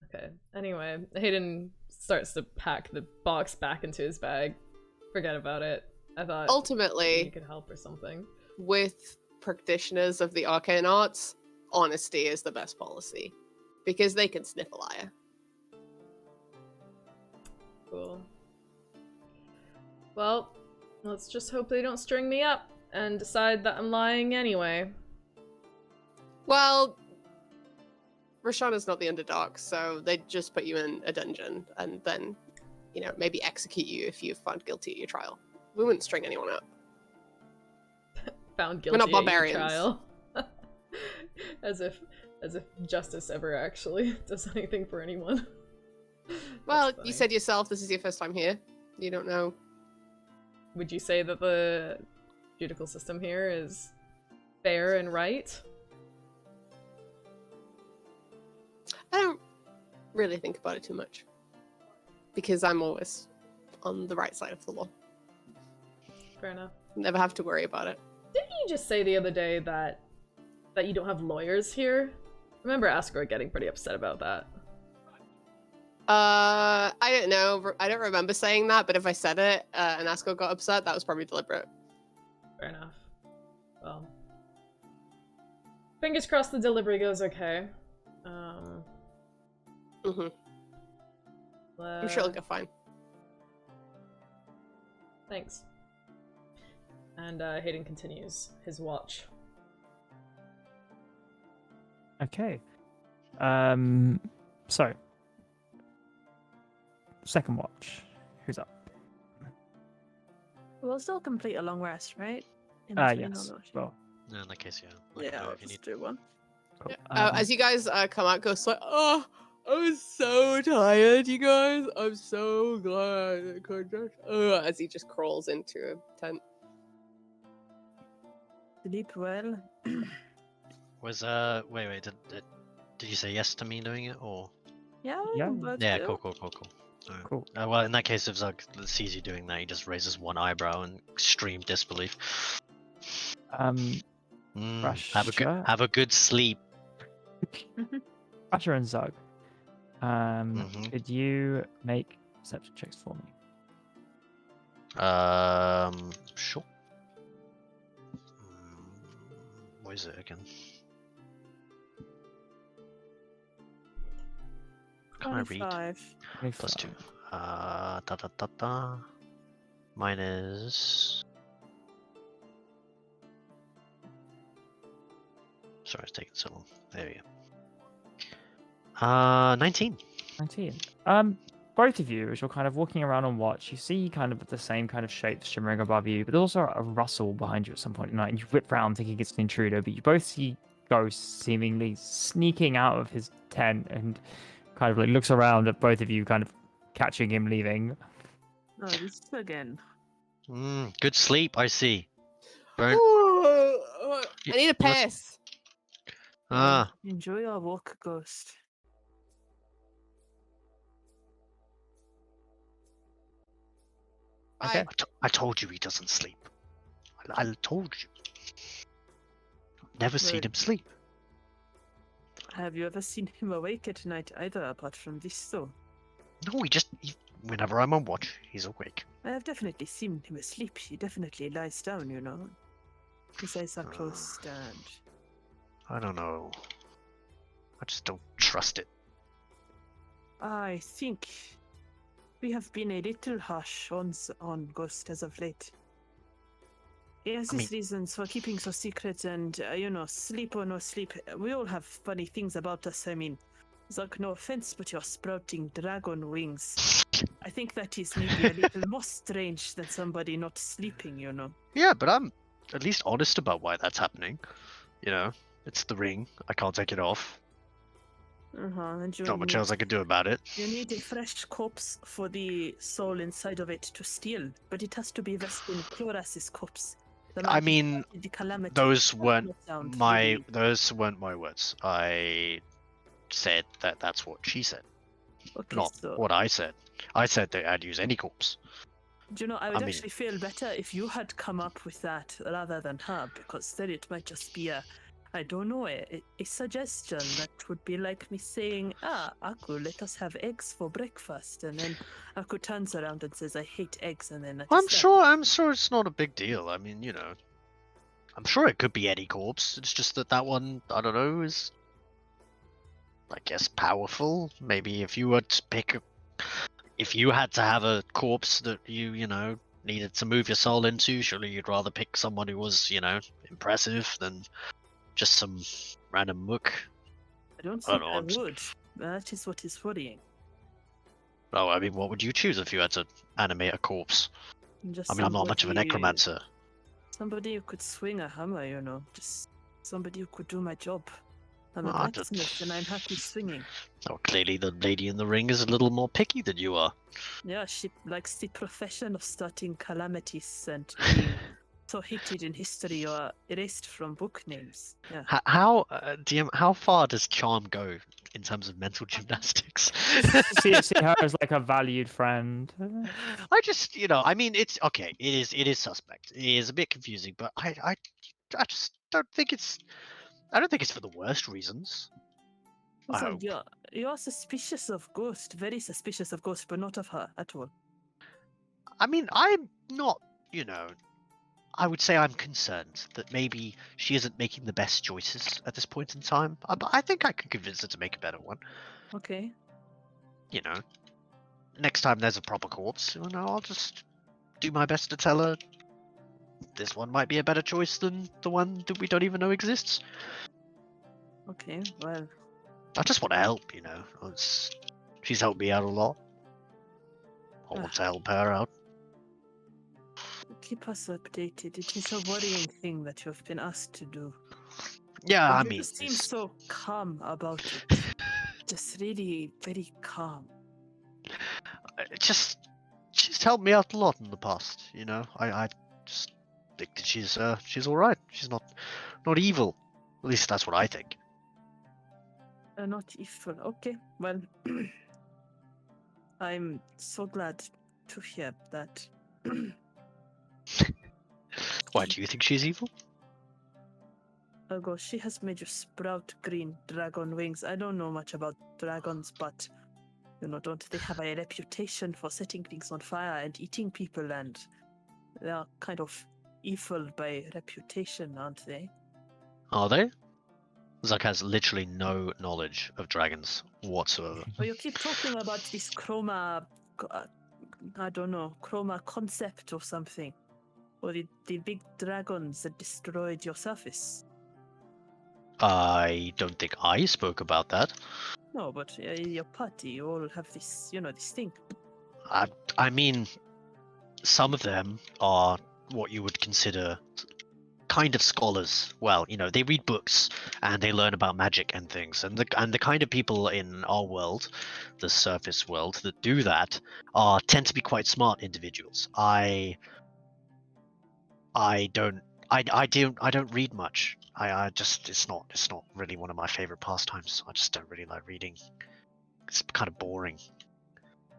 Okay. Anyway, Haydn starts to pack the box back into his bag. Forget about it. I thought ultimately you could help or something. With practitioners of the arcane arts, honesty is the best policy. Because they can sniff a liar. Cool. Well, let's just hope they don't string me up and decide that I'm lying anyway. Well, Rashana's not the Underdark, so they'd just put you in a dungeon and then, you know, maybe execute you if you're found guilty at your trial. We wouldn't string anyone up. Found We're guilty not at your barbarians. trial. as if justice ever actually does anything for anyone. Well, That's you funny. said yourself this is your first time here. You don't know. Would you say that the judicial system here is fair and right? I don't really think about it too much. Because I'm always on the right side of the law. Fair enough. Never have to worry about it. Didn't you just say the other day that you don't have lawyers here? I remember Ascor getting pretty upset about that. I don't know. I don't remember saying that, but if I said it and Ascor got upset, that was probably deliberate. Fair enough. Well, fingers crossed the delivery goes okay. I'm sure it'll go fine. Thanks. And Haydn continues his watch. Okay. So second watch. Who's up? We'll still complete a long rest, right? In Yes. between all those. Well, No, in that case, yeah. Let me Yeah, know I'll if you just need. do one. cool. As you guys come out, Ghost's like, oh, I was so tired, you guys. I'm so glad I could just... as he just crawls into a tent. Sleep well. Was wait, did you say yes to me doing it or? Yeah, Yeah. but Yeah, still. cool. Alright. Cool. Well, in that case, if Zug sees you doing that, he just raises one eyebrow in extreme disbelief. Rasha? Have a good sleep. Rasha and Zug. Could you make perception checks for me? Sure. What is it again? Can I read? 25. Plus 2. Mine is. Sorry, it's taking so long. There we go. 19. 19. Both of you, as you're kind of walking around on watch, you see kind of the same kind of shapes shimmering above you, but there's also a rustle behind you at some point in the night, and you whip round thinking it's an intruder, but you both see Ghost seemingly sneaking out of his tent and kind of like looks around at both of you, kind of catching him leaving. Oh, this again. Good sleep, I see. Burn. I need a piss. Enjoy your walk, Ghost. Okay. I told you he doesn't sleep. I told you. Never seen Right. him sleep. Have you ever seen him awake at night either, apart from this, though? No, whenever I'm on watch, he's awake. I have definitely seen him asleep. He definitely lies down, you know. His eyes are closed and... I don't know. I just don't trust it. I think we have been a little harsh on Ghost as of late. He has his reasons for keeping so secret and, sleep or no sleep. We all have funny things about us. I mean, Zug, no offense, but you're sprouting dragon wings. I think that is maybe a little more strange than somebody not sleeping, you know. Yeah, but I'm at least honest about why that's happening. You know, it's the ring. I can't take it off. And Not much else I could do about it. You need a fresh corpse for the soul inside of it to steal, but it has to be vested in Xhorhas' corpse. I mean, The calamity. those weren't Sound my really- words. I said that's what she said, Okay, not so, what I said. I said that I'd use any corpse. do you know, I would I mean- actually feel better if you had come up with that rather than her, because then it might just be a suggestion that would be like me saying, Aku, let us have eggs for breakfast, and then Aku turns around and says, I hate eggs, and then I'm sure it's not a big deal. I mean, I'm sure it could be any corpse. It's just that one, I don't know, is, I guess, powerful. Maybe if you were to if you had to have a corpse that you needed to move your soul into, surely you'd rather pick someone who was, impressive than just some random mook. I don't think I would. That is what is worrying. Oh, I mean, what would you choose if you had to animate a corpse? Just I mean, I'm not much of a necromancer. Somebody who could swing a hammer, just somebody who could do my job. I'm a Oh, blacksmith and I'm happy swinging. Oh, clearly the lady in the ring is a little more picky than you are. Yeah, she likes the profession of starting calamities and being so hated in history or erased from book names. Yeah. DM, how far does charm go in terms of mental gymnastics? see her as like a valued friend. I just, I mean, it's okay. It is suspect. It is a bit confusing, but I just don't think it's. I don't think it's for the worst reasons. I hope. You're suspicious of Ghost, very suspicious of Ghost, but not of her at all. I mean, I'm not, I would say I'm concerned that maybe she isn't making the best choices at this point in time. But I think I can convince her to make a better one. Okay. Next time there's a proper corpse, I'll just do my best to tell her this one might be a better choice than the one that we don't even know exists. Okay, well. I just want to help, She's helped me out a lot. I want to help her out. Keep us updated. It is a worrying thing that you have been asked to do. Yeah, and I you mean, just seem so calm about it. Just really very calm. She's helped me out a lot in the past. I just think that she's all right. She's not evil. At least that's what I think. Not evil. Okay, well, I'm so glad to hear that. Why do you think she's evil? Ergo, she has made you sprout green dragon wings. I don't know much about dragons, but don't they have a reputation for setting things on fire and eating people, and they are kind of evil by reputation, aren't they? Are they? Zug has literally no knowledge of dragons whatsoever. Well, you keep talking about this chroma, I don't know, chroma concept or something. Or the big dragons that destroyed your surface. I don't think I spoke about that. No, but your party, you all have this, this thing. I mean, some of them are what you would consider kind of scholars. Well, they read books and they learn about magic and things. And the kind of people in our world, the surface world, that do that tend to be quite smart individuals. I don't read much. I just it's not really one of my favorite pastimes. I just don't really like reading. It's kind of boring.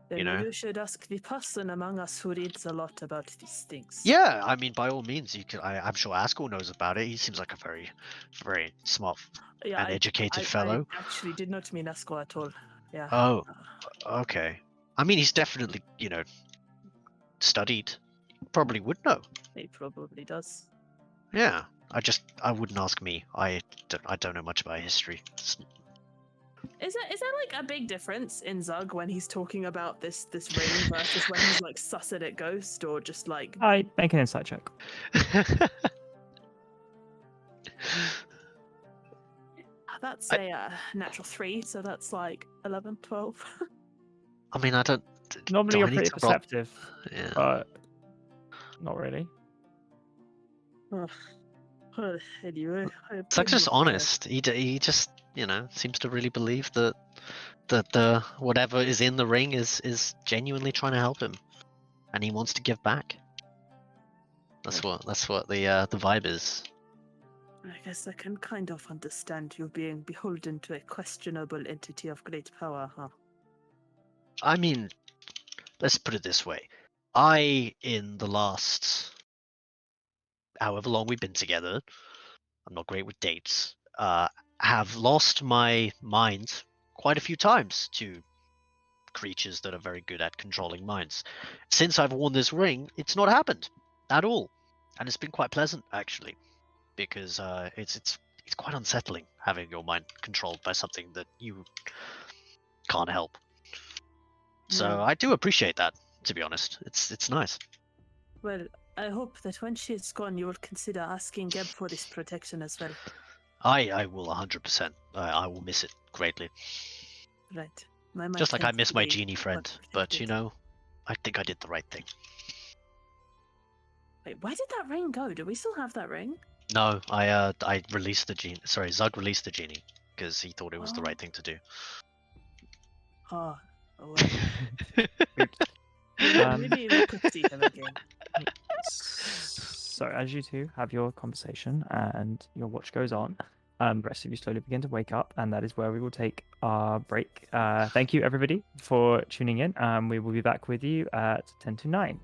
Then you should ask the person among us who reads a lot about these things. Yeah, I mean, by all means, you can. I'm sure Ascor knows about it. He seems like a very, very smart and educated fellow. I actually did not mean Ascor at all. Yeah. Oh, okay. I mean, he's definitely, studied. Probably would know. He probably does. Yeah, I wouldn't ask me. I don't know much about history. Is there like a big difference in Zug when he's talking about this ring versus when he's like sussing at Ghost, or just like I make an insight check. That's a natural 3, so that's like 11, 12. I mean, I don't. Normally you're pretty perceptive, yeah. But not really. Anyway, Zug's just honest. He just seems to really believe that the whatever is in the ring is genuinely trying to help him, and he wants to give back. That's what the vibe is. I guess I can kind of understand you being beholden to a questionable entity of great power, huh? I mean, let's put it this way. In the last however long we've been together, I'm not great with dates, have lost my mind quite a few times to creatures that are very good at controlling minds. Since I've worn this ring, it's not happened at all. And it's been quite pleasant, actually, because it's quite unsettling having your mind controlled by something that you can't help. So I do appreciate that, to be honest. It's nice. Well, I hope that when she is gone, you will consider asking Geb for this protection as well. I will 100%. I will miss it greatly. Right. Just like I miss my genie friend, but you know, I think I did the right thing. Wait, where did that ring go? Do we still have that ring? No, I released the genie. Sorry, Zug released the genie because he thought it was the right thing to do. Oh, well. Maybe we could see him again. So as you two have your conversation and your watch goes on, the rest of you slowly begin to wake up, and that is where we will take our break. Thank you everybody for tuning in. We will be back with you at 10 to 9.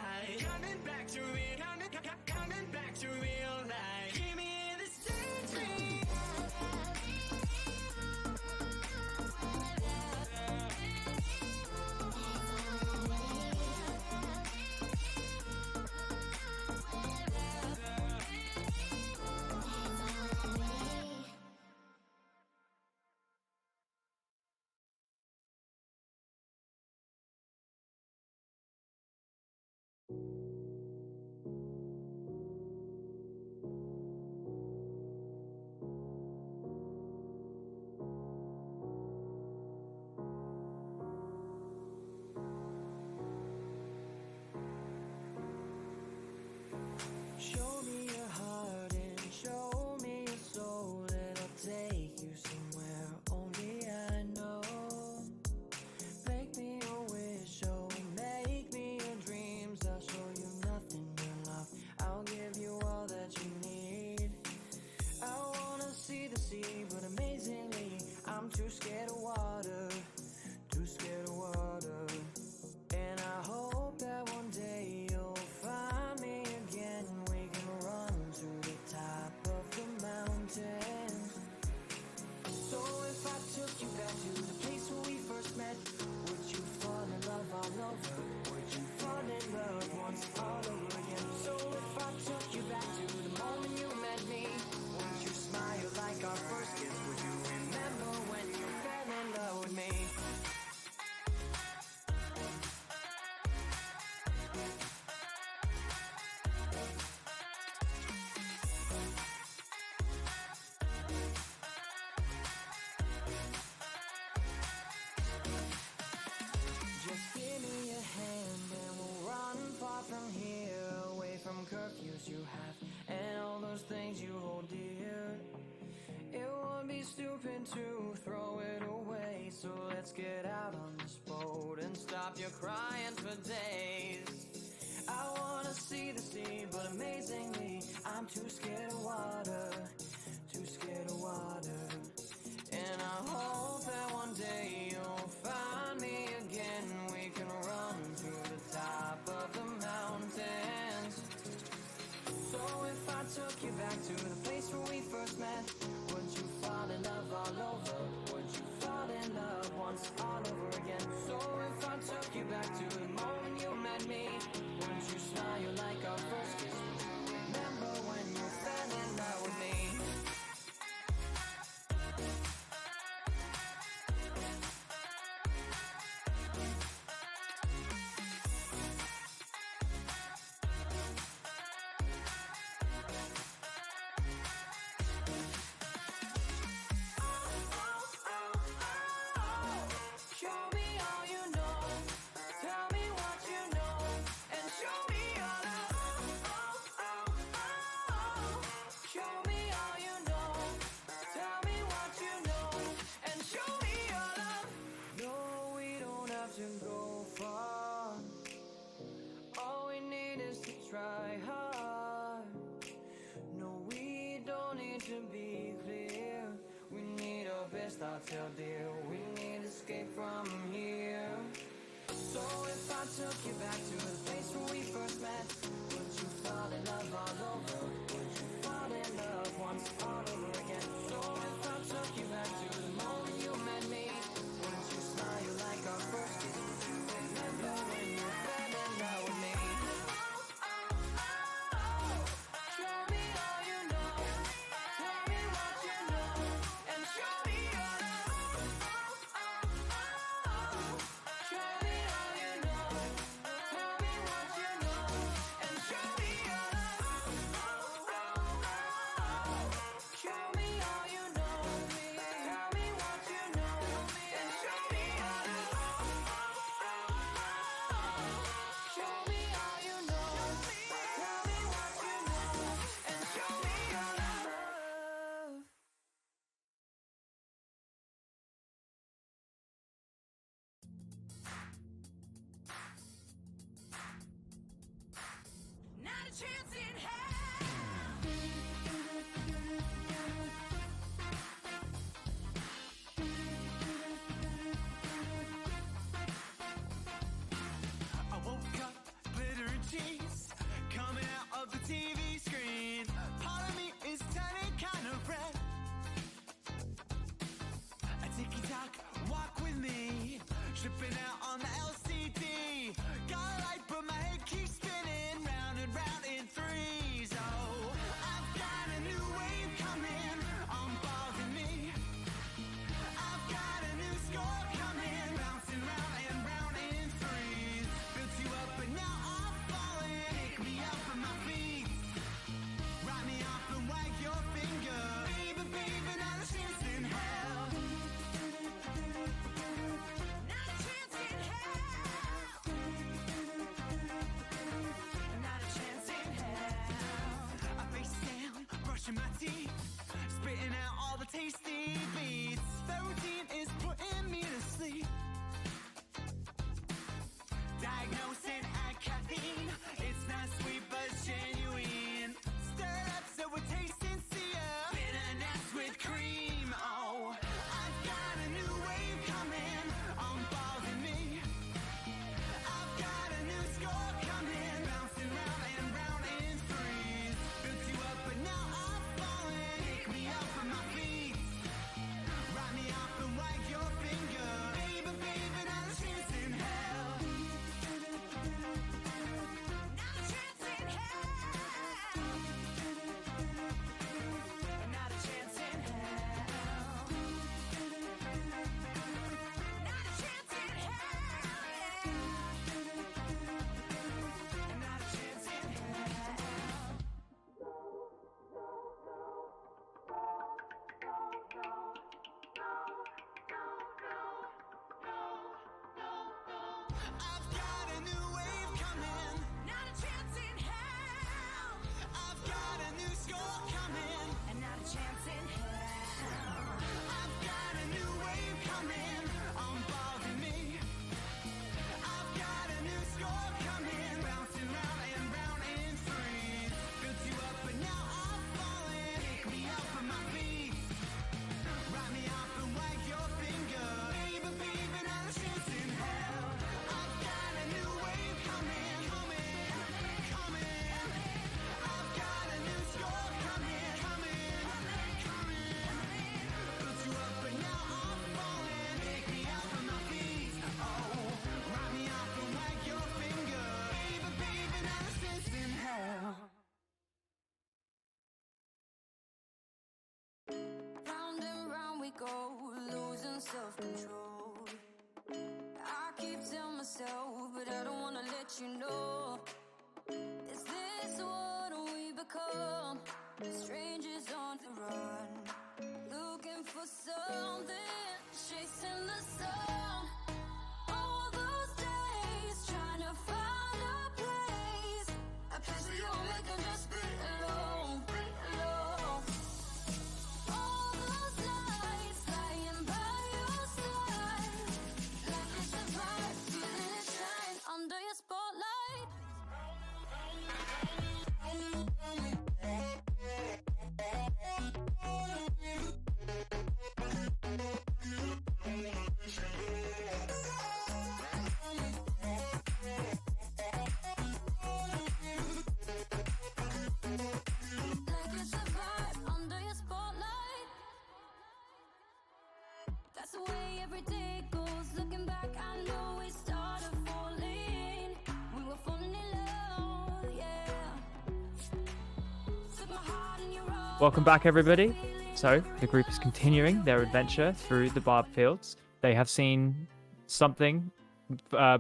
life. Coming back to real, coming back to real life. Give me this daydream. Show me your heart and show me your soul, and I'll take you somewhere only I know. Make me a wish, oh, make me your dreams. I'll show you nothing but love. I'll give you all that you need. I wanna see the sea, but amazingly, I'm too scared of water. Too scared of water. And I hope that one day you'll find me again. We can run to the top of the mountains. So if I took you back to the place where we first met, would you fall in love all over? Would you fall in love once all over again? So if I took you back to the moment you met me, would you smile like our first kiss? Would you remember when you fell in love with me? Just give me a hand and we'll run far from here, away from curfews you have and all those things you hold dear. It would be stupid to throw it away, so let's get out on this boat and stop your crying for days. I wanna see the sea, but amazingly, I'm too scared of water, too scared of water. And I hope that one day you'll find me again. We can run to the top of the mountains. So if I took you back to the place where we first met, would you fall in love all over? Would you fall in love once all over again? So if I took you back to the moment you met me, would you smile like our first kiss? Would you remember when you fell in love with me? Try hard. No, we don't need to be clear. We need our best thoughts held dear. We need escape from here. So if I took you back to the place where we first met, would you fall in love all over? Would you fall in love once all over again? So if I took you back to the moment you met me, would you smile like our first kiss? Would you remember when you fell in love with me? Not a chance in hell. I woke up, glitter and tears. TV screen. Part of me is turning kind of red. A ticky-tock, walk with me. Tripping out on the LCD. Got a light, but my head keeps spinning round and round in threes. Oh, I've got a new wave coming on balls in me. I've got a new score coming, bouncing round and round in threes. Built you up, but now I'm falling. Pick me up from my feet. Write me off and wag your finger. Baby, baby, not a chance in hell. Not a chance in hell. Not a chance in hell. I face down, brushing my teeth, spitting out all the tasty beats. The routine is putting me to sleep. Diagnosing at caffeine. It's not sweet, but it's genuine. Stir up so we're tasting sincere. Bitterness with cream. Oh, I've got a new wave coming on balls in me. I've got a new score coming, bouncing round and round in threes. Built you up, but now I'm falling. Pick me up from my feet. Write me off and wag your finger. Baby, baby, not a chance in hell. Not a chance in hell. Not a chance in hell. Not a chance in hell. Not a chance in hell. I've got a new wave coming. Not a chance in hell. I've got a new score coming. And not a chance in hell. I've got a new wave coming on balls in me. I've got a new score coming, bouncing round and round in threes. Built you up, but now I'm falling. Pick me up from my feet. Write me off and wag your finger. Baby, baby, not a chance in hell. I've got a new wave coming, coming, coming. I've got a new score coming, coming, coming. Built you up, but now I'm falling. Pick me up from my feet. Oh, write me off and wag your finger. Baby, baby, not a chance in hell. Round and round we go, losing self-control. I keep telling myself, but I don't wanna let you know. Is this what we become? Strangers on the run, looking for something, chasing the sun. All those days, trying to find a place where you'll make them just be alone, be alone. All those nights lying by your side, like it's a vibe, feeling it shine under your spotlight. Like it's a vibe under your spotlight. That's the way every day goes. Looking back, I know we started falling. We were falling in love, yeah. Took my heart in your arms. Welcome back, everybody. So the group is continuing their adventure through the barb fields. They have seen something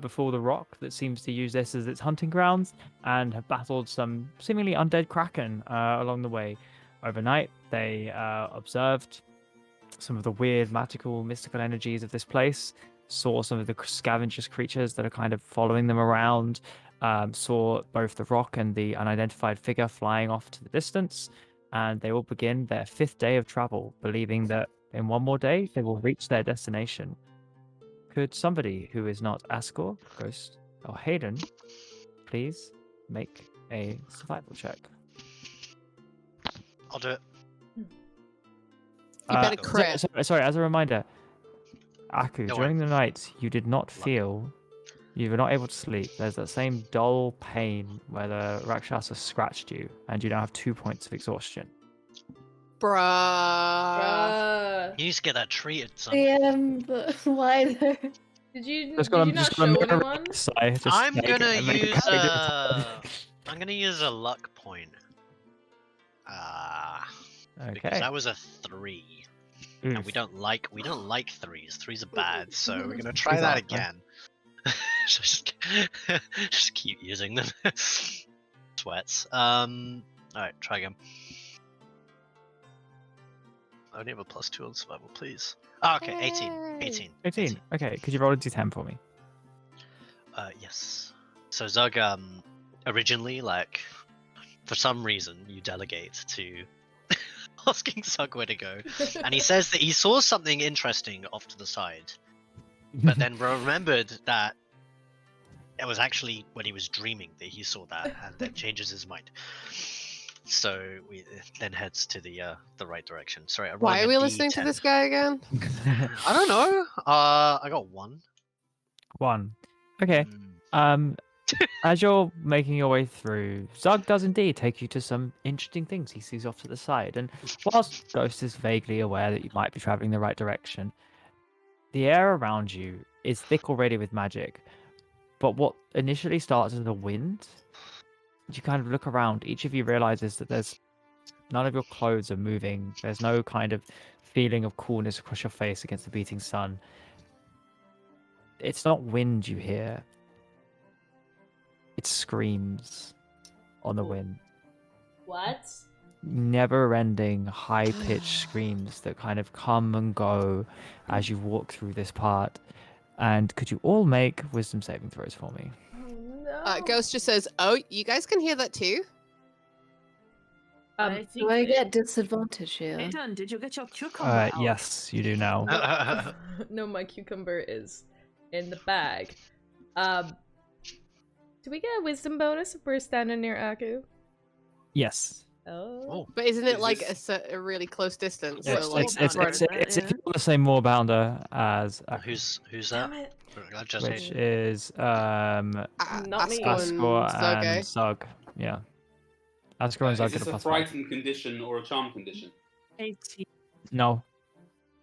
before the rock that seems to use this as its hunting grounds, and have battled some seemingly undead kraken along the way. Overnight, they observed some of the weird magical mystical energies of this place, saw some of the scavengers creatures that are kind of following them around, saw both the rock and the unidentified figure flying off to the distance, and they will begin their 5th day of travel, believing that in one more day they will reach their destination. Could somebody who is not Ascor, Ghost, or Haydn please make a survival check? I'll do it. You better crit. Sorry, as a reminder, Aku, Don't during the night, you did not feel You're not able to sleep. There's that same dull pain where the Rakshasa scratched you, and you now have 2 points of exhaustion. Bruh. You used to get that treated, son. But why though? Did you Just did gonna, you not just gonna show make a anyone? Sai, just I'm make gonna it- make a use character I'm gonna use a luck point. Because Okay. that was a 3. And Oof. we don't like 3s. 3s are bad, so we're gonna try Threes that aren't fun. again. just keep using them. Sweats. Alright, try again. I only have a +2 on survival, please. Oh, okay, 18. 18. Okay, could you roll a d10 for me? Yes. So Zug, originally, like, for some reason, you delegate to asking Zug where to go, and he says that he saw something interesting off to the side, but then remembered that it was actually when he was dreaming that he saw that, and then changes his mind. So we then heads to the right direction. Sorry, I'm Why are rolling we a listening to D10. this guy again? I don't know. I got 1. 1. Okay. As you're making your way through, Zug does indeed take you to some interesting things he sees off to the side. And whilst Ghost is vaguely aware that you might be traveling the right direction, the air around you is thick already with magic. But what initially starts as a wind, you kind of look around. Each of you realizes that there's none of your clothes are moving. There's no kind of feeling of coolness across your face against the beating sun. It's not wind you hear. It screams on the wind. What? Never-ending, high-pitched screams that kind of come and go as you walk through this part. And could you all make wisdom saving throws for me? Oh, no. Ghost just says, "Oh, you guys can hear that too." I think Do I get disadvantage here? Aiden, did you get your cucumber out? Yes, you do now. No, my cucumber is in the bag. Do we get a wisdom bonus if we're standing near Aku? Yes. Oh. But isn't it Is like this- a really close distance? It's, So like, it's if you're the same moorbounder as Who's that? Damn it. I just which hate is Not me. Ascor Ascor and and Zug. Yeah. Ascor and Is Zug this get a a +5. frightened condition or a charm condition? 18. No,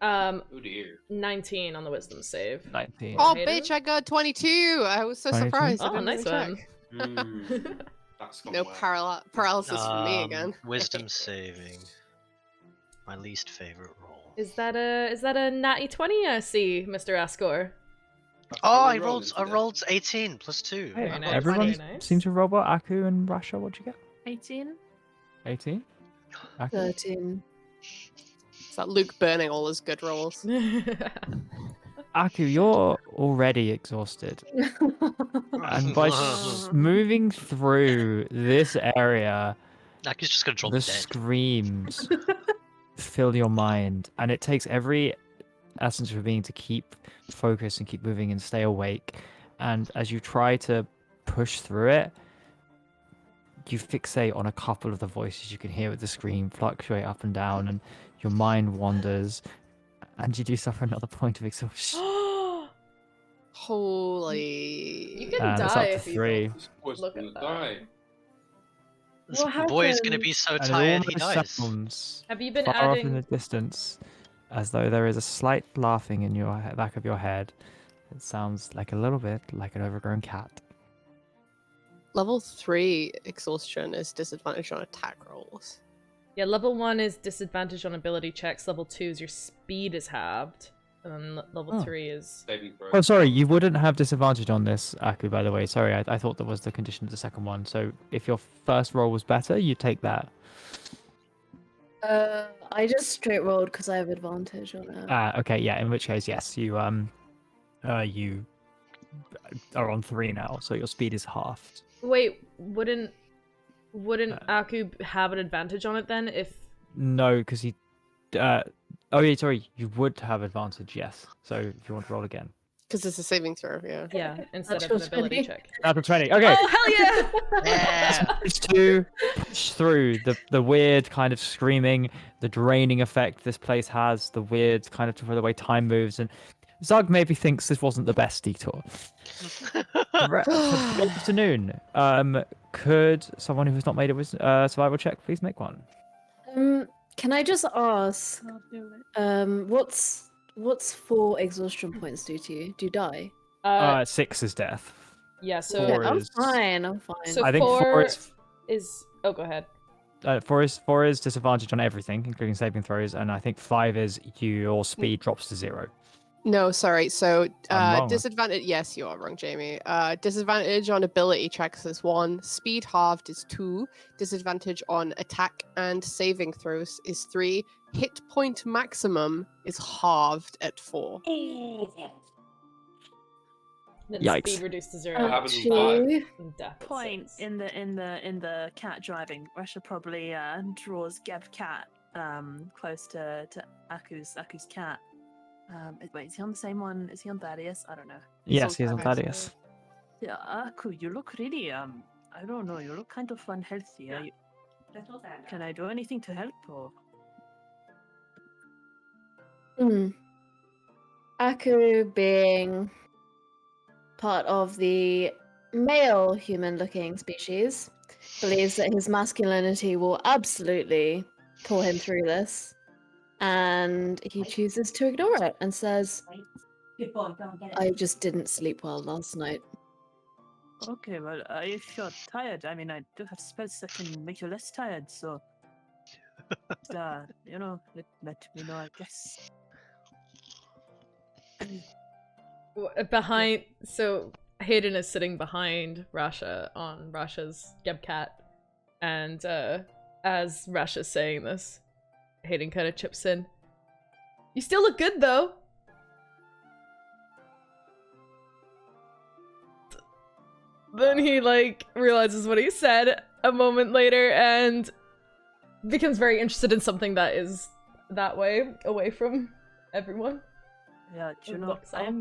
Oh dear. 19 on the wisdom save. 19. Oh, Hayden? bitch! I got 22. I was so 22? surprised. I Oh, didn't nice even one. check. That's gone No well. paralysis from me again. Wisdom saving. My least favorite roll. Is that a natty 20 I see, Mr. Ascor? Oh, Are I we rolling rolled today? 18 +2. Hey, Very nice, everyone very nice. seems to roll well. Aku and Rasha, what'd you get? 18? 18? Aku? 13. It's that Luke burning all his good rolls. Aku, you're already exhausted. And by moving through this area, Like he's just gonna drop the dead. screams fill your mind. And it takes every essence of your being to keep focused and keep moving and stay awake. And as you try to push through it, you fixate on a couple of the voices you can hear with the scream fluctuate up and down, and your mind wanders, and you do suffer another point of exhaustion. Holy. You can And it's die up to if you 3. This boy's Look gonna at that. die. This What boy is gonna happened? be so And it tired he almost dies. sounds Have you been far off in adding? the distance, as though there is a slight laughing in your back of your head. It sounds like a little bit like an overgrown cat. Level 3 exhaustion is disadvantage on attack rolls. Yeah, level 1 is disadvantage on ability checks. Level 2 is your speed is halved, and then level Oh. 3 is. Saving throw. Oh, sorry, you wouldn't have disadvantage on this, Aku, by the way. Sorry, I thought that was the condition of the second one. So if your first roll was better, you take that. I just straight rolled because I have advantage on it. Okay, yeah, in which case, yes, you you are on 3 now, so your speed is halved. Wait, wouldn't Aku have an advantage on it then if? No, because he oh yeah, sorry, you would have advantage, yes. So if you want to roll again. Because it's a saving throw, yeah. Yeah, instead of Natural an ability 20. check. Natural 20. Okay. Oh hell yeah! Yeah. Manage to push through the weird kind of screaming, the draining effect this place has, the weird kind of the way time moves, and Zug maybe thinks this wasn't the best detour. Good afternoon. Could someone who has not made a survival check please make one? Can I just ask, I'll do it. what's 4 exhaustion points do to you? Do you die? 6 is death. Yeah, so Four I'm is- fine. I'm fine. so I think 4 is oh, go ahead. 4 is disadvantage on everything, including saving throws, and I think 5 is your speed drops to 0. No, sorry. So I'm wrong. disadvantage. Yes, you are wrong, Jamie. Disadvantage on ability checks is 1. Speed halved is 2. Disadvantage on attack and saving throws is 3. Hit point maximum is halved at 4. Then Yikes. speed reduced to 0. What happens in 5? Actually, and death at Point 6. in the cat driving. Rasha probably draws Geb cat close to Aku's cat. Wait, is he on the same one? Is he on Thaddeus? I don't know. Yes, he is on Thaddeus. Thaddeus. Yeah, Aku, you look really I don't know. You look kind of unhealthy. Are you... Can I do anything to help? Or Aku being part of the male human-looking species believes that his masculinity will absolutely pull him through this, and he chooses to ignore it and says, "I just didn't sleep well last night." okay, well, if you're tired, I mean, I do have spells that can make you less tired. So, you know, let me know. I guess. Behind, so Haydn is sitting behind Rasha on Rasha's Gebcat, and as Rasha's saying this, Haydn kind of chips in. You still look good though. Then he like realizes what he said a moment later and becomes very interested in something that is that way, away from everyone. Yeah, do you And know, looks off.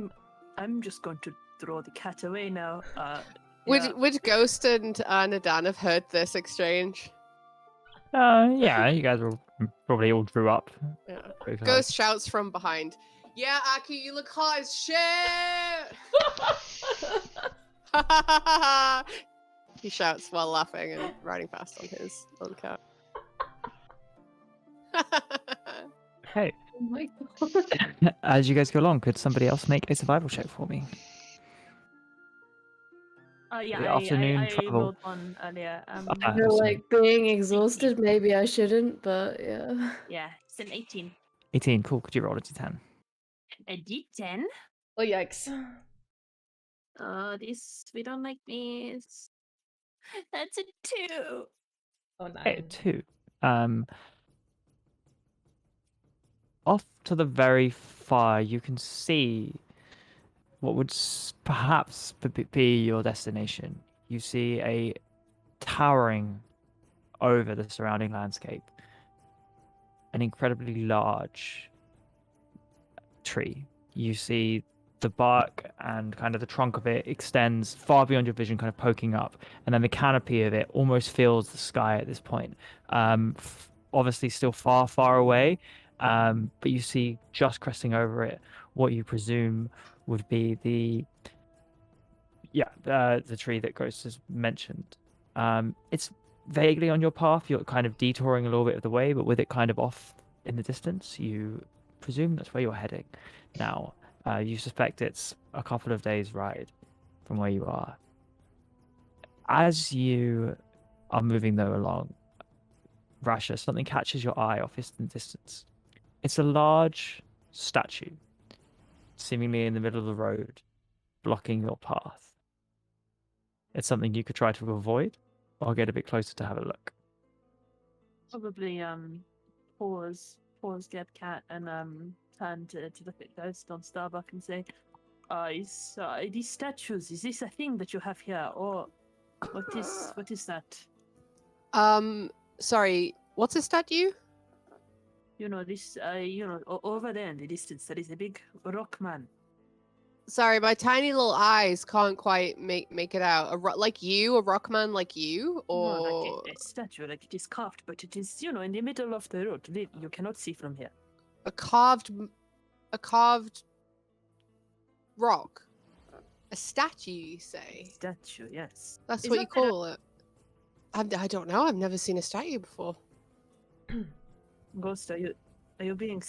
I'm just going to throw the cat away now. Would Ghost and Nadan have heard this exchange? Yeah, you guys will probably all drew up. Yeah. Quick, Ghost shouts from behind. Yeah, Aki, you look hot as shit! He shouts while laughing and riding past on his own cat. Hey, Oh my god. as you guys go along, could somebody else make a survival check for me? Yeah, The afternoon I travel. rolled one earlier. I feel like being exhausted, maybe I shouldn't, but yeah. Yeah, it's an 18. 18, cool. Could you roll a d10? A D10? Oh yikes. This, we don't like these. That's a 2. Oh 9. Hey, 2. Off to the very far, you can see what would perhaps be your destination. You see a towering over the surrounding landscape, an incredibly large tree. You see the bark and kind of the trunk of it extends far beyond your vision, kind of poking up, and then the canopy of it almost fills the sky at this point. Obviously still far, far away, but you see just cresting over it what you presume would be the tree that Ghost has mentioned. It's vaguely on your path. You're kind of detouring a little bit of the way, but with it kind of off in the distance, you presume that's where you're heading now. You suspect it's a couple of days' ride from where you are. As you are moving though along, Rasha, something catches your eye off in the distance. It's a large statue, seemingly in the middle of the road, blocking your path. It's something you could try to avoid, or get a bit closer to have a look. Probably pause get cat and turn to look at Ghost on Starbuck and say, these statues, is this a thing that you have here, or what is that? Sorry, what's a statue? You know, this over there in the distance there is a big rock man. Sorry, my tiny little eyes can't quite make it out. A rock man like you, or No, like a statue, like it is carved, but it is, in the middle of the road. You cannot see from here. a carved rock. A statue, you say? Statue, yes. That's Is what you that better- call it. I don't know. I've never seen a statue before. Ghost, you are being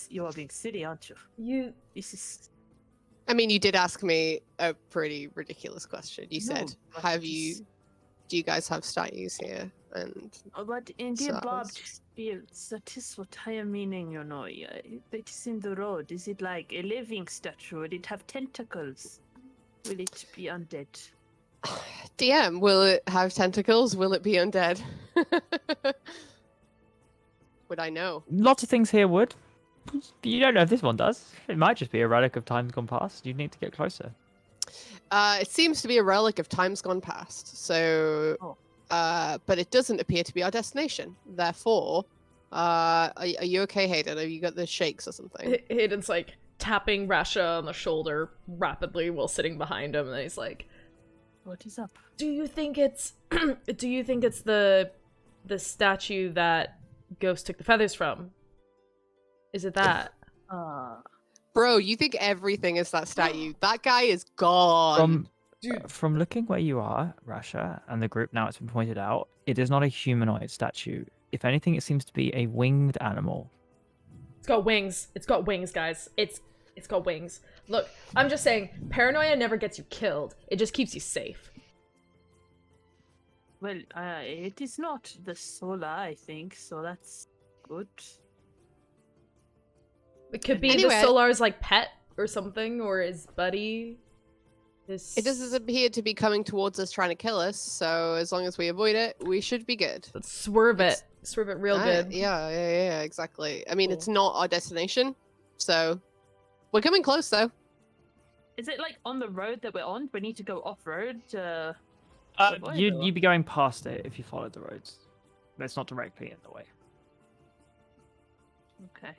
silly, aren't you? This is. I mean, you did ask me a pretty ridiculous question. You No, said, but do you guys have statues here? And But in So the I Bob was- feels that is what I am meaning, you know. It is in the road. Is it like a living statue? Will it have tentacles? Will it be undead? DM, will it have tentacles? Will it be undead? Would I know? Lots of things here would. You don't know if this one does. It might just be a relic of times gone past. You need to get closer. It seems to be a relic of times gone past. So, but it doesn't appear to be our destination. Therefore, are you okay, Haydn? Have you got the shakes or something? Hayden's like tapping Rasha on the shoulder rapidly while sitting behind him, and he's like, What is up? "Do you think it's do you think it's the statue that Ghost took the feathers from? Is it that?" Bro, you think everything is that statue? That guy is gone. From looking where you are, Rasha, and the group now it's been pointed out, it is not a humanoid statue. If anything, it seems to be a winged animal. It's got wings. It's got wings, guys. It's got wings. Look, I'm just saying, paranoia never gets you killed. It just keeps you safe. Well, it is not the solar, I think, so that's good. It could be Anyway. the Solar's like pet or something, or his buddy. It doesn't appear to be coming towards us trying to kill us, so as long as we avoid it, we should be good. Let's swerve it. Swerve it real good. Yeah, exactly. I mean, Cool. it's not our destination, so we're coming close though. Is it like on the road that we're on? We need to go off road. You'd be going past it if you followed the roads. But it's not directly in the way. Okay.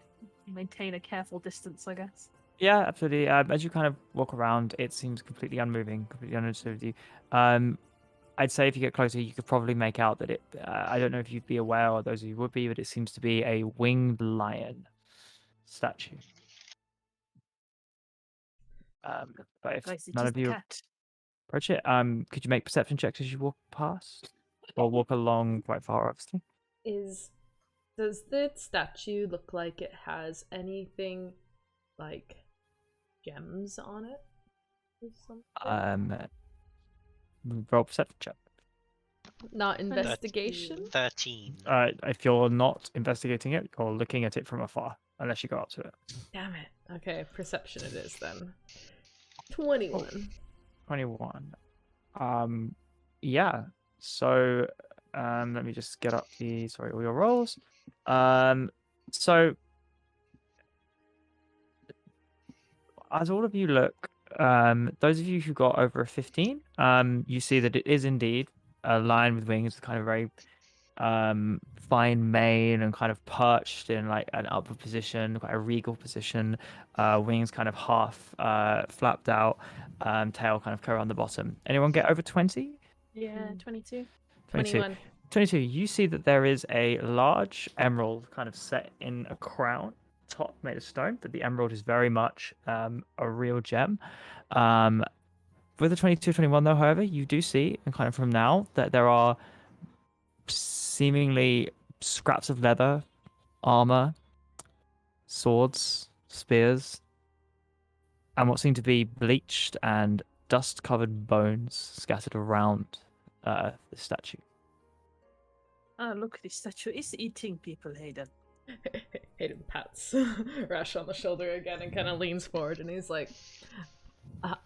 Maintain a careful distance, I guess. Yeah, absolutely. As you kind of walk around, it seems completely unmoving, completely uninterested with you. I'd say if you get closer, you could probably make out that it. I don't know if you'd be aware, or those of you would be, but it seems to be a winged lion statue. But if Guys, it none is of the you cat. approach it, could you make perception checks as you walk past, or walk along quite far, obviously? Does the statue look like it has anything like gems on it or something? Roll perception check. Not investigation? 13. If you're not investigating it, you're looking at it from afar, unless you go up to it. Damn it. Okay, perception it is then. 21. 21. Yeah. So, let me just get up all your rolls. So, as all of you look, those of you who got over a 15, you see that it is indeed a lion with wings, kind of very fine mane and kind of perched in like an upward position, quite a regal position, wings kind of half flapped out, tail kind of covered on the bottom. Anyone get over 20? Yeah, 22. 21. 22. You see that there is a large emerald kind of set in a crown, top made of stone, but the emerald is very much a real gem. With the 22, 21 though, however, you do see, and kind of from now, that there are seemingly scraps of leather, armor, swords, spears, and what seem to be bleached and dust-covered bones scattered around the statue. Oh, look, this statue is eating people, Haydn. Hayden pats Rash on the shoulder again and kind of leans forward, and he's like,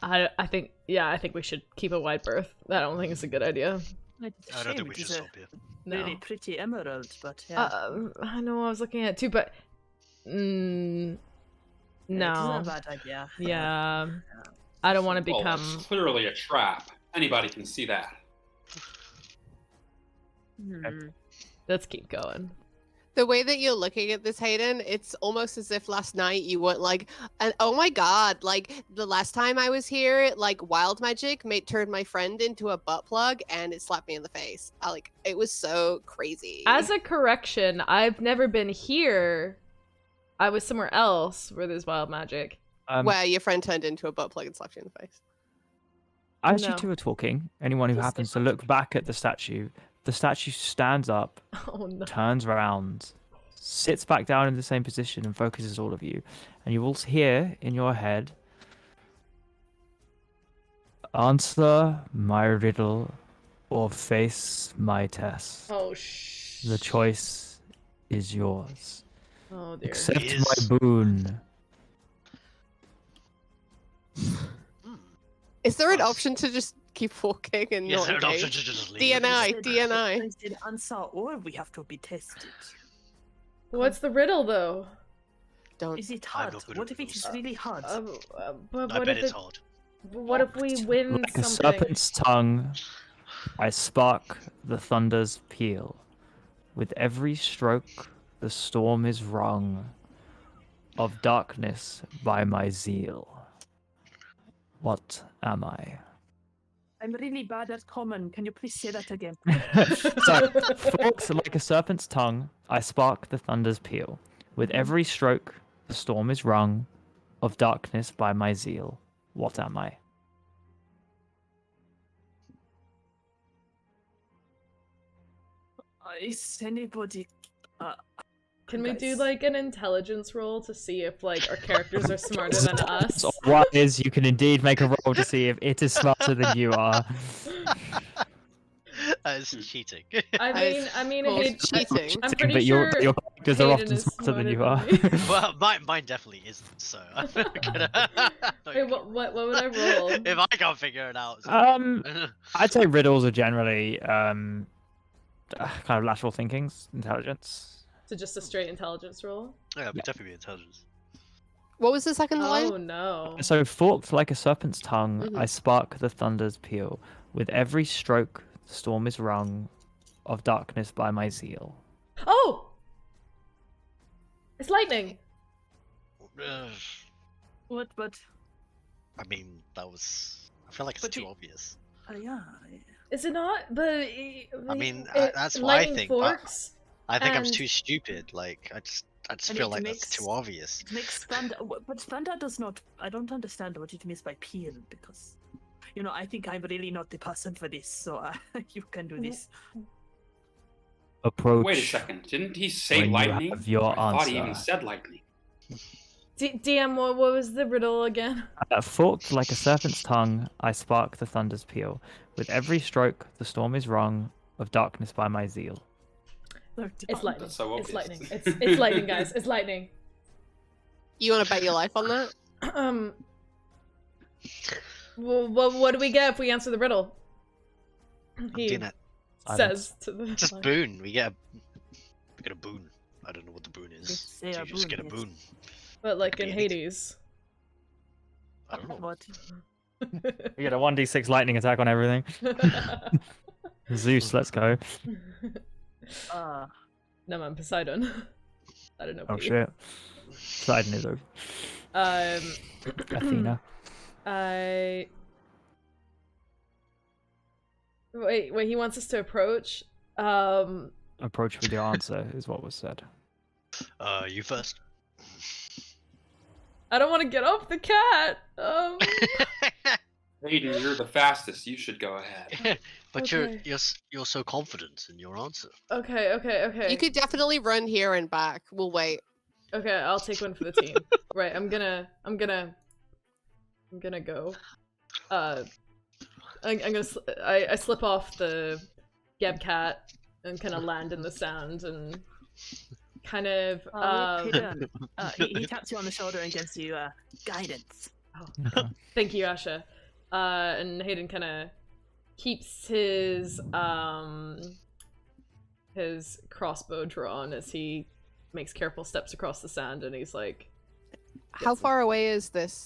I think we should keep a wide berth. I don't think it's a good idea. I don't think we should stop here. No. Really pretty emerald, but yeah. I know I was looking at it too, but no. It's not a bad idea. Yeah. I don't want to Well, become... it's clearly a trap. Anybody can see that. Let's keep going. The way that you're looking at this, Haydn, it's almost as if last night you went like, and oh my god, like the last time I was here, like wild magic turned my friend into a butt plug and it slapped me in the face. It was so crazy. As a correction, I've never been here. I was somewhere else where there's wild magic. where your friend turned into a butt plug and slapped you in the face. As you No. two are talking, anyone who Yes, happens they to look back at the statue stands up, Oh no. turns around, sits back down in the same position, and focuses all of you. And you all hear in your head, "Answer my riddle, or face my test. Oh The choice is yours. Oh dear. Accept Is- my boon." Is there an Nice. option to just keep walking and Is not there an option engage? to just leave? DNI, Said- DNI. I said answer or we have to be tested. What's the riddle though? Don't. Is it I'm hard? not good What at if it is riddles. really hard? But I what bet if it's it, hard. what if we win Like a something? serpent's tongue, I spark the thunder's peal. With every stroke, the storm is wrung of darkness by my zeal. What am I? I'm really bad at common. Can you please say that again? So, forked like a serpent's tongue, I spark the thunder's peal. With every stroke, the storm is wrung of darkness by my zeal. What am I? Is anybody? Can we do guys. like an intelligence roll to see if like our characters are smarter than us? So what is, you can indeed make a roll to see if it is smarter than you are. That is cheating. I mean, Well, Hayden, cheating. I'm pretty But your sure characters are Hayden often is smarter than you smarter are. than me. Well, mine definitely isn't. So. I'm gonna... Wait, what would I roll? If I can't figure it out. I'd say riddles are generally kind of lateral thinkings, intelligence. So just a straight intelligence roll? Yeah, but definitely intelligence. What was the second line? Oh no. So forked like a serpent's tongue, Mhm. I spark the thunder's peal. With every stroke, the storm is wrung of darkness by my zeal. Oh! It's lightning! What? But I mean, that was. I feel like it's But too you- obvious. yeah. Is it not? But I mean, it- that's what I lightning think, but- forks. I think I'm And- too stupid. Like, I just And feel it like makes- that's too obvious. It makes thunder, but thunder does not. I don't understand what it means by peel because, I think I'm really not the person for this. So you can do this. Approach. Wait a second. Didn't he say when you lightning? have your I thought he answer. even said lightning. DM, what was the riddle again? Forked like a serpent's tongue, I spark the thunder's peal. With every stroke, the storm is wrung of darkness by my zeal. It's lightning. That's so It's obvious. lightning. It's lightning, guys. It's lightning. You want to bet your life on that? Well, what do we get if we answer the riddle? He doing it. says to the Just boon. We get a boon. I don't know what the boon is. Let's say So a you just boon, get a yes. boon. But like Could in be anything. Hades. I don't know. What? You get a 1d6 lightning attack on everything. Zeus, let's go. No man, Poseidon. I don't know. Oh Pete. shit. Poseidon is over. Athena. Wait, he wants us to approach. Approach with your answer is what was said. You first. I don't want to get off the cat. Hayden, you're the fastest. You should go ahead. But Okay. you're so confident in your answer. Okay. You could definitely run here and back. We'll wait. Okay, I'll take one for the team. Right, I'm gonna go. I slip off the Geb cat and kind of land in the sand and kind of He taps you on the shoulder and gives you guidance. Okay. Thank you, Asha. And Hayden kind of keeps his crossbow drawn as he makes careful steps across the sand, and he's like, How far away is this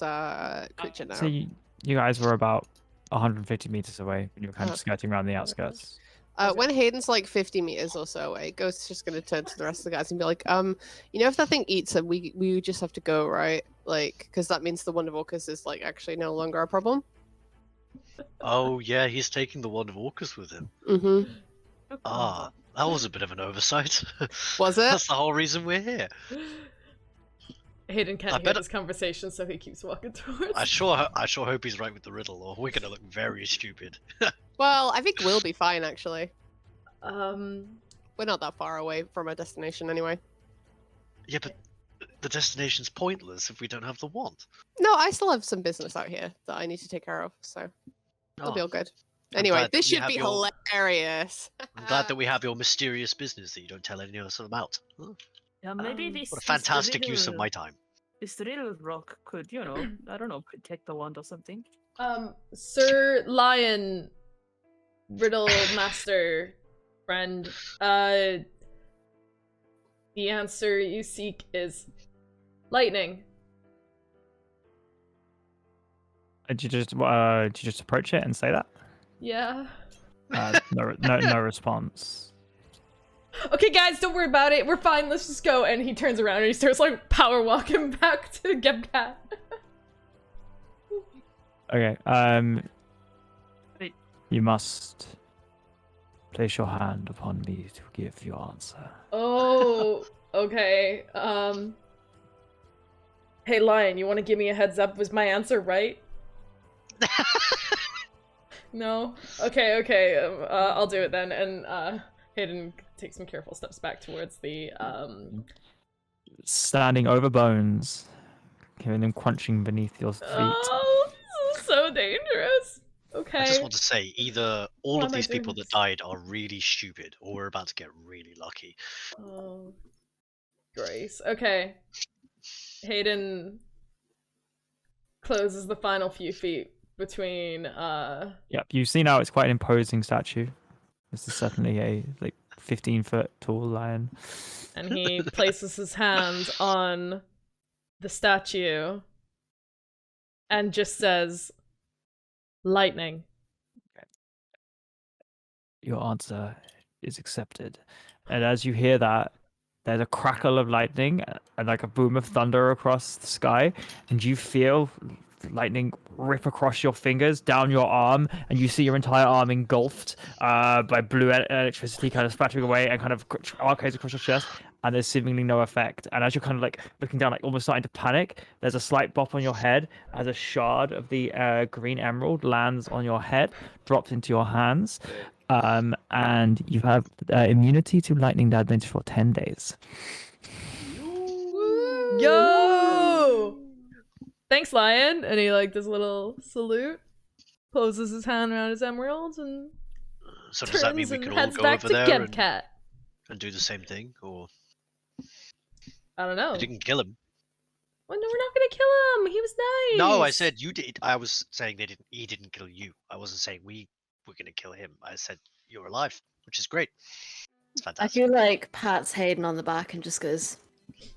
creature now? So you guys were about 150 meters away when you were kind of skirting around the outskirts. When Hayden's like 50 meters or so away, Ghost's just gonna turn to the rest of the guys and be like, if that thing eats him, we just have to go, right? Like, because that means the Wonder Walkers is like actually no longer a problem. Oh yeah, he's taking the Wand of Orcus with him. Mm-hmm. Ah, that was a bit of an oversight. Was it? That's the whole reason we're here. Hayden can't I hear bet- this conversation, so he keeps walking towards. I sure hope he's right with the riddle, or we're gonna look very stupid. Well, I think we'll be fine actually. Um, We're not that far away from our destination anyway. Yeah, but the destination's pointless if we don't have the wand. No, I still have some business out here that I need to take care of, so it'll be all good. Anyway, glad that this you should have be your- hilarious. I'm glad that we have your mysterious business that you don't tell any of us about. Oh, Yeah, maybe this. what a fantastic use of my time. This Riddle rock could, you know, I don't know, protect the wand or something. Sir Lion, Riddle Master, friend, the answer you seek is lightning. Did you just approach it and say that? Yeah. No response. Okay, guys, don't worry about it. We're fine. Let's just go. And he turns around and he starts like power walking back to Gebcat. Okay. Wait. You must place your hand upon me to give your answer. Oh, okay. Hey, Lion, you want to give me a heads up? Was my answer right? No? Okay. I'll do it then. And, Hayden takes some careful steps back towards the, Standing over bones, hearing them crunching beneath your feet. Oh, this is so dangerous. Okay. I just want to say, either all Why of am I these doing people that this? died are really stupid, or we're about to get really lucky. Oh, Grace. Okay. Hayden closes the final few feet between, Yep, you see now it's quite an imposing statue. This is certainly a 15-foot tall lion. and he places his hand on the statue and just says, lightning. Your answer is accepted. And as you hear that, there's a crackle of lightning and like a boom of thunder across the sky, and you feel lightning rip across your fingers down your arm, and you see your entire arm engulfed by blue electricity kind of splattering away and kind of arcades across your chest, and there's seemingly no effect. And as you're kind of like looking down, like almost starting to panic, there's a slight bop on your head as a shard of the green emerald lands on your head, drops into your hands, and you have immunity to lightning damage for 10 days. Yo! Thanks, Lion. And he like does a little salute, closes his hand around his emeralds, and So does that mean turns we and can all heads go back over to there Gebcat. and do the same thing, or I don't know. you can kill him? Well, no, we're not gonna kill him. He was nice. No, I said you did. I was saying he didn't kill you. I wasn't saying we were gonna kill him. I said you're alive, which is great. It's I fantastic. feel like pats Hayden on the back and just goes,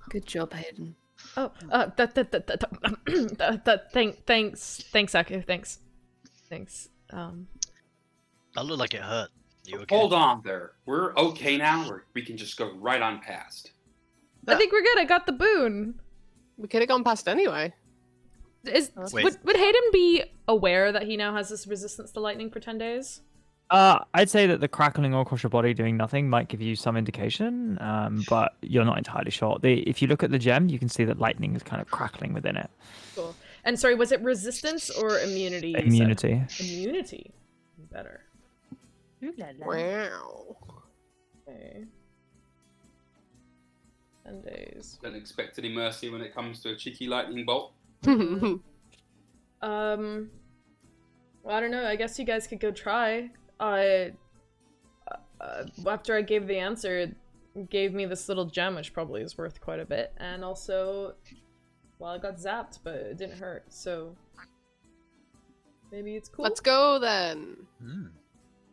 "Good job, Hayden." Oh, thanks, Aku. Thanks. That looked like it hurt. You okay? Hold on there. We're okay now, or we can just go right on past. I think we're good. I got the boon. We could have gone past anyway. Wait. Would Hayden be aware that he now has this resistance to lightning for 10 days? I'd say that the crackling all across your body doing nothing might give you some indication, but you're not entirely sure. If you look at the gem, you can see that lightning is kind of crackling within it. Cool. And sorry, was it resistance or immunity? you said? Immunity. Immunity. Better. Wow. Okay. 10 days. Don't expect any mercy when it comes to a cheeky lightning bolt. Well, I don't know. I guess you guys could go try. After I gave the answer, it gave me this little gem, which probably is worth quite a bit. And also, well, I got zapped, but it didn't hurt, so maybe it's cool. Let's go then. Hmm.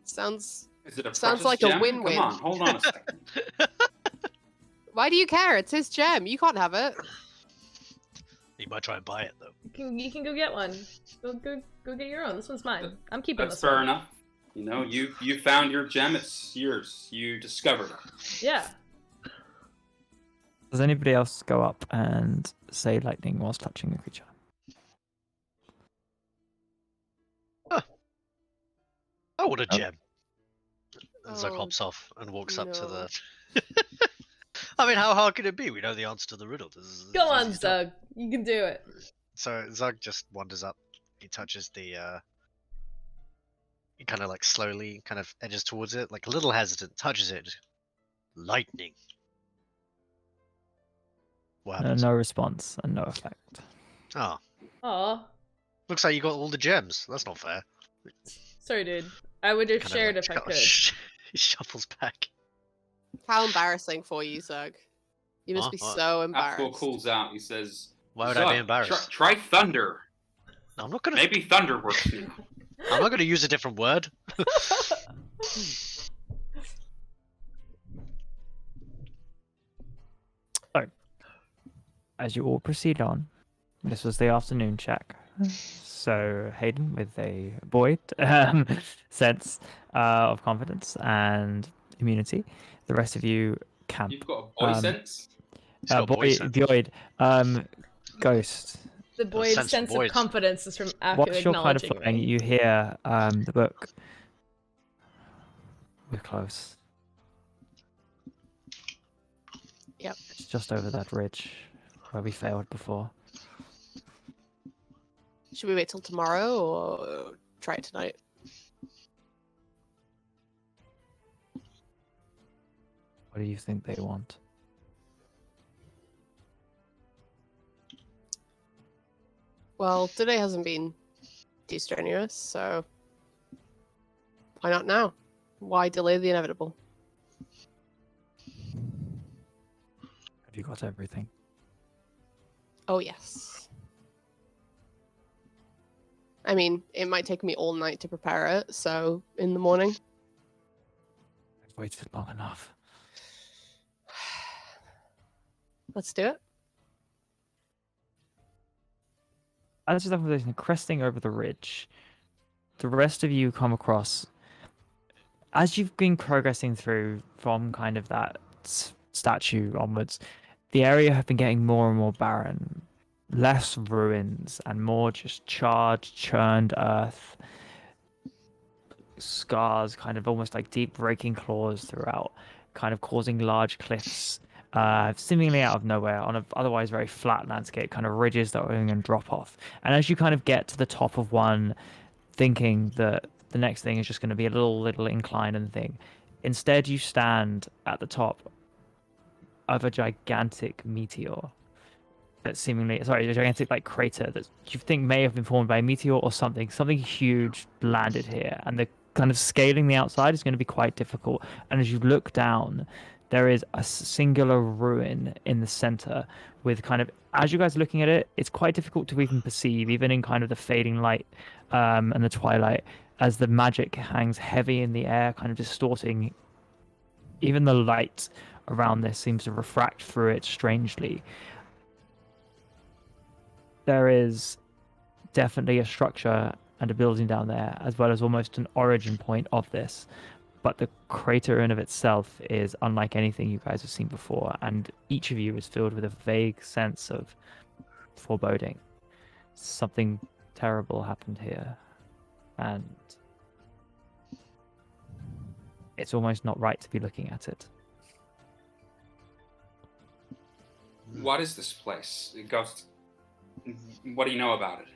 Sounds Is it a Sounds precious like a gem? win-win. Come on, hold on a second. Why do you care? It's his gem. You can't have it. You might try and buy it though. You can go get one. Go get your own. This one's mine. I'm keeping That's this fair one. enough. You know, you found your gem. It's yours. You discovered it. Yeah. Does anybody else go up and say lightning whilst touching a creature? Oh, what a Oh. gem! And Zug Oh, hops off and walks up to no. the. I mean, how hard could it be? We know the answer to the riddle. This is Go easy on, stuff. Zug. You can do it. So Zug just wanders up. He touches the. He kind of like slowly kind of edges towards it, like a little hesitant. Touches it. Lightning. What happens? No response and no effect. Oh, Aw. looks like you got all the gems. That's not fair. Sorry, dude. I would have Kinda, shared like, if I could. He shuffles back. How embarrassing for you, Zug. You must be What? so Ascor embarrassed. calls out. He says, Why would I be "Zug, embarrassed? Try thunder. No, I'm not gonna. Maybe thunder works now." I'm not gonna use a different word. As you all proceed on, this was the afternoon check. So Haydn with a buoyed sense of confidence and immunity. The rest of you camp. You've got a boy sense. He's got boy sense. Void. Ghost. The boy's sense sense of boys. of confidence is from What's your kind of acknowledging flying? me. You hear the book. We're close. Yep. It's just over that ridge where we failed before. Should we wait till tomorrow or try it tonight? What do you think they want? Well, today hasn't been too strenuous, so why not now? Why delay the inevitable? Have you got everything? Oh, yes. I mean, it might take me all night to prepare it, so in the morning. I've waited long enough. Let's do it. As you're conversation cresting over the ridge, the rest of you come across, as you've been progressing through from kind of that statue onwards, the area has been getting more and more barren, less ruins and more just charred, churned earth, scars, kind of almost like deep raking claws throughout, kind of causing large cliffs, seemingly out of nowhere on an otherwise very flat landscape, kind of ridges that are going to drop off. And as you kind of get to the top of one, thinking that the next thing is just going to be a little incline and thing, instead you stand at the top of a gigantic meteor that seemingly, a gigantic like crater that you think may have been formed by a meteor or something huge landed here, and the kind of scaling the outside is going to be quite difficult. And as you look down, there is a singular ruin in the center with kind of, as you guys are looking at it, it's quite difficult to even perceive, even in kind of the fading light and the twilight, as the magic hangs heavy in the air, kind of distorting. Even the light around this seems to refract through it strangely. There is definitely a structure and a building down there, as well as almost an origin point of this. But the crater in of itself is unlike anything you guys have seen before, and each of you is filled with a vague sense of foreboding. Something terrible happened here, and it's almost not right to be looking at it. What is this place? Ghost, what do you know about it?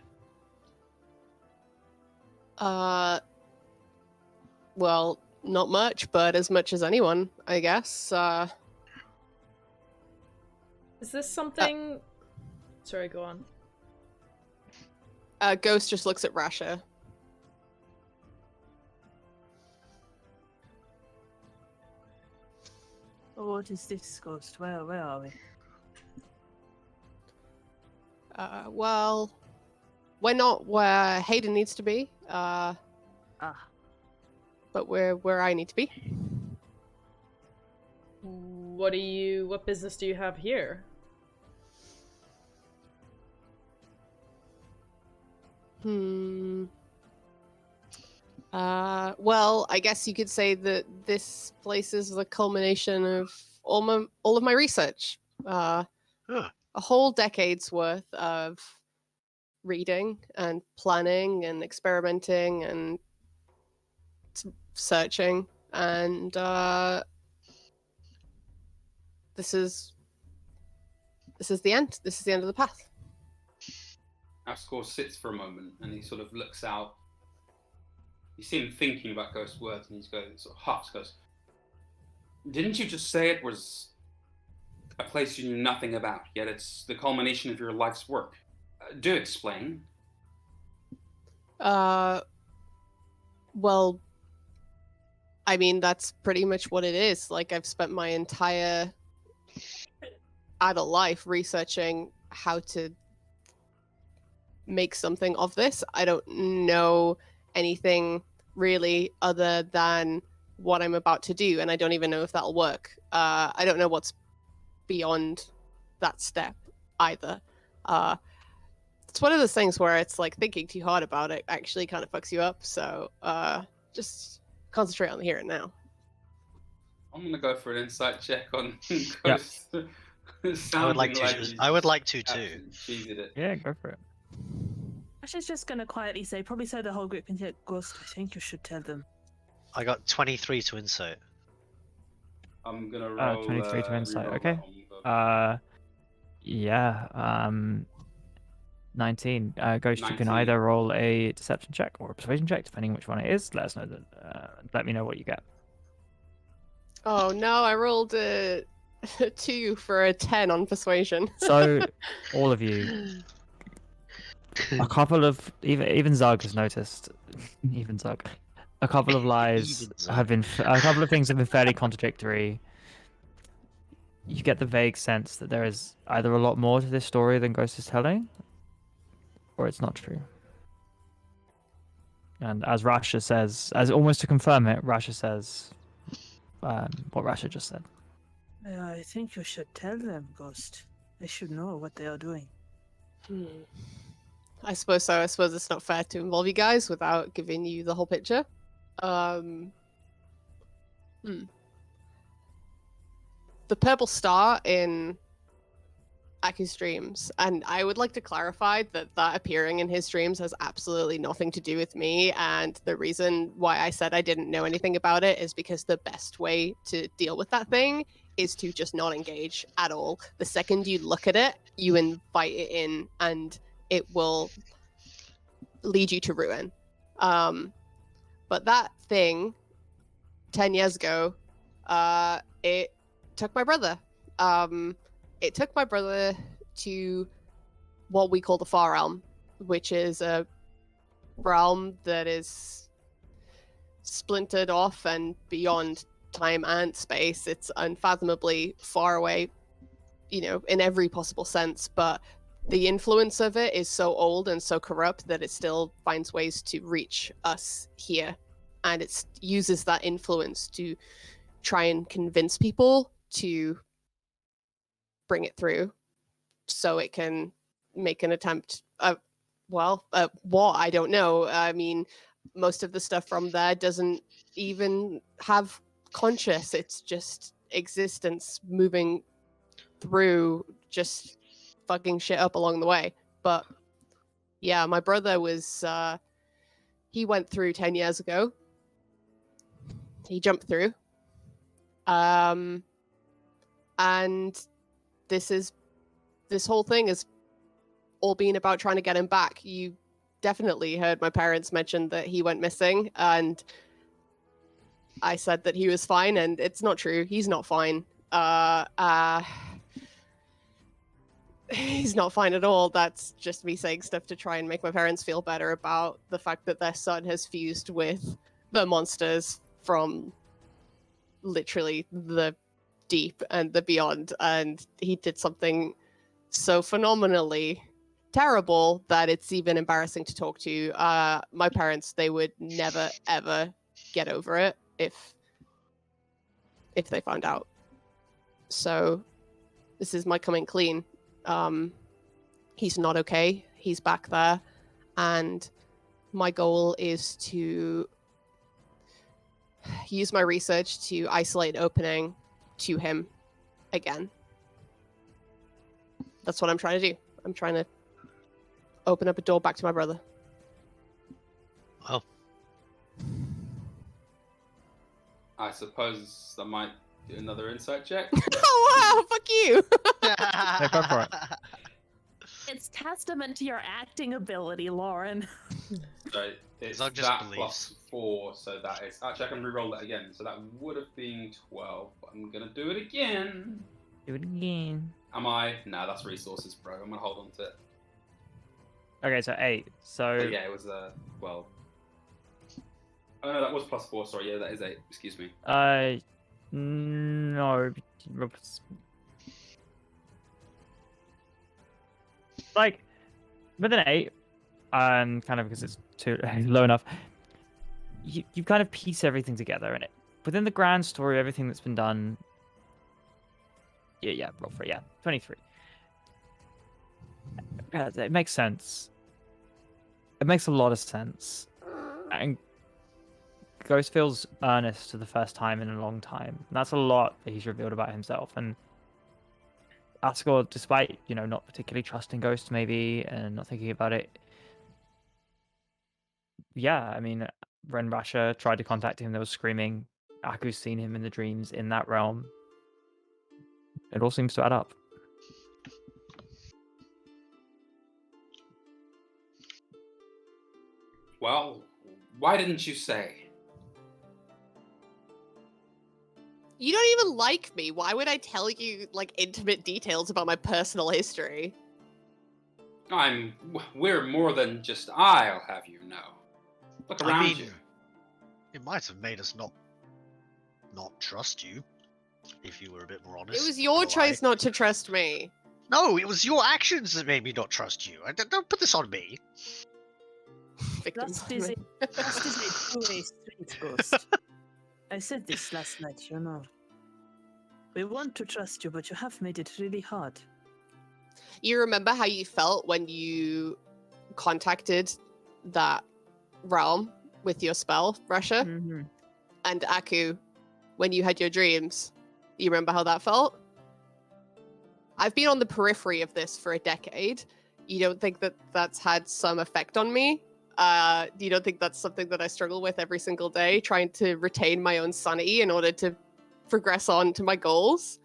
Well, not much, but as much as anyone, I guess. Is this something... Sorry, go on. Ghost just looks at Rasha. Oh, what is this, Ghost? Where are we? Well, we're not where Haydn needs to be. But we're where I need to be. What business do you have here? Well, I guess you could say that this place is the culmination of all of my research. A whole decade's worth of reading and planning and experimenting and searching, and this is the end. This is the end of the path. Ascor sits for a moment and he sort of looks out. You see him thinking about Ghost's words, and he sort of huffs, goes, "Didn't you just say it was a place you knew nothing about, yet it's the culmination of your life's work? Do explain." Well, I mean, that's pretty much what it is. Like, I've spent my entire adult life researching how to make something of this. I don't know anything really other than what I'm about to do, and I don't even know if that'll work. I don't know what's beyond that step either. It's one of those things where it's like thinking too hard about it actually kind of fucks you up. So just concentrate on the here and now. I'm gonna go for an insight check on Ghost. I would like to too. Yeah, go for it. Rasha's just gonna quietly say, probably so the whole group can hear, Ghost, I think you should tell them. I got 23 to insight. I'm gonna roll 23 to insight. Okay. but... Yeah. 19. Ghost, you can 19. either roll a deception check or a persuasion check, depending which one it is. Let us know that. Let me know what you get. Oh no, I rolled a 2 for a 10 on persuasion. So, all of you, a couple of even Zug has noticed. Even Zug, a couple of lies have been. A couple of things have been fairly contradictory. You get the vague sense that there is either a lot more to this story than Ghost is telling, or it's not true. And as Rasha says, as almost to confirm it, Rasha says what Rasha just said. I think you should tell them, Ghost. They should know what they are doing. I suppose so. I suppose it's not fair to involve you guys without giving you the whole picture. The purple star in Aku's dreams, and I would like to clarify that appearing in his dreams has absolutely nothing to do with me, and the reason why I said I didn't know anything about it is because the best way to deal with that thing is to just not engage at all. The second you look at it, you invite it in, and it will lead you to ruin. But that thing, 10 years ago, it took my brother. It took my brother to what we call the Far Realm, which is a realm that is splintered off and beyond time and space. It's unfathomably far away, in every possible sense, but the influence of it is so old and so corrupt that it still finds ways to reach us here. And it uses that influence to try and convince people to bring it through so it can make an attempt what I don't know. I mean, most of the stuff from there doesn't even have conscious. It's just existence moving through, just fucking shit up along the way. But yeah, my brother was he went through 10 years ago. He jumped through. And this whole thing has all been about trying to get him back. You definitely heard my parents mention that he went missing, and I said that he was fine, and it's not true. He's not fine. He's not fine at all. That's just me saying stuff to try and make my parents feel better about the fact that their son has fused with the monsters from literally the deep and the beyond, and he did something so phenomenally terrible that it's even embarrassing to talk to. My parents, they would never ever get over it if they found out. So this is my coming clean. He's not okay. He's back there, and my goal is to use my research to isolate an opening to him again. That's what I'm trying to do. I'm trying to open up a door back to my brother. Well, I suppose that might do another insight check. Oh wow, fuck you. Yeah, go for it. It's testament to your acting ability, Lauren. So it's Zug just that believes. +4, so that is... Actually, I can re-roll that again. So that would have been 12, but I'm going to do it again. Do it again. Am I? No, that's resources, bro. I'm going to hold on to it. Okay, so 8. So But yeah, it was 12. Oh no, that was +4. Sorry, yeah, that is 8. Excuse me. No. Like, with an 8, kind of because it's too low enough, you kind of piece everything together, and within the grand story, everything that's been done. Yeah, roll for it. Yeah, 23. Yeah, it makes sense. It makes a lot of sense, and Ghost feels earnest for the first time in a long time. And that's a lot that he's revealed about himself. And Ascor, despite, not particularly trusting Ghost maybe and not thinking about it, yeah, I mean, when Rasha tried to contact him, there was screaming. Aku's seen him in the dreams in that realm. It all seems to add up. Well, why didn't you say? You don't even like me. Why would I tell you like intimate details about my personal history? We're more than just I'll have you know. Look around you. It might have made us not trust you, if you were a bit more honest. It was your choice not to trust me. No, it was your actions that made me not trust you. Don't put this on me. Trust is a two-way street, Ghost. I said this last night, We want to trust you, but you have made it really hard. You remember how you felt when you contacted that realm with your spell, Rasha? Mm-hmm. And Aku, when you had your dreams. You remember how that felt? I've been on the periphery of this for a decade. You don't think that that's had some effect on me? You don't think that's something that I struggle with every single day, trying to retain my own sanity in order to progress on to my goals?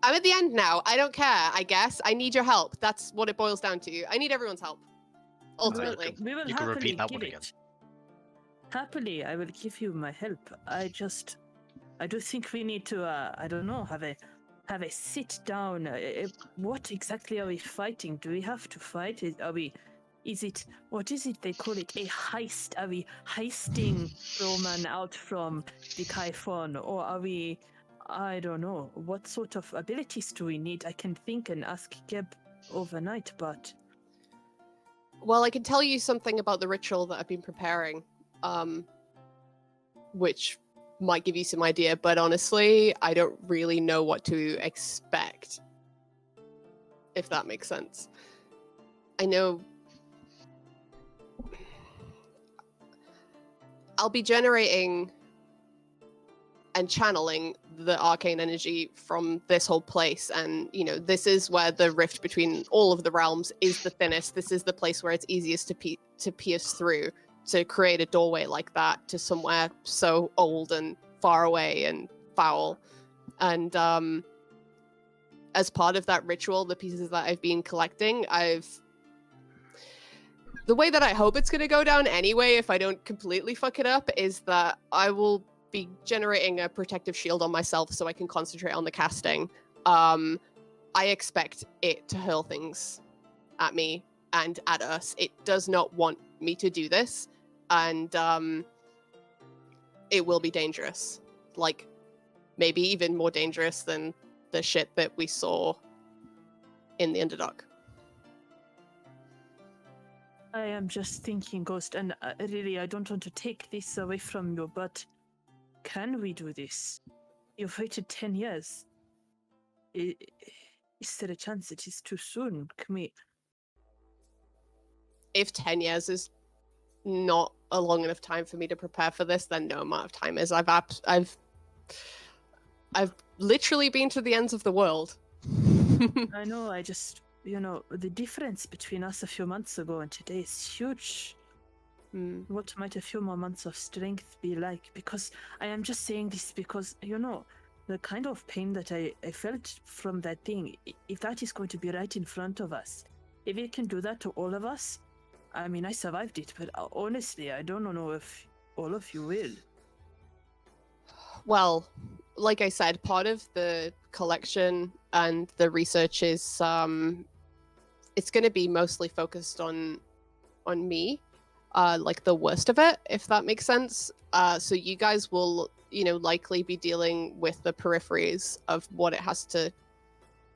I'm at the end now. I don't care, I guess. I need your help. That's what it boils down to. I need everyone's help. Ultimately. We will You can happily repeat that give one it. again. Happily, I will give you my help. I do think we need to, have a sit down. What exactly are we fighting? Do we have to fight? What is it they call it? A heist? Are we heisting Roman out from the Typhon? Or are we, I don't know, what sort of abilities do we need? I can think and ask Geb overnight, but... Well, I can tell you something about the ritual that I've been preparing, which might give you some idea, but honestly, I don't really know what to expect, if that makes sense. I know I'll be generating and channeling the arcane energy from this whole place, and this is where the rift between all of the realms is the thinnest. This is the place where it's easiest to pierce through, to create a doorway like that to somewhere so old and far away and foul. And as part of that ritual, the pieces that I've been collecting, the way that I hope it's going to go down anyway, if I don't completely fuck it up, is that I will be generating a protective shield on myself so I can concentrate on the casting. I expect it to hurl things at me and at us. It does not want me to do this, and it will be dangerous. Like, maybe even more dangerous than the shit that we saw in the Underdark. I am just thinking, Ghost, and really, I don't want to take this away from you, but can we do this? You've waited 10 years. Is there a chance it is too soon? Can we... If 10 years is not a long enough time for me to prepare for this, then no amount of time is. I've literally been to the ends of the world. I know, the difference between us a few months ago and today is huge. What might a few more months of strength be like? Because I am just saying this because, the kind of pain that I felt from that thing, if that is going to be right in front of us, if it can do that to all of us, I mean, I survived it, but honestly, I don't know if all of you will. Well, like I said, part of the collection and the research is it's going to be mostly focused on me, like the worst of it, if that makes sense. So you guys will, likely be dealing with the peripheries of what it has to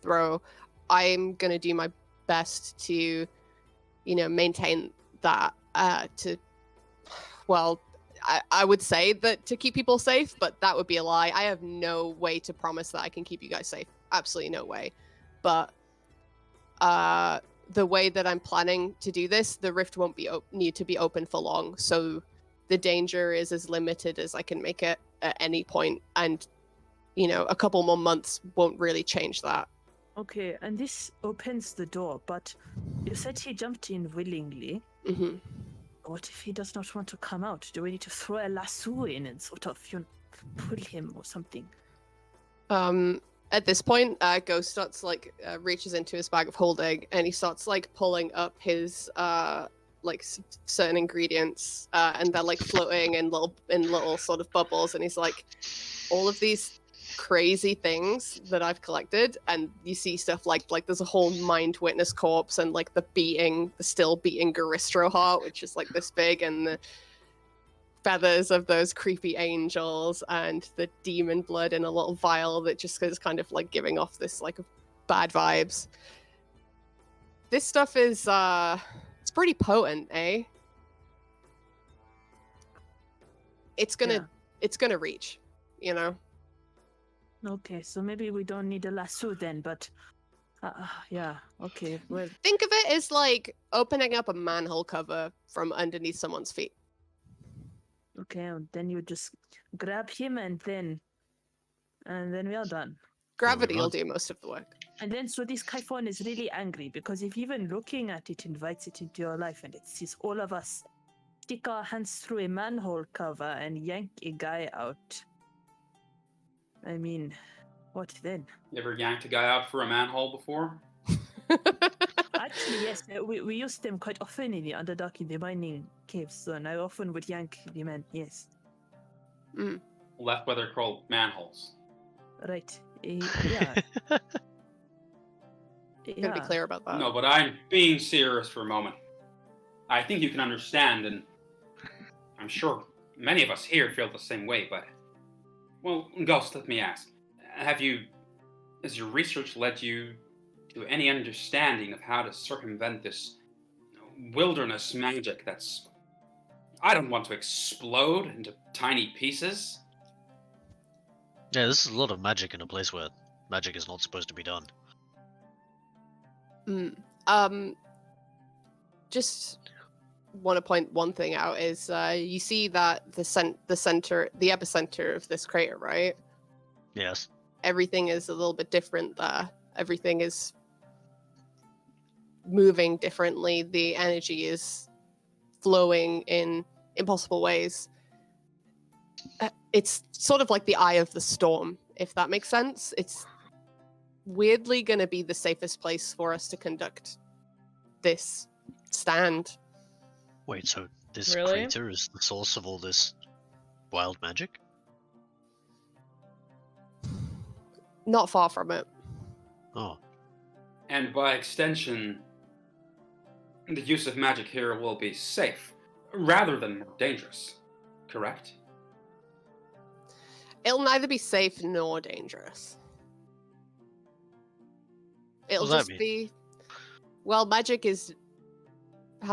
throw. I'm going to do my best to, maintain that. I would say that to keep people safe, but that would be a lie. I have no way to promise that I can keep you guys safe. Absolutely no way. But the way that I'm planning to do this, the rift won't need to be open for long. So the danger is as limited as I can make it at any point. And, a couple more months won't really change that. Okay, and this opens the door, but you said he jumped in willingly. Mm-hmm. What if he does not want to come out? Do we need to throw a lasso in and sort of, pull him or something? At this point, Ghost starts reaches into his bag of holding and he starts pulling up his certain ingredients, and they're floating in little sort of bubbles, and he's like, all of these crazy things that I've collected, and you see stuff like there's a whole mind witness corpse and the still beating Garistro heart, which is this big, and the feathers of those creepy angels and the demon blood in a little vial that just is kind of giving off this bad vibes. This stuff is it's pretty potent, eh? It's gonna reach, Okay, so maybe we don't need a lasso then, but yeah, okay, well. Think of it as opening up a manhole cover from underneath someone's feet. Okay, and then you just grab him and then we are done. Gravity will do most of the work. And then so this Kyphon is really angry because if even looking at it invites it into your life and it sees all of us stick our hands through a manhole cover and yank a guy out. I mean, what then? You ever yanked a guy out for a manhole before? Actually, yes. We use them quite often in the Underdark in the mining caves, so I often would yank the man, yes. Mm. Well, that's why they're called manholes. Right. Yeah. Gonna be clear about that. No, but I'm being serious for a moment. I think you can understand, and I'm sure many of us here feel the same way, but... Well, Ghost, let me ask. Has your research led you to any understanding of how to circumvent this wilderness magic that's... I don't want to explode into tiny pieces? Yeah, this is a lot of magic in a place where magic is not supposed to be done. Just want to point one thing out is you see that the epicenter of this crater, right? Yes. Everything is a little bit different there. Everything is moving differently. The energy is flowing in impossible ways. It's sort of like the eye of the storm, if that makes sense. It's weirdly going to be the safest place for us to conduct this stand. Wait, so this Really? crater is the source of all this wild magic? Not far from it. Oh. And by extension, the use of magic here will be safe, rather than more dangerous, correct? It'll neither be safe nor dangerous. It'll What does just that be... Well, magic has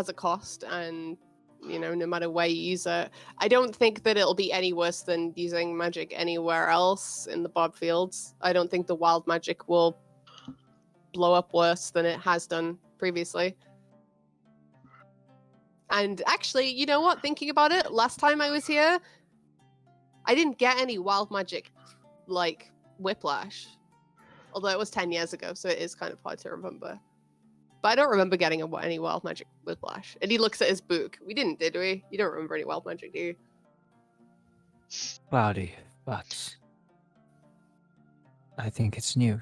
a cost, and, no matter where you use it. I don't think that it'll be any worse than using magic anywhere else in the Bob Fields. I don't think the wild magic will blow up worse than it has done previously. And actually, you know what? Thinking about it, last time I was here, I didn't get any wild magic, whiplash. Although it was 10 years ago, so it is kind of hard to remember. But I don't remember getting any wild magic with Blash. And he looks at his book. We didn't, did we? You don't remember any wild magic, do you? Cloudy, but I think it's new.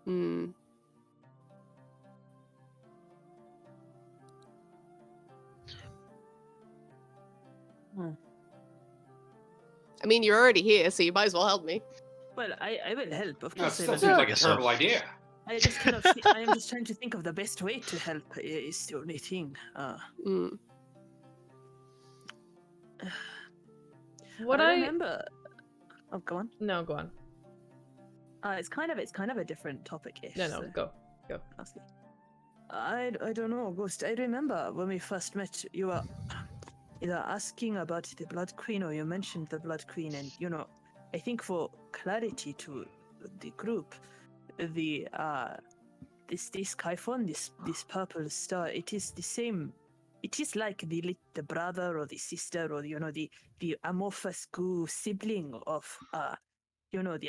Hmm. I mean, you're already here, so you might as well help me. Well, I will help, of No, it course. still I seems will. like a terrible idea. I just kind of, I am just trying to think of the best way to help. Is the only thing. What I remember. Oh, go on. No, go on. It's kind of a different topic-ish. No, go. Okay. I don't know, Ghost. I remember when we first met, you were either asking about the Blood Queen or you mentioned the Blood Queen, and I think for clarity to the group, the this Kyphon, this purple star, it is the same. It is like the brother or the sister or the amorphous goo sibling of the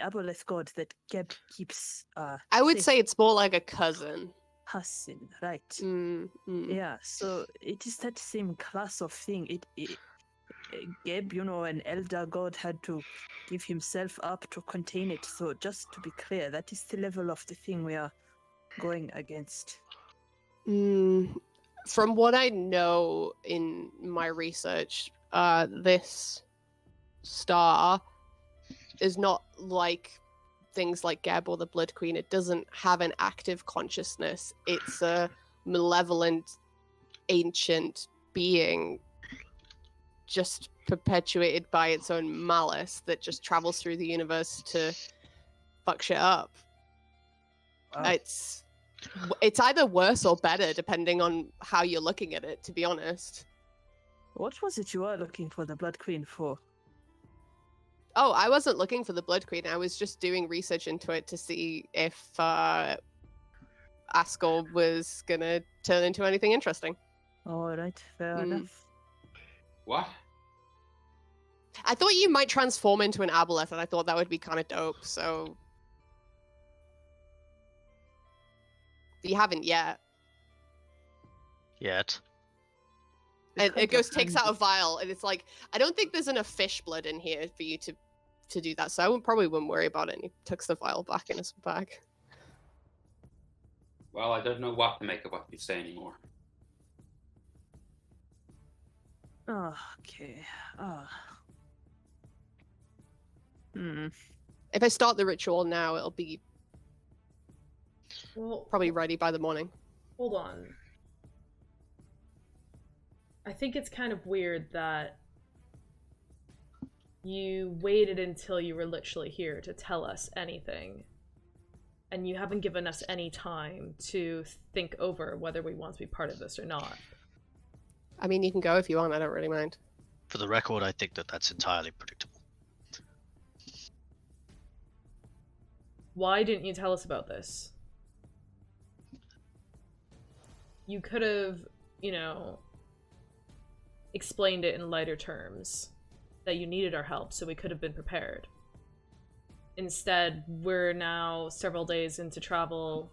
aboleth god that keeps I would safe. say it's more like a cousin. Hassan, right? Yeah, so it is that same class of thing. Geb, an elder god had to give himself up to contain it. So just to be clear, that is the level of the thing we are going against. From what I know in my research, this star is not like things like Geb or the Blood Queen. It doesn't have an active consciousness. It's a malevolent, ancient being just perpetuated by its own malice that just travels through the universe to fuck shit up. Wow. It's either worse or better depending on how you're looking at it, to be honest. What was it you were looking for the Blood Queen for? Oh, I wasn't looking for the Blood Queen. I was just doing research into it to see if Ascor was gonna turn into anything interesting. All right, fair enough. What? I thought you might transform into an aboleth, and I thought that would be kind of dope, so... But you haven't yet. Yet. And it goes, takes out a vial, and it's like, I don't think there's enough fish blood in here for you to do that, so I probably wouldn't worry about it. And he tucks the vial back in his bag. Well, I don't know what to make of what you say anymore. Oh, okay. If I start the ritual now, it'll be probably ready by the morning. Hold on. I think it's kind of weird that you waited until you were literally here to tell us anything. And you haven't given us any time to think over whether we want to be part of this or not. I mean, you can go if you want, I don't really mind. For the record, I think that's entirely predictable. Why didn't you tell us about this? You could have, explained it in lighter terms, that you needed our help, so we could have been prepared. Instead, we're now several days into travel,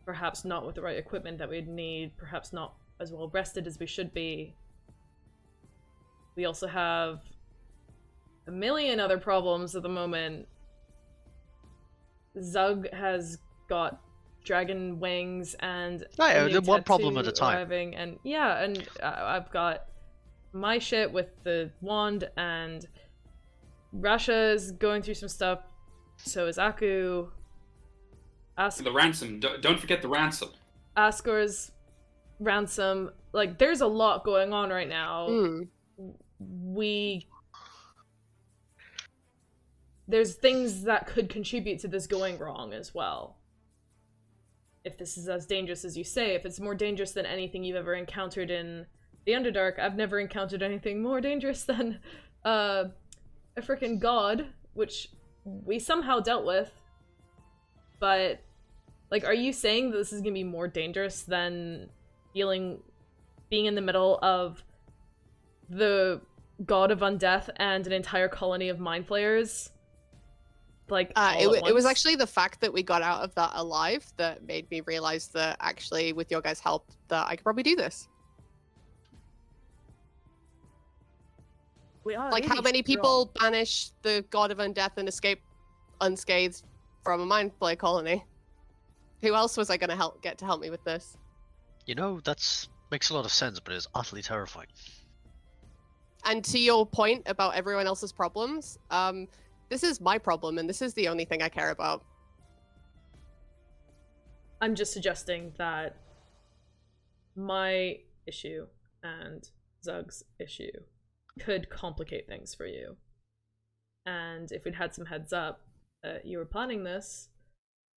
perhaps not with the right equipment that we'd need, perhaps not as well rested as we should be. We also have a million other problems at the moment. Zug has got dragon wings and one problem at a time. Arriving, and I've got my shit with the wand, and Rasha's going through some stuff. So is Aku. The ransom. Don't forget the ransom. Ascor's ransom. Like, there's a lot going on right now. There's things that could contribute to this going wrong as well. If this is as dangerous as you say, if it's more dangerous than anything you've ever encountered in the Underdark, I've never encountered anything more dangerous than a freaking god, which we somehow dealt with. But, like, are you saying that this is gonna be more dangerous than being in the middle of the god of undeath and an entire colony of mind flayers? Like it was actually the fact that we got out of that alive that made me realize that actually, with your guys' help, that I could probably do this. We are Like, how really many strong. people banish the god of undeath and escape unscathed from a mind play colony? Who else was I going to get to help me with this? You know, that's makes a lot of sense, but it's utterly terrifying. And to your point about everyone else's problems, this is my problem, and this is the only thing I care about. I'm just suggesting that my issue and Zug's issue could complicate things for you. And if we'd had some heads up that you were planning this,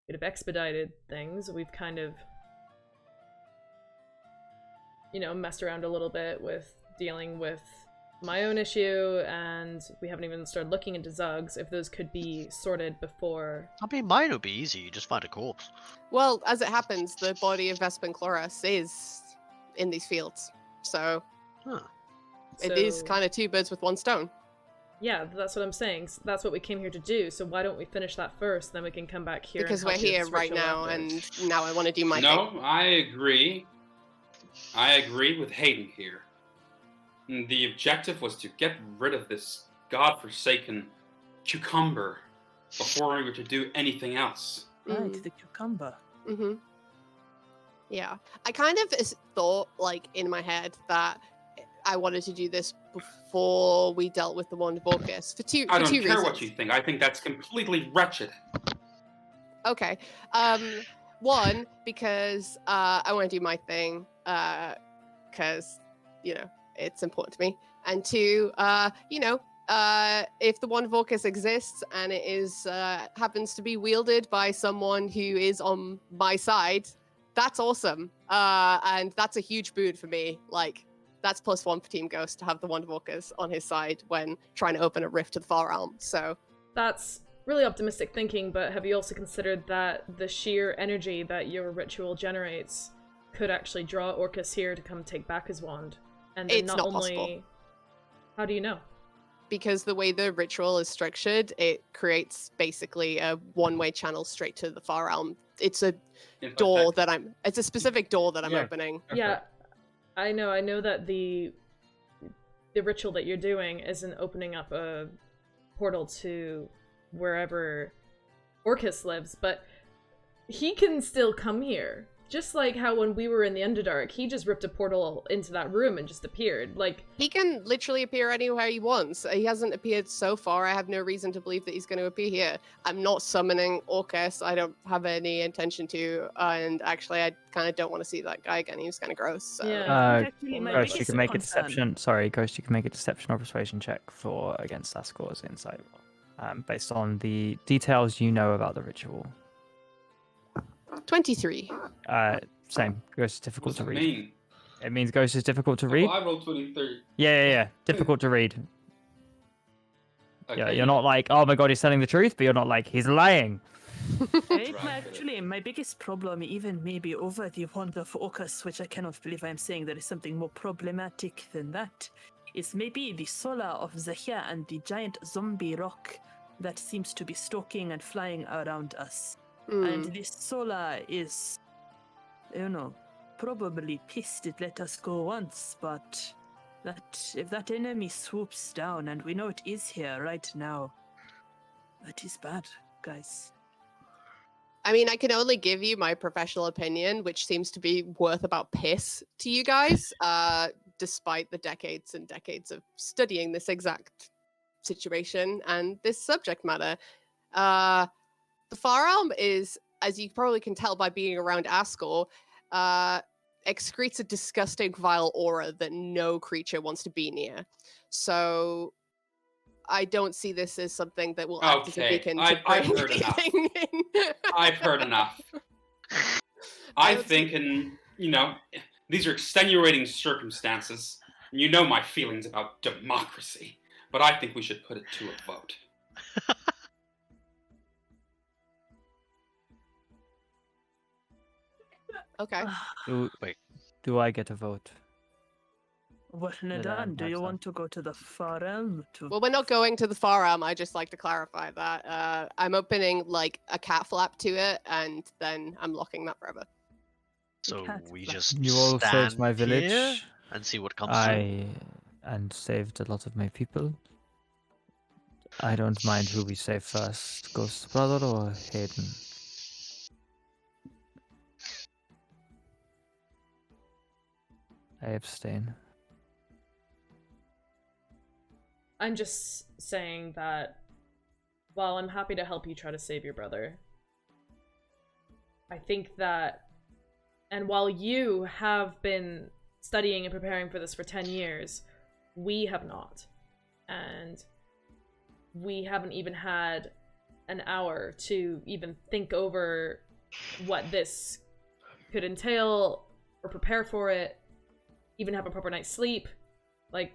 we'd have expedited things. We've kind of, you know, messed around a little bit with dealing with my own issue, and we haven't even started looking into Zug's, if those could be sorted before. I mean, mine would be easy. You just find a corpse. Well, as it happens, the body of Vespen Chloris is in these fields, so it is kind of two birds with one stone. Yeah, that's what I'm saying. That's what we came here to do. So why don't we finish that first, then we can come back here. Because and we're here right now, and now I want to do my thing. No, I agree. I agree with Haydn here. The objective was to get rid of this godforsaken cucumber before we were to do anything else. Right, the cucumber. Mm-hmm. Yeah. I kind of thought, like, in my head that I wanted to do this before we dealt with the Wand of Orcus for two I don't reasons. care what you think. I think that's completely wretched. Okay. One, because I want to do my thing, because, you know, it's important to me. And two, you know, if the Wand of Orcus exists and it is happens to be wielded by someone who is on my side, that's awesome. And that's a huge boon for me. Like, that's +1 for Team Ghost to have the Wand of Orcus on his side when trying to open a rift to the Far Realm. So that's really optimistic thinking, but have you also considered that the sheer energy that your ritual generates could actually draw Orcus here to come take back his wand? And then it's not possible. How do you know? Because the way the ritual is structured, it creates basically a one-way channel straight to the Far Realm. It's a door that it's a specific door that I'm opening. Yeah, I know that the ritual that you're doing isn't opening up a portal to wherever Orcus lives, but he can still come here. Just like how when we were in the Underdark, he just ripped a portal into that room and just appeared. Like, he can literally appear anywhere he wants. He hasn't appeared so far. I have no reason to believe that he's going to appear here. I'm not summoning Orcus. I don't have any intention to. And actually, I kind of don't want to see that guy again. He was kind of gross. So. Yeah. Ghost, you can make a deception. Sorry, Ghost, you can make a deception or persuasion check against Ascor's insight, based on the details you know about the ritual. 23. Same. Ghost is difficult to read. Mean? It means Ghost is difficult to read. I rolled 23. Yeah. Difficult to read. Okay. Yeah, you're not like, oh my god, he's telling the truth, but you're not like, he's lying. Actually, my biggest problem, even maybe over the Wand of Orcus, which I cannot believe I'm saying there is something more problematic than that, is maybe the Solar of Zehir and the giant zombie rock that seems to be stalking and flying around us. And this Solar is, you know, probably pissed it let us go once, but that if that enemy swoops down, and we know it is here right now, that is bad, guys. I mean, I can only give you my professional opinion, which seems to be worth about piss to you guys, despite the decades and decades of studying this exact situation and this subject matter. The Far Realm is, as you probably can tell by being around Ascor, excretes a disgusting, vile aura that no creature wants to be near. So I don't see this as something that will act as a beacon. I've heard enough. I've heard enough. I think, and you know, these are extenuating circumstances. You know my feelings about democracy, but I think we should put it to a vote. Okay. Do I get a vote? Well, Nadan, do you want to go to the far realm? Well, we're not going to the far realm. I just like to clarify that. I'm opening like a cat flap to it, and then I'm locking that forever. So we just You all stand saved my village. here and see what comes through. And saved a lot of my people. I don't mind who we save first, Ghost Brother or Haydn. I abstain. I'm just saying that while I'm happy to help you try to save your brother, I think that, and while you have been studying and preparing for this for 10 years, we have not. And we haven't even had an hour to even think over what this could entail or prepare for it, even have a proper night's sleep. Like,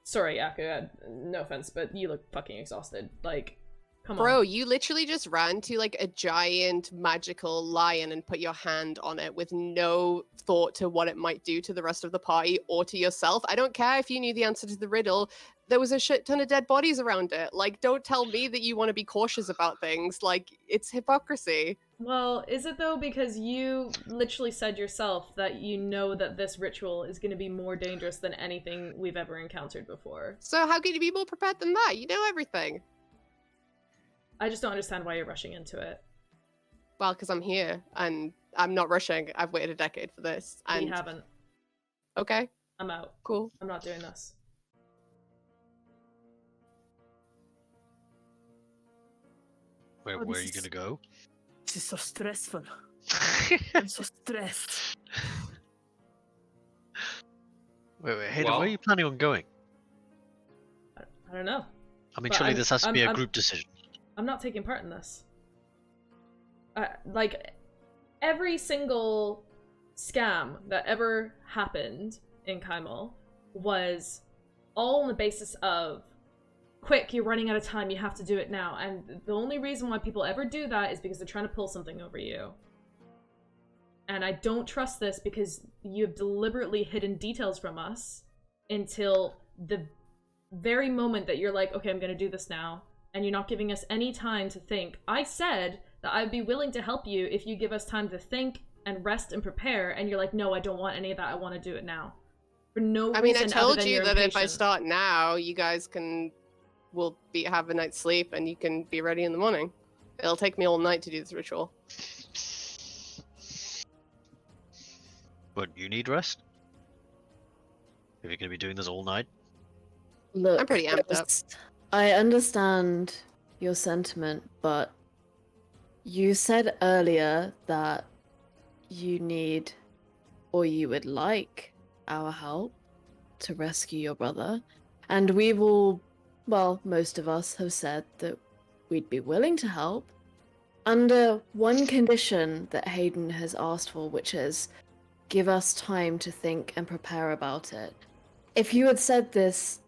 sorry, Aku, no offense, but you look fucking exhausted. Like, come on. Bro, you literally just ran to like a giant magical lion and put your hand on it with no thought to what it might do to the rest of the party or to yourself. I don't care if you knew the answer to the riddle. There was a shit ton of dead bodies around it. Like, don't tell me that you want to be cautious about things. Like, it's hypocrisy. Well, is it though? Because you literally said yourself that you know that this ritual is going to be more dangerous than anything we've ever encountered before. So how can you be more prepared than that? You know everything. I just don't understand why you're rushing into it. Well, because I'm here, and I'm not rushing. I've waited a decade for this. And... We haven't. Okay. I'm out. Cool. I'm not doing this. Where are you gonna go? This is so stressful. I'm so stressed. Wait, Hayden, where are you planning on going? I don't know. I mean, surely this has to be a group decision. I'm not taking part in this. Like, every single scam that ever happened in Kaimal was all on the basis of, quick, you're running out of time, you have to do it now. And the only reason why people ever do that is because they're trying to pull something over you. And I don't trust this because you've deliberately hidden details from us until the very moment that you're like, okay, I'm gonna do this now. And you're not giving us any time to think. I said that I'd be willing to help you if you give us time to think and rest and prepare. And you're like, no, I don't want any of that. I want to do it now. For no reason. I mean, I told other than you that if I impatient. start now, you guys will have a night's sleep and you can be ready in the morning. It'll take me all night to do this ritual. But you need rest? If you're going to be doing this all night? Look, I'm pretty amped up. I understand your sentiment, but you said earlier that you need or you would like our help to rescue your brother. And we will, well, most of us have said that we'd be willing to help under one condition that Haydn has asked for, which is give us time to think and prepare about it. If you had said this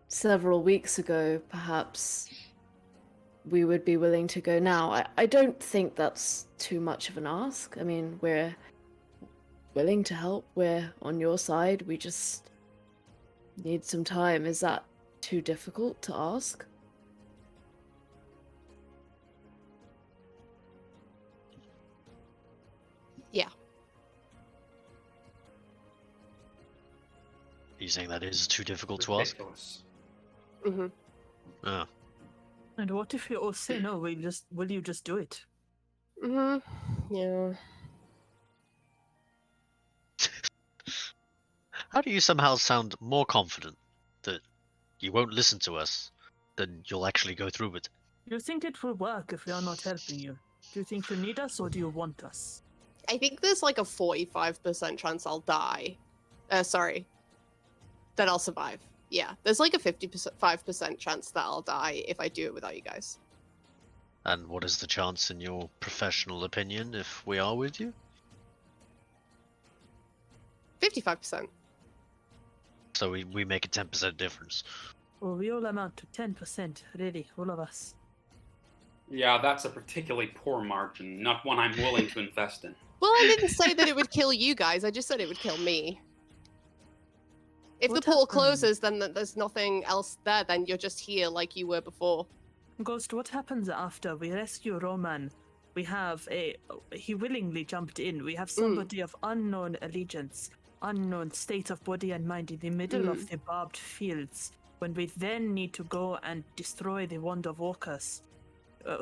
several weeks ago, perhaps we would be willing to go now. I don't think that's too much of an ask. I mean, we're willing to help. We're on your side. We just need some time. Is that too difficult to ask? Yeah. Are you saying that is too difficult to ask? Mm-hmm. Oh. And what if you all say no? Will you just do it? Mm-hmm. Yeah. How do you somehow sound more confident that you won't listen to us than you'll actually go through with it? You think it will work if we are not helping you? Do you think you need us or do you want us? I think there's like a 45% chance I'll die. That I'll survive. Yeah, there's like a 55% chance that I'll die if I do it without you guys. And what is the chance, in your professional opinion, if we are with you? 55%. So we make a 10% difference. Well, we all amount to 10%, really, all of us. Yeah, that's a particularly poor margin, not one I'm willing to invest in. Well, I didn't say that it would kill you guys, I just said it would kill me. If What the portal happened? closes, then there's nothing else there. Then you're just here like you were before. Ghost, what happens after we rescue Roman? We have he willingly jumped in. We have somebody of unknown allegiance, unknown state of body and mind in the middle of the barbed fields. When we then need to go and destroy the wand of Orcus,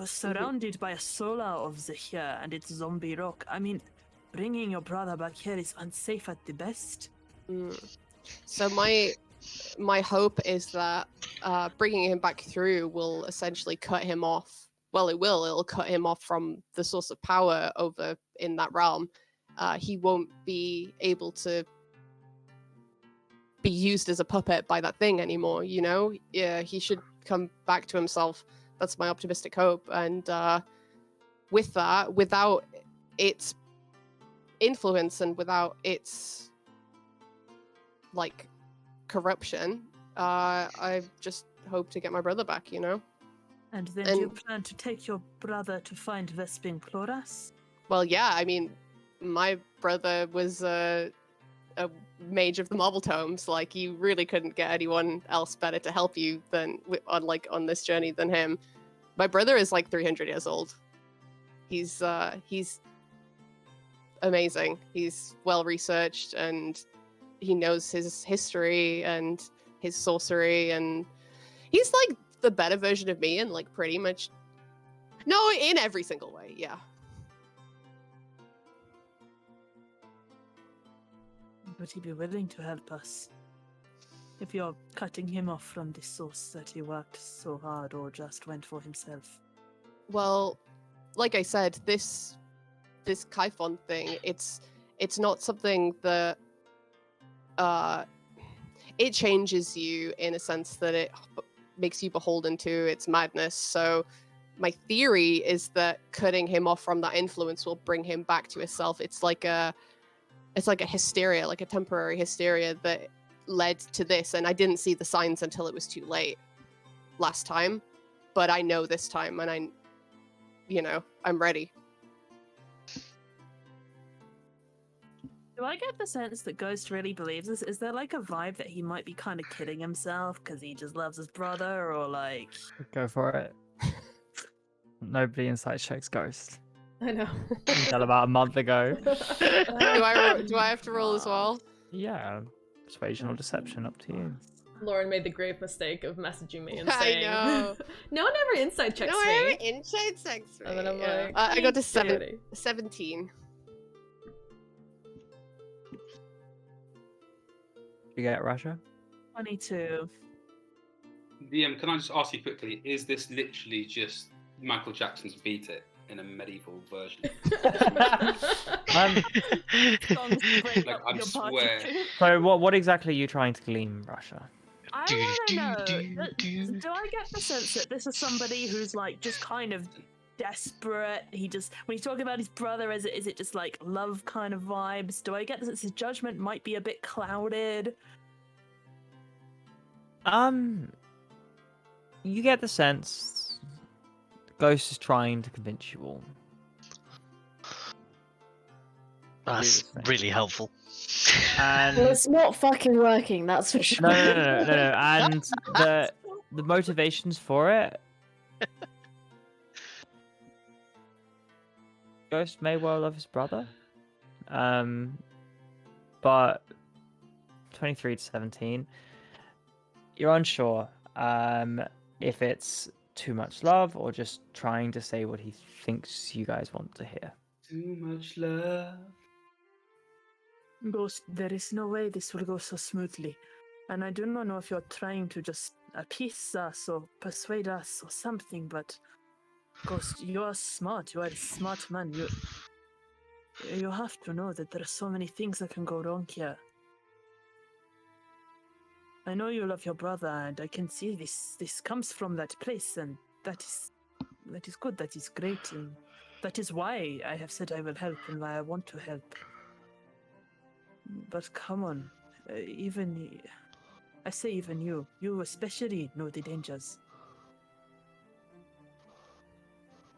surrounded by a Solar of Zehir and its zombie rock. I mean, bringing your brother back here is unsafe at the best. So my hope is that bringing him back through will essentially cut him off. Well, it'll cut him off from the source of power over in that realm. He won't be able to be used as a puppet by that thing anymore, you know? Yeah, he should come back to himself. That's my optimistic hope. And with that, without its influence and without its like corruption, I just hope to get my brother back, you know? And then do you plan to take your brother to find Vespin Chloras? Well, yeah, I mean, my brother was a mage of the Marble Tomes. Like, you really couldn't get anyone else better to help you than on this journey than him. My brother is like 300 years old. He's amazing. He's well researched and he knows his history and his sorcery, and he's like the better version of me in like pretty much in every single way. Yeah. Would he be willing to help us? If you're cutting him off from the source that he worked so hard or just went for himself? Well, like I said, this Kyphon thing, it's not something that it changes you in a sense that it makes you beholden to its madness. So my theory is that cutting him off from that influence will bring him back to himself. It's like a hysteria, like a temporary hysteria that led to this. And I didn't see the signs until it was too late last time, but I know this time, and I'm ready. Do I get the sense that Ghost really believes this? Is there like a vibe that he might be kind of kidding himself because he just loves his brother, or like... Go for it. Nobody insight checks Ghost. I know. Until about a month ago. Do I have to roll as well? Yeah. Persuasion or deception, up to you. Lauren made the grave mistake of messaging me and I saying, know. "No one ever inside checks No, me." I have inside checks me. And then I'm Yeah. like, I got to "Daddy." 17. You get it, Rasha? 22. DM, can I just ask you quickly, is this literally just Michael Jackson's Beat It in a medieval version? Songs break Like, up I your swear. party. So what exactly are you trying to glean, Rasha? I want to know, do I get the sense that this is somebody who's like just kind of desperate? He just, when he's talking about his brother, is it just like love kind of vibes? Do I get the sense his judgment might be a bit clouded? You get the sense Ghost is trying to convince you all. That's really helpful. And Well, it's not fucking working, that's for sure. no. And the motivations for it. Ghost may well love his brother, but 23 to 17, you're unsure if it's too much love or just trying to say what he thinks you guys want to hear. Too much love. Ghost, there is no way this will go so smoothly. And I do not know if you're trying to just appease us or persuade us or something, but Ghost, you are smart. You are a smart man. You have to know that there are so many things that can go wrong here. I know you love your brother, and I can see this comes from that place, and that is good, that is great, and that is why I have said I will help and why I want to help. But come on, even you especially know the dangers.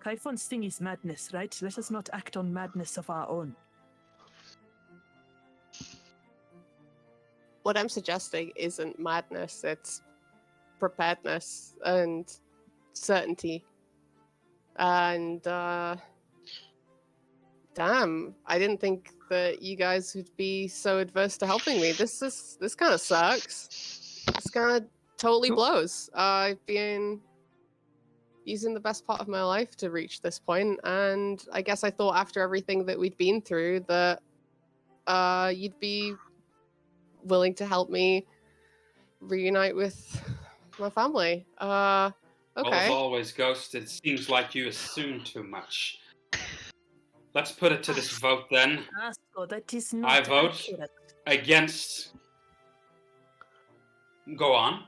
Kyphon's thing is madness, right? Let us not act on madness of our own. what I'm suggesting isn't madness, it's preparedness and certainty. And damn, I didn't think that you guys would be so adverse to helping me. This kind of sucks. This kind of totally blows. I've been using the best part of my life to reach this point, and I guess I thought after everything that we'd been through that you'd be willing to help me reunite with my family. Okay. Well, as always, Ghost, it seems like you assume too much. Let's put it to this vote then. Ascor, that is not I vote accurate. against. Go on.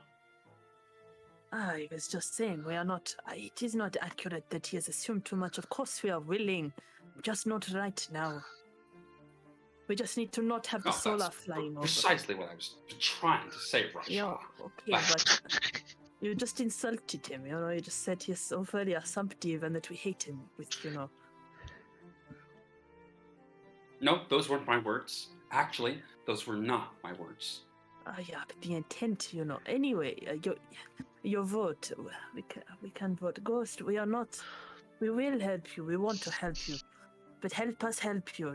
I was just saying, we are not. It is not accurate that he has assumed too much. Of course, we are willing, just not right now. We just need to not have the solar that's flying over. Precisely what I was trying to say, Rasha. Yeah, okay, but you just insulted him. You know, you just said he's so very assumptive and that we hate him. No, those weren't my words. Actually, those were not my words. Yeah, but the intent, Anyway, your vote, we can vote. Ghost, we are not. We will help you. We want to help you, but help us help you.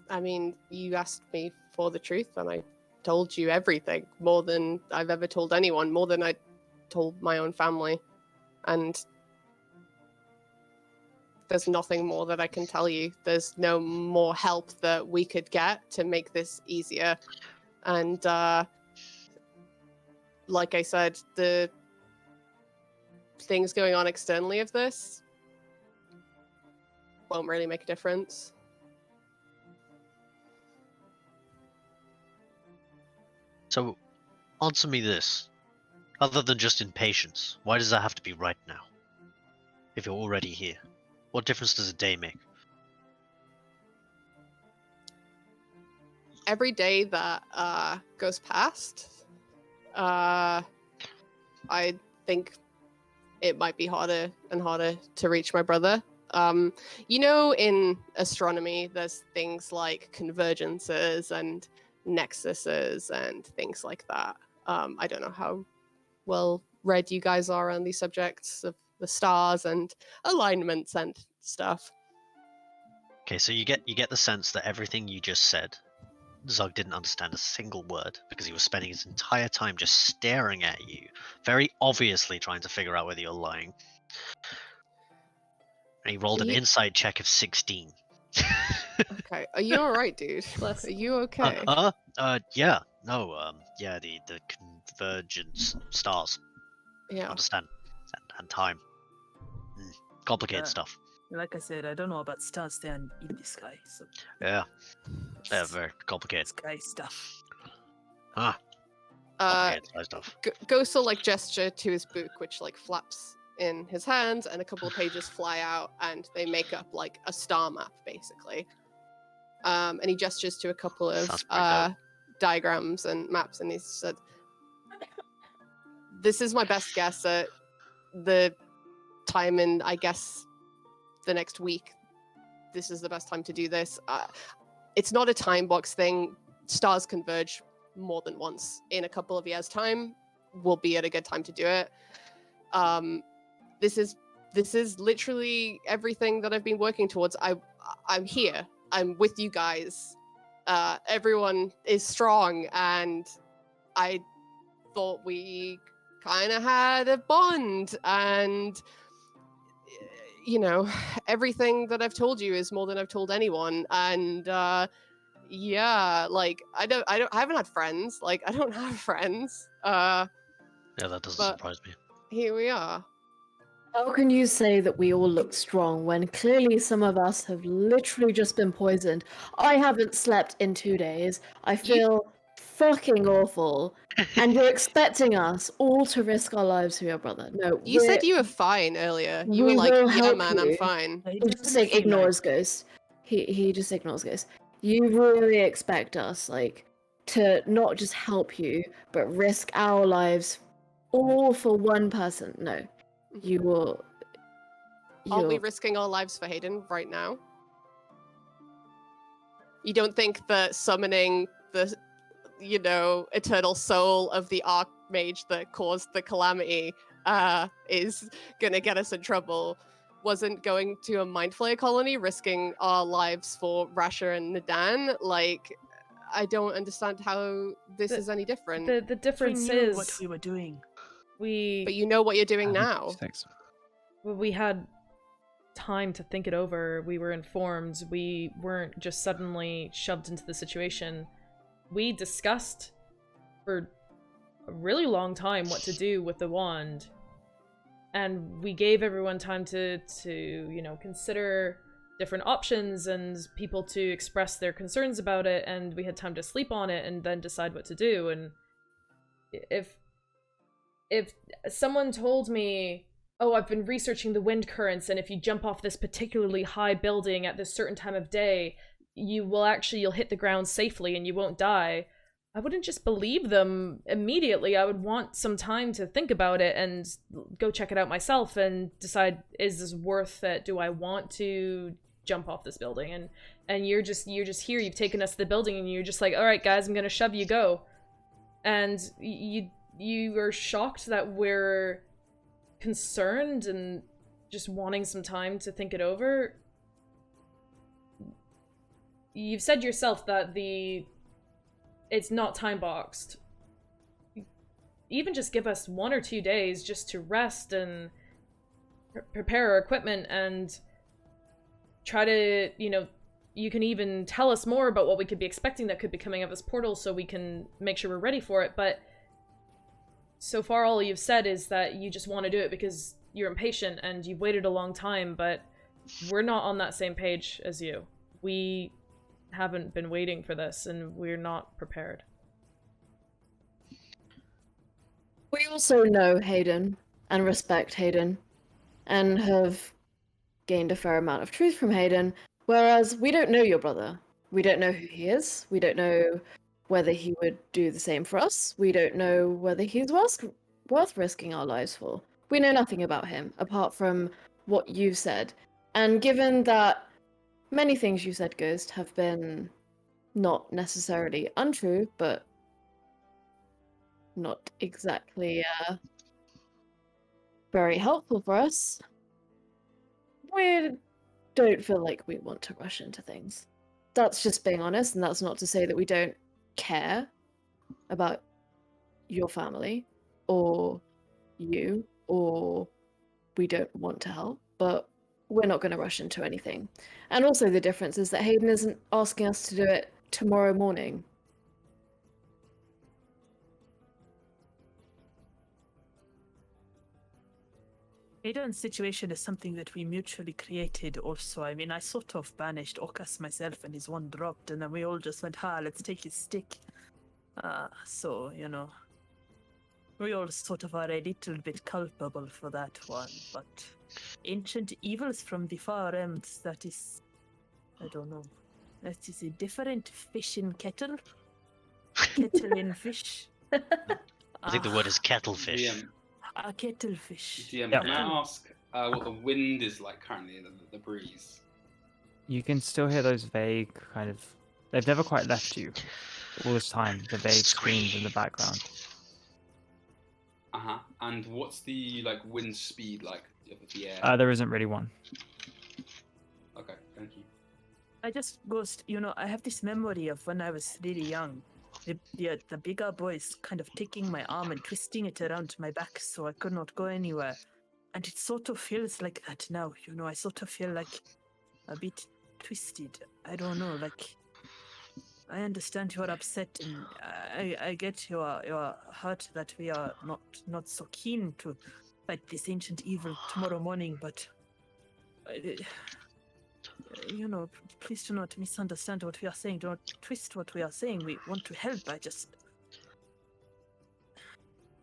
I mean, you asked me for the truth, and I told you everything, more than I've ever told anyone, more than I told my own family. And there's nothing more that I can tell you. There's no more help that we could get to make this easier. And like I said, the things going on externally of this won't really make a difference. So, answer me this. Other than just impatience, why does that have to be right now? If you're already here, what difference does a day make? Every day that goes past, I think it might be harder and harder to reach my brother. In astronomy, there's things like convergences and nexuses and things like that. I don't know how well read you guys are on these subjects of the stars and alignments and stuff. Okay, so you get the sense that everything you just said, Zug didn't understand a single word because he was spending his entire time just staring at you, very obviously trying to figure out whether you're lying. And he rolled an insight check of 16. Okay, are you all right, dude? Are you okay? Yeah, no, yeah, the convergence stars. Yeah. Understand. And time. Complicated stuff. Like I said, I don't know about stars. They're in the sky. So Yeah. They're very complicated. sky stuff. Complicated sky stuff. Ghost will gesture to his book, which flaps in his hands, and a couple of pages fly out, and they make up a star map, basically. And he gestures to a couple of diagrams and maps, and he said, "This is my best guess at the time in, I guess, the next week. This is the best time to do this. It's not a time box thing. Stars converge more than once in a couple of years' time. We'll be at a good time to do it. This is literally everything that I've been working towards. I'm here. I'm with you guys. Everyone is strong, and I thought we kind of had a bond, and everything that I've told you is more than I've told anyone. And I haven't had friends. I don't have friends. Yeah, that doesn't surprise me. Here we are. How can you say that we all look strong when clearly some of us have literally just been poisoned? I haven't slept in 2 days. I feel fucking awful. And you're expecting us all to risk our lives for your brother. No. You said you were fine earlier. You were like, yeah, man, I'm fine. He just ignores Ghost. He just ignores Ghost. You really expect us, to not just help you, but risk our lives all for one person. No. You will. Are we risking our lives for Haydn right now? You don't think that summoning the, eternal soul of the archmage that caused the calamity is gonna get us in trouble. Wasn't going to a mind flayer colony, risking our lives for Rasha and Nadan. Like, I don't understand how this is any different. The difference We knew is what we were doing. But you know what you're doing now. We had time to think it over. We were informed. We weren't just suddenly shoved into the situation. We discussed for a really long time what to do with the wand. And we gave everyone time to consider different options and people to express their concerns about it, and we had time to sleep on it and then decide what to do. And if someone told me, oh, I've been researching the wind currents, and if you jump off this particularly high building at this certain time of day, you'll hit the ground safely and you won't die, I wouldn't just believe them immediately. I would want some time to think about it and go check it out myself and decide, is this worth it? Do I want to jump off this building? And you're just here, you've taken us to the building, and you're just like, all right, guys, I'm gonna shove you, go. And you are shocked that we're concerned and just wanting some time to think it over. You've said yourself that it's not time boxed. Even just give us 1 or 2 days just to rest and prepare our equipment and try to, you can even tell us more about what we could be expecting that could be coming out of this portal so we can make sure we're ready for it. But so far all you've said is that you just want to do it because you're impatient and you've waited a long time, but we're not on that same page as you. We haven't been waiting for this, and we're not prepared. We also know Haydn and respect Haydn and have gained a fair amount of truth from Haydn, whereas we don't know your brother. We don't know who he is. We don't know whether he would do the same for us. We don't know whether he's worth risking our lives for. We know nothing about him, apart from what you've said. And given that many things you said, Ghost, have been not necessarily untrue, but not exactly very helpful for us, we don't feel like we want to rush into things. That's just being honest, and that's not to say that we don't care about your family, or you, or we don't want to help, but we're not going to rush into anything. And also the difference is that Haydn isn't asking us to do it tomorrow morning. Aidan's situation is something that we mutually created also. I mean, I sort of banished Okas myself and his one dropped, and then we all just went, let's take his stick. So, we all sort of are a little bit culpable for that one, but ancient evils from the far ends, that is, I don't know. That is a different fish in kettle. Kettle in fish. I think the word is kettlefish. A kettlefish. DM, can I ask what the wind is like currently, the breeze? You can still hear those vague kind of... They've never quite left you all this time, the vague screams in the background. Uh-huh. And what's the wind speed like of the air? There isn't really one. Okay, thank you. I just I have this memory of when I was really young. The bigger boys kind of taking my arm and twisting it around my back so I could not go anywhere. And it sort of feels like that now, I sort of feel like a bit twisted. I don't know, I understand you are upset, and I get you are hurt that we are not so keen to fight this ancient evil tomorrow morning, but please do not misunderstand what we are saying. Do not twist what we are saying. We want to help. I just,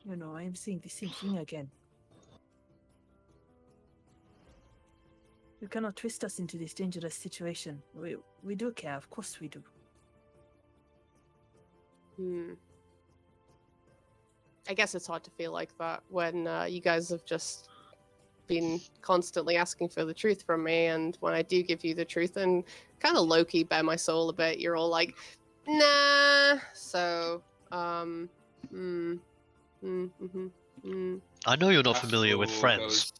I am saying the same thing again. You cannot twist us into this dangerous situation. We do care, of course we do. I guess it's hard to feel like that when you guys have just been constantly asking for the truth from me, and when I do give you the truth and kind of low-key bare my soul a bit, you're all like, nah. So, I know you're not familiar with Ascor friends.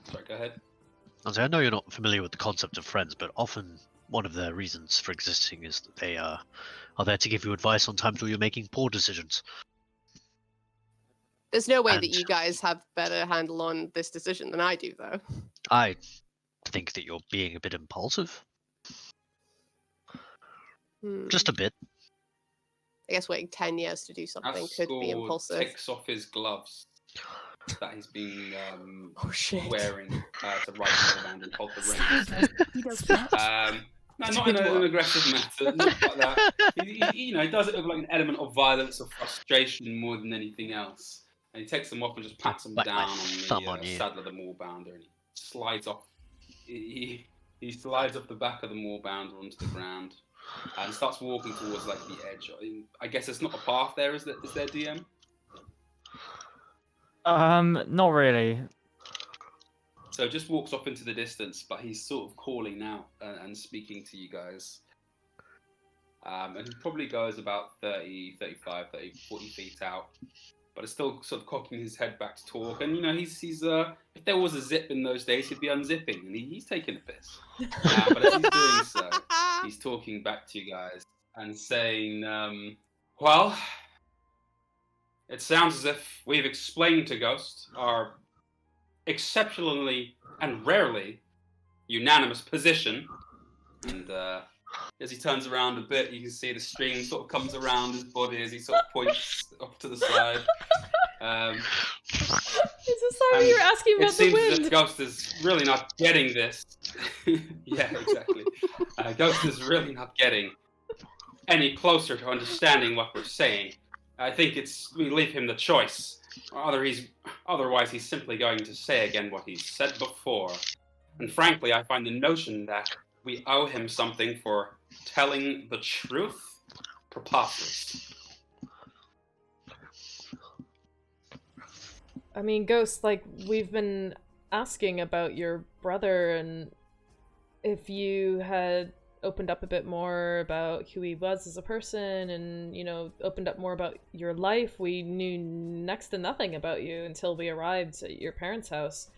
Sorry, go ahead. I know you're not familiar with the concept of friends, but often one of their reasons for existing is that they are there to give you advice on times where you're making poor decisions. there's no way And- that you guys have better handle on this decision than I do, though. I think that you're being a bit impulsive. Just a bit. I guess waiting 10 years to do something could be Ascor impulsive. takes off his gloves that he's been Oh shit. wearing to ride the band and hold the rings. He does that. No, not in an aggressive manner, not like that. He does it with like an element of violence or frustration more than anything else. And he takes them off and just pats them Like my down thumb on on the you. saddle of the moorbounder, and he slides off. He slides off the back of the moorbounder onto the ground and starts walking towards like the edge. I guess it's not a path there, is there, DM? Not really. So just walks off into the distance, but he's sort of calling out and speaking to you guys. And he probably goes about 30, 35, 30, 40 feet out, but is still sort of cocking his head back to talk. And, he's if there was a zip in those days, he'd be unzipping, and he's taking a piss. But as he's doing so, he's talking back to you guys and saying, well, it sounds as if we've explained to Ghost our exceptionally and rarely unanimous position. And as he turns around a bit, you can see the string sort of comes around his body as he sort of points up to the side. Is this how you're asking about the wind? It seems as wind? if Ghost is really not getting this. Yeah, exactly. Ghost is really not getting any closer to understanding what we're saying. I think we leave him the choice. Otherwise, he's simply going to say again what he's said before. And frankly, I find the notion that we owe him something for telling the truth preposterous. I mean, Ghost, like, we've been asking about your brother, and if you had opened up a bit more about who he was as a person and, opened up more about your life, we knew next to nothing about you until we arrived at your parents' house.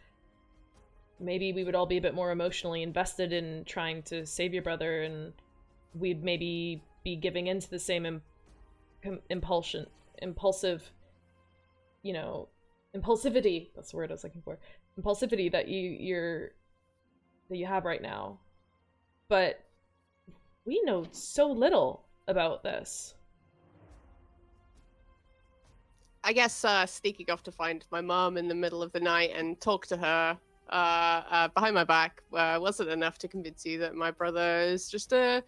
Maybe we would all be a bit more emotionally invested in trying to save your brother, and we'd maybe be giving into the same impulsive, impulsivity, that's the word I was looking for, impulsivity that you have right now. But we know so little about this. I guess sneaking off to find my mom in the middle of the night and talk to her behind my back wasn't enough to convince you that my brother is just a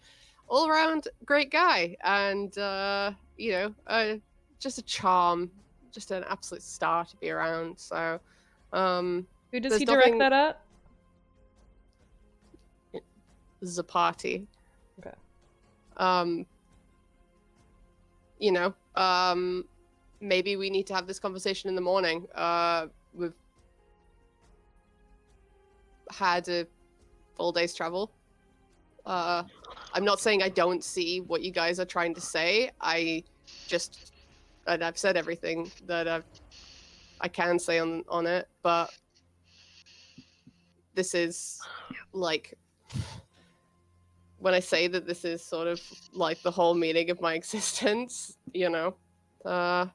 all-around great guy, and just a charm, just an absolute star to be around. So who does he direct that at? Zapati. Okay. Maybe we need to have this conversation in the morning. We've had a full day's travel. I'm not saying I don't see what you guys are trying to say. And I've said everything that I can say on it, but this is like, when I say that this is sort of like the whole meaning of my existence, I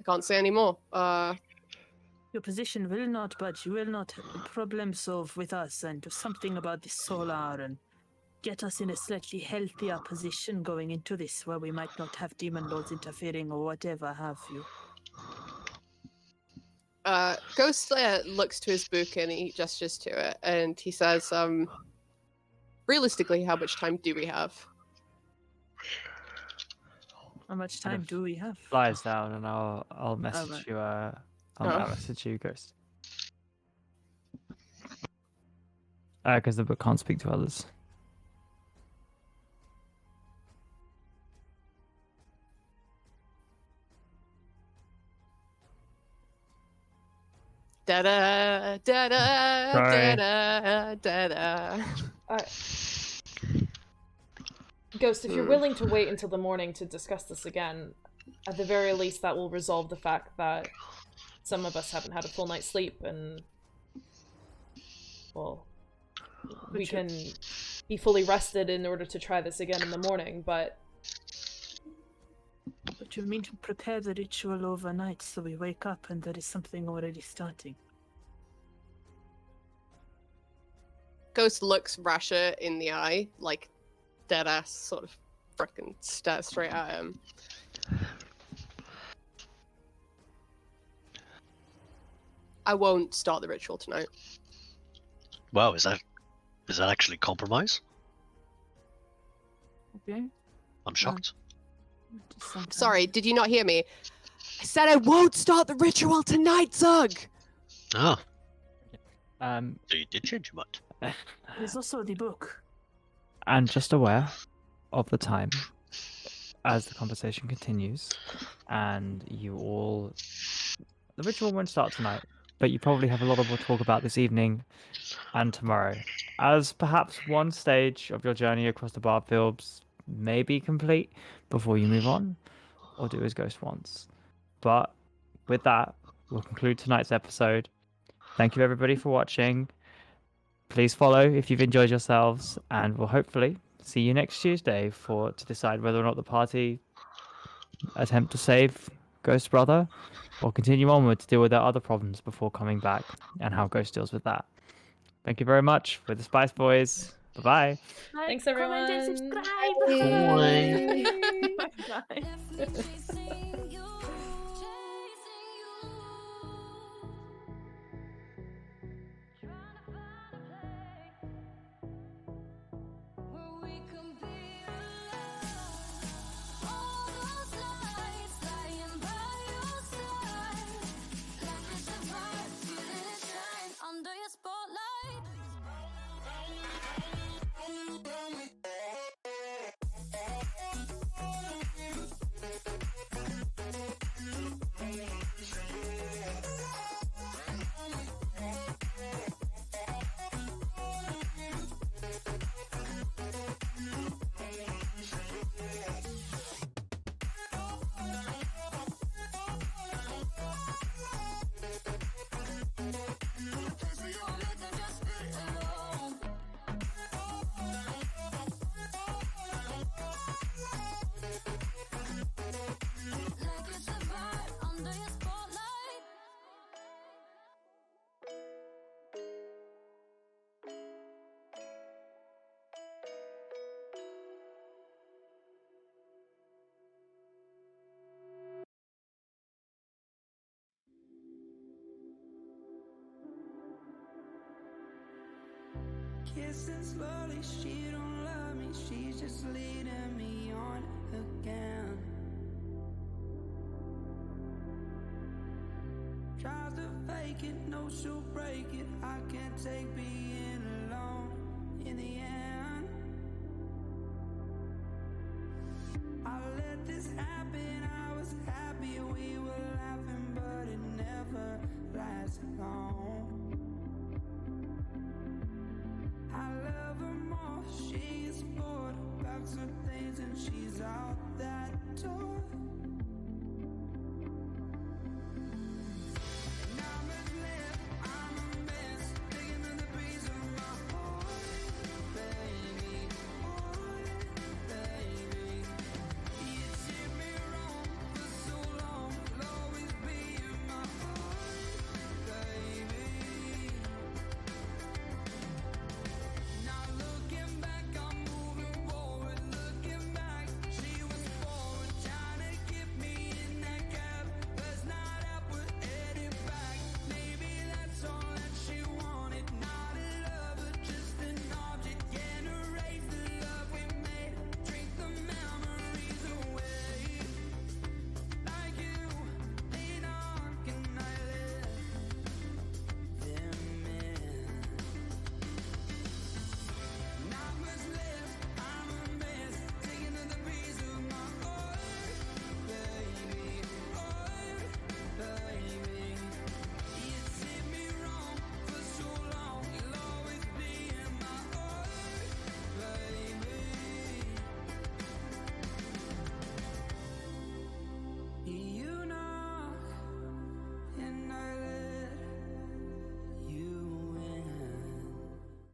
can't say any more. Your position will not budge. You will not problem solve with us and do something about the solar and get us in a slightly healthier position going into this, where we might not have demon lords interfering or whatever have you. Ghost looks to his book and he gestures to it, and he says, realistically, how much time do we have? How much time do we have? Flies down, and I'll message right. you. I'll message you, Ghost. Because the book can't speak to others. Da da da da Sorry. da da da. Ghost, if you're willing to wait until the morning to discuss this again, at the very least that will resolve the fact that some of us haven't had a full night's sleep, and well, we can be fully rested in order to try this again in the morning, but you mean to prepare the ritual overnight so we wake up and there is something already starting? Ghost looks Rasha in the eye, like dead ass, sort of frickin' stares straight at him. I won't start the ritual tonight. Wow, is that actually compromise? Okay. I'm shocked. Sorry, did you not hear me? I said I won't start the ritual tonight, Zug! Oh, So you did change your mind. There's also the book. And just aware of the time as the conversation continues, and you all. The ritual won't start tonight, but you probably have a lot of what to talk about this evening and tomorrow, as perhaps one stage of your journey across the Barbfields may be complete before you move on, or do as Ghost wants. But with that, we'll conclude tonight's episode. Thank you everybody for watching. Please follow if you've enjoyed yourselves, and we'll hopefully see you next Tuesday to decide whether or not the party attempt to save Ghost's brother, or continue onward to deal with their other problems before coming back, and how Ghost deals with that. Thank you very much. We're the Spice Boys. Bye-bye. thanks everyone. Comment and subscribe. Bye. Bye. Kissing slowly, she don't love me, she's just leading me on again. Tries to fake it, no she'll break it, I can't take being alone in the end. I let this happen, I was happy we were laughing, but it never lasted long. I love her more, she is bored about some things and she's out that door.